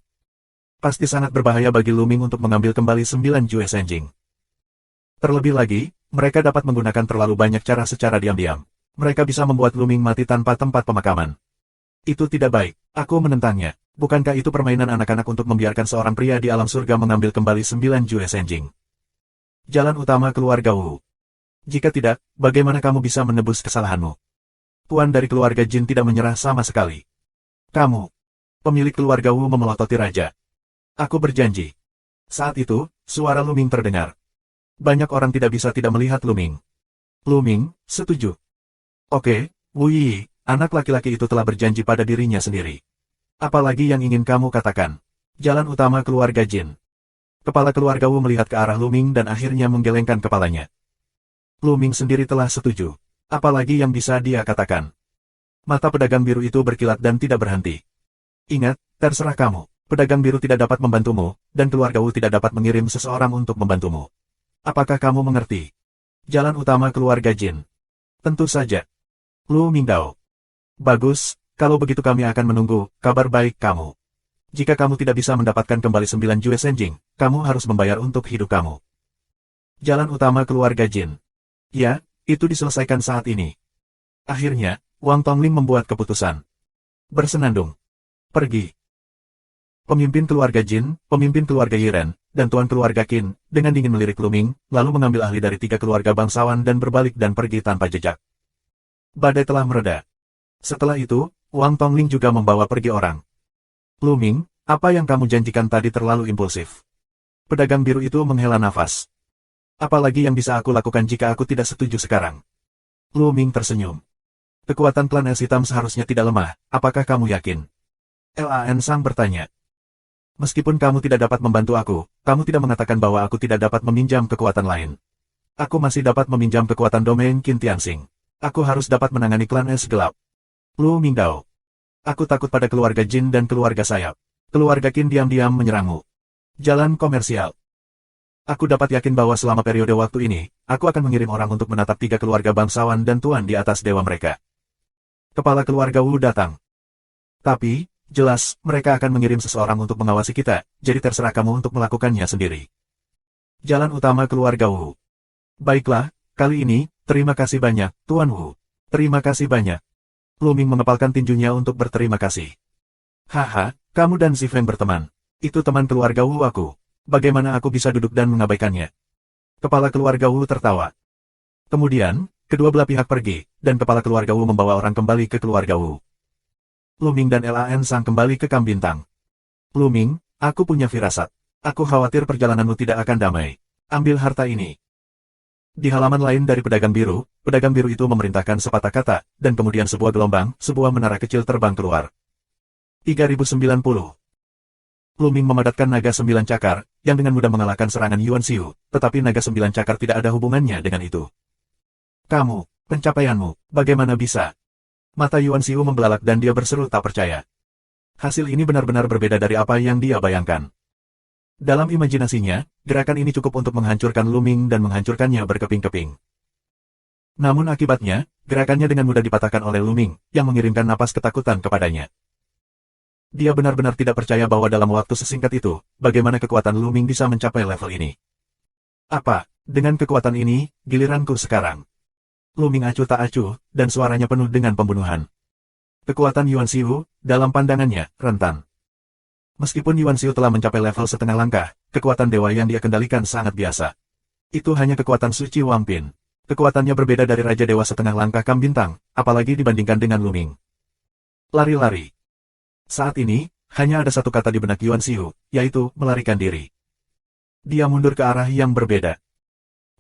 Pasti sangat berbahaya bagi Luming untuk mengambil kembali 9 Jue Senjing. Terlebih lagi, mereka dapat menggunakan terlalu banyak cara secara diam-diam. Mereka bisa membuat Luming mati tanpa tempat pemakaman. Itu tidak baik. Aku menentangnya. Bukankah itu permainan anak-anak untuk membiarkan seorang pria di alam surga mengambil kembali 9 Jue Senjing? Jalan utama keluarga Wu. Jika tidak, bagaimana kamu bisa menebus kesalahanmu? Tuan dari keluarga Jin tidak menyerah sama sekali. Kamu, pemilik keluarga Wu memelototi raja. Aku berjanji. Saat itu, suara Luming terdengar. Banyak orang tidak bisa tidak melihat Luming. Luming, setuju. Oke, Wu Yi. Anak laki-laki itu telah berjanji pada dirinya sendiri. Apalagi yang ingin kamu katakan? Jalan utama keluarga Jin. Kepala keluarga Wu melihat ke arah Luming dan akhirnya menggelengkan kepalanya. Luming sendiri telah setuju. Apalagi yang bisa dia katakan? Mata pedagang biru itu berkilat dan tidak berhenti. Ingat, terserah kamu. Pedagang biru tidak dapat membantumu, dan keluarga Wu tidak dapat mengirim seseorang untuk membantumu. Apakah kamu mengerti? Jalan utama keluarga Jin. Tentu saja. Lu Mingdao. Bagus, kalau begitu kami akan menunggu kabar baik kamu. Jika kamu tidak bisa mendapatkan kembali 9 Jue Senjing, kamu harus membayar untuk hidup kamu. Jalan utama keluarga Jin. Ya, itu diselesaikan saat ini. Akhirnya, Wang Tongling membuat keputusan. Bersenandung. Pergi. Pemimpin keluarga Jin, pemimpin keluarga Yiren, dan tuan keluarga Qin, dengan dingin melirik Luming, lalu mengambil ahli dari 3 keluarga bangsawan dan berbalik dan pergi tanpa jejak. Badai telah mereda. Setelah itu, Wang Tongling juga membawa pergi orang. Luming, apa yang kamu janjikan tadi terlalu impulsif. Pedagang biru itu menghela nafas. Apalagi yang bisa aku lakukan jika aku tidak setuju sekarang? Lu Ming tersenyum. Kekuatan klan es hitam seharusnya tidak lemah, apakah kamu yakin? Lan Sang bertanya. Meskipun kamu tidak dapat membantu aku, kamu tidak mengatakan bahwa aku tidak dapat meminjam kekuatan lain. Aku masih dapat meminjam kekuatan domain Qin Tianxing. Aku harus dapat menangani klan es gelap. Lu Mingdao. Aku takut pada keluarga Jin dan keluarga sayap. Keluarga Qin diam-diam menyerangmu. Jalan komersial. Aku dapat yakin bahwa selama periode waktu ini, aku akan mengirim orang untuk menatap 3 keluarga bangsawan dan tuan di atas dewa mereka. Kepala keluarga Wu datang. Tapi, jelas, mereka akan mengirim seseorang untuk mengawasi kita, jadi terserah kamu untuk melakukannya sendiri. Jalan utama keluarga Wu. Baiklah, kali ini, terima kasih banyak, Tuan Wu. Terima kasih banyak. Lu Ming mengepalkan tinjunya untuk berterima kasih. Haha, kamu dan Zifeng berteman. Itu teman keluarga Wu aku. Bagaimana aku bisa duduk dan mengabaikannya? Kepala keluarga Wu tertawa. Kemudian, kedua belah pihak pergi, dan kepala keluarga Wu membawa orang kembali ke keluarga Wu. Lu Ming dan Lan Sang kembali ke Kam Bintang. Lu Ming, aku punya firasat. Aku khawatir perjalananmu tidak akan damai. Ambil harta ini. Di halaman lain dari pedagang biru itu memerintahkan sepatah kata, dan kemudian sebuah gelombang, sebuah menara kecil terbang keluar. 3090. Lu Ming memadatkan naga 9 cakar, yang dengan mudah mengalahkan serangan Yuan Xiu, tetapi naga 9 cakar tidak ada hubungannya dengan itu. Kamu, pencapaianmu, bagaimana bisa? Mata Yuan Xiu membelalak dan dia berseru tak percaya. Hasil ini benar-benar berbeda dari apa yang dia bayangkan. Dalam imajinasinya, gerakan ini cukup untuk menghancurkan Lu Ming dan menghancurkannya berkeping-keping. Namun akibatnya, gerakannya dengan mudah dipatahkan oleh Lu Ming, yang mengirimkan napas ketakutan kepadanya. Dia benar-benar tidak percaya bahwa dalam waktu sesingkat itu, bagaimana kekuatan Lu Ming bisa mencapai level ini. Apa, dengan kekuatan ini, giliranku sekarang. Lu Ming acuh tak acuh, dan suaranya penuh dengan pembunuhan. Kekuatan Yuan Xiu, dalam pandangannya, rentan. Meskipun Yuan Xiu telah mencapai level setengah langkah, kekuatan dewa yang dia kendalikan sangat biasa. Itu hanya kekuatan suci Wang Pin. Kekuatannya berbeda dari Raja Dewa setengah langkah Kam Bintang, apalagi dibandingkan dengan Lu Ming. Lari-lari. Saat ini, hanya ada satu kata di benak Yuan Xiu, yaitu melarikan diri. Dia mundur ke arah yang berbeda.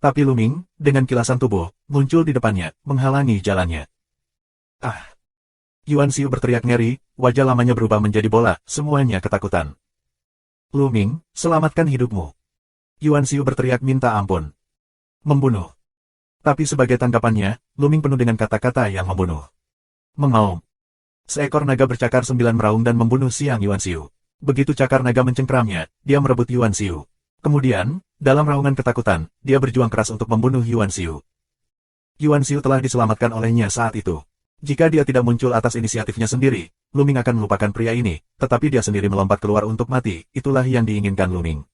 Tapi Lu Ming, dengan kilasan tubuh, muncul di depannya, menghalangi jalannya. Ah! Yuan Xiu berteriak ngeri, wajah lamanya berubah menjadi bola, semuanya ketakutan. Lu Ming, selamatkan hidupmu. Yuan Xiu berteriak minta ampun. Membunuh. Tapi sebagai tanggapannya, Lu Ming penuh dengan kata-kata yang membunuh. Mengaum. Seekor naga bercakar 9 meraung dan membunuh siang Yuan Xiu. Begitu cakar naga mencengkramnya, dia merebut Yuan Xiu. Kemudian, dalam raungan ketakutan, dia berjuang keras untuk membunuh Yuan Xiu. Yuan Xiu telah diselamatkan olehnya saat itu. Jika dia tidak muncul atas inisiatifnya sendiri, Lu Ming akan melupakan pria ini, tetapi dia sendiri melompat keluar untuk mati, itulah yang diinginkan Lu Ming.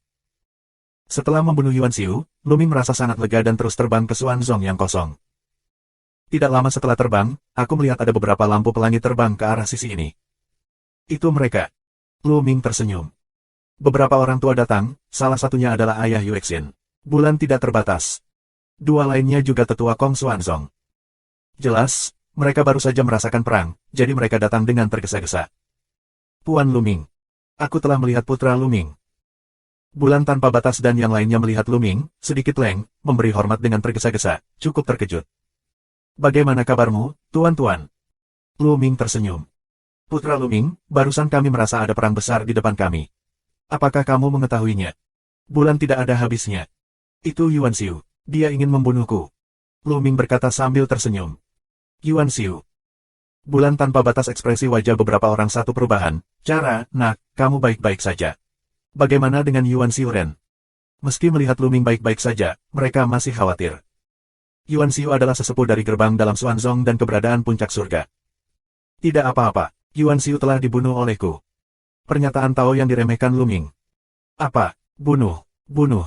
Setelah membunuh Yuan Xiu, Lu Ming merasa sangat lega dan terus terbang ke Xuanzong yang kosong. Tidak lama setelah terbang, aku melihat ada beberapa lampu pelangi terbang ke arah sisi ini. Itu mereka. Lu Ming tersenyum. Beberapa orang tua datang, salah satunya adalah ayah Yuexin. Bulan tidak terbatas. Dua lainnya juga tetua Kong Xuanzong. Jelas, mereka baru saja merasakan perang, jadi mereka datang dengan tergesa-gesa. Puan Lu Ming. Aku telah melihat putra Lu Ming. Bulan tanpa batas dan yang lainnya melihat Lu Ming, sedikit leng, memberi hormat dengan tergesa-gesa, cukup terkejut. Bagaimana kabarmu, tuan-tuan? Lu Ming tersenyum. Putra Lu Ming, barusan kami merasa ada perang besar di depan kami. Apakah kamu mengetahuinya? Bulan tidak ada habisnya. Itu Yuan Xiu. Dia ingin membunuhku. Lu Ming berkata sambil tersenyum. Yuan Xiu. Bulan tanpa batas ekspresi wajah beberapa orang satu perubahan. Cara, nak, kamu baik-baik saja. Bagaimana dengan Yuan Xiu Ren? Meski melihat Lu Ming baik-baik saja, mereka masih khawatir. Yuan Xiu adalah sesepuh dari gerbang dalam Xuanzong dan keberadaan puncak surga. Tidak apa-apa, Yuan Xiu telah dibunuh olehku. Pernyataan Tao yang diremehkan Lu Ming. Apa? Bunuh, bunuh.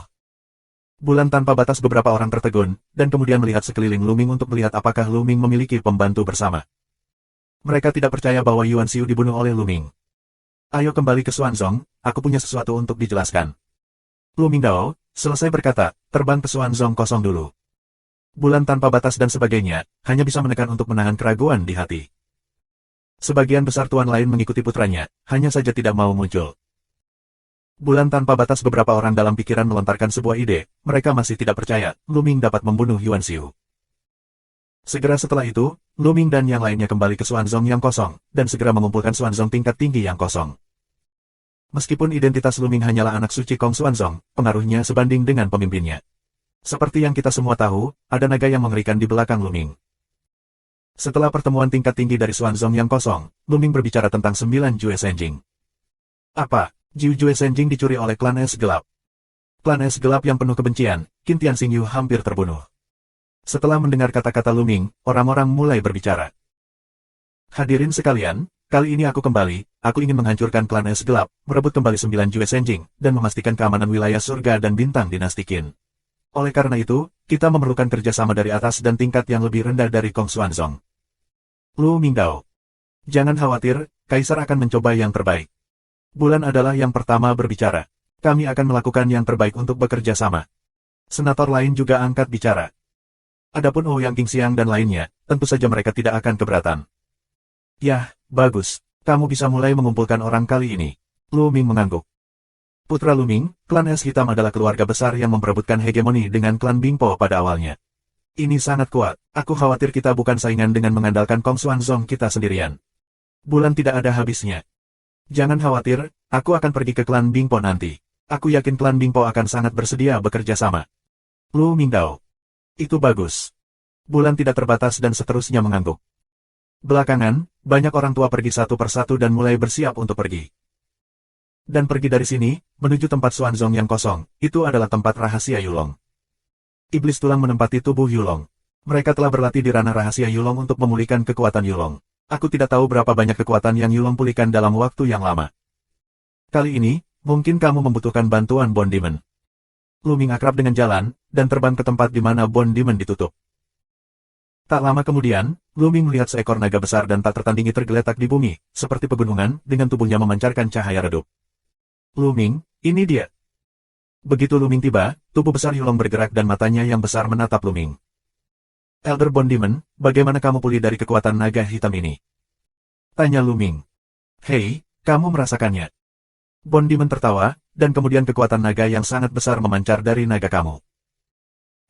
Bulan tanpa batas beberapa orang tertegun, dan kemudian melihat sekeliling Lu Ming untuk melihat apakah Lu Ming memiliki pembantu bersama. Mereka tidak percaya bahwa Yuan Xiu dibunuh oleh Lu Ming. Ayo kembali ke Xuanzong, aku punya sesuatu untuk dijelaskan. Lu Ming Dao, selesai berkata, terbang ke Xuanzong kosong dulu. Bulan tanpa batas dan sebagainya, hanya bisa menekan untuk menahan keraguan di hati. Sebagian besar tuan lain mengikuti putranya, hanya saja tidak mau muncul. Bulan tanpa batas. Beberapa orang dalam pikiran melontarkan sebuah ide, mereka masih tidak percaya, Lu Ming dapat membunuh Yuan Xiu. Segera setelah itu, Lu Ming dan yang lainnya kembali ke Xuanzong yang kosong, dan segera mengumpulkan Xuanzong tingkat tinggi yang kosong. Meskipun identitas Lu Ming hanyalah anak suci Kong Xuanzong, pengaruhnya sebanding dengan pemimpinnya. Seperti yang kita semua tahu, ada naga yang mengerikan di belakang Lu Ming. Setelah pertemuan tingkat tinggi dari Xuanzong yang kosong, Lu Ming berbicara tentang 9 Jue Senjing. Apa? Jue Senjing dicuri oleh klan es gelap. Klan es gelap yang penuh kebencian, Qin Tianxing Yu hampir terbunuh. Setelah mendengar kata-kata Lu Ming, orang-orang mulai berbicara. Hadirin sekalian, kali ini aku ingin menghancurkan klan es gelap, merebut kembali 9 Jue Senjing, dan memastikan keamanan wilayah surga dan bintang dinasti Qin. Oleh karena itu, kita memerlukan kerjasama dari atas dan tingkat yang lebih rendah dari Kong Xuanzong. Lu Mingdao. Jangan khawatir, Kaisar akan mencoba yang terbaik. Bulan adalah yang pertama berbicara. Kami akan melakukan yang terbaik untuk bekerja sama. Senator lain juga angkat bicara. Adapun Ouyang Qingxiang dan lainnya, tentu saja mereka tidak akan keberatan. Yah, bagus. Kamu bisa mulai mengumpulkan orang kali ini. Lu Ming mengangguk. Putra Lu Ming, klan es hitam adalah keluarga besar yang memperebutkan hegemoni dengan klan Bingpo pada awalnya. Ini sangat kuat. Aku khawatir kita bukan saingan dengan mengandalkan Kong Xuanzong kita sendirian. Bulan tidak ada habisnya. Jangan khawatir, aku akan pergi ke klan Bingpo nanti. Aku yakin klan Bingpo akan sangat bersedia bekerja sama. Lu Mingdao. Itu bagus. Bulan tidak terbatas dan seterusnya mengangguk. Belakangan, banyak orang tua pergi satu persatu dan mulai bersiap untuk pergi. Dan pergi dari sini, menuju tempat Xuanzong yang kosong, itu adalah tempat rahasia Yulong. Iblis tulang menempati tubuh Yulong. Mereka telah berlatih di ranah rahasia Yulong untuk memulihkan kekuatan Yulong. Aku tidak tahu berapa banyak kekuatan yang Yulong pulihkan dalam waktu yang lama. Kali ini, mungkin kamu membutuhkan bantuan Bone Demon. Lu Ming akrab dengan jalan, dan terbang ke tempat di mana Bone Demon ditutup. Tak lama kemudian, Lu Ming melihat seekor naga besar dan tak tertandingi tergeletak di bumi, seperti pegunungan, dengan tubuhnya memancarkan cahaya redup. Lu Ming, ini dia. Begitu Lu Ming tiba, tubuh besar Yulong bergerak dan matanya yang besar menatap Lu Ming. Elder Bone Demon, bagaimana kamu pulih dari kekuatan naga hitam ini? Tanya Lu Ming. Hei, kamu merasakannya. Bone Demon tertawa, dan kemudian kekuatan naga yang sangat besar memancar dari naga kamu.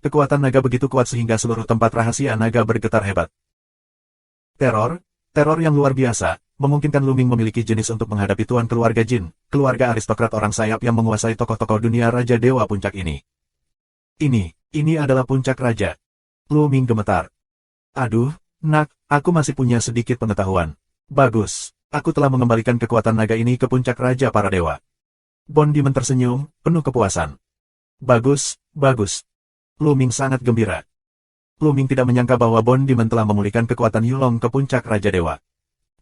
Kekuatan naga begitu kuat sehingga seluruh tempat rahasia naga bergetar hebat. Teror yang luar biasa, memungkinkan Lu Ming memiliki jenis untuk menghadapi tuan keluarga Jin, keluarga aristokrat orang sayap yang menguasai tokoh-tokoh dunia Raja Dewa Puncak ini. Ini adalah puncak raja. Lu Ming gemetar. Aduh, nak, aku masih punya sedikit pengetahuan. Bagus, aku telah mengembalikan kekuatan naga ini ke puncak raja para dewa. Bone Demon tersenyum, penuh kepuasan. Bagus. Lu Ming sangat gembira. Lu Ming tidak menyangka bahwa Bone Demon telah memulihkan kekuatan Yulong ke puncak raja dewa.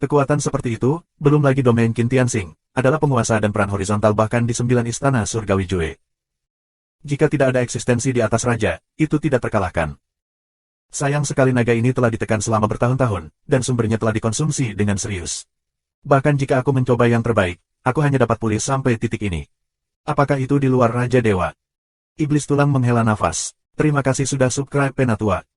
Kekuatan seperti itu, belum lagi domain Qin Tianxing, adalah penguasa dan peran horizontal bahkan di 9 istana surgawi Jue. Jika tidak ada eksistensi di atas raja, itu tidak terkalahkan. Sayang sekali naga ini telah ditekan selama bertahun-tahun, dan sumbernya telah dikonsumsi dengan serius. Bahkan jika aku mencoba yang terbaik, aku hanya dapat pulih sampai titik ini. Apakah itu di luar Raja Dewa? Iblis tulang menghela nafas. Terima kasih sudah subscribe Penatua.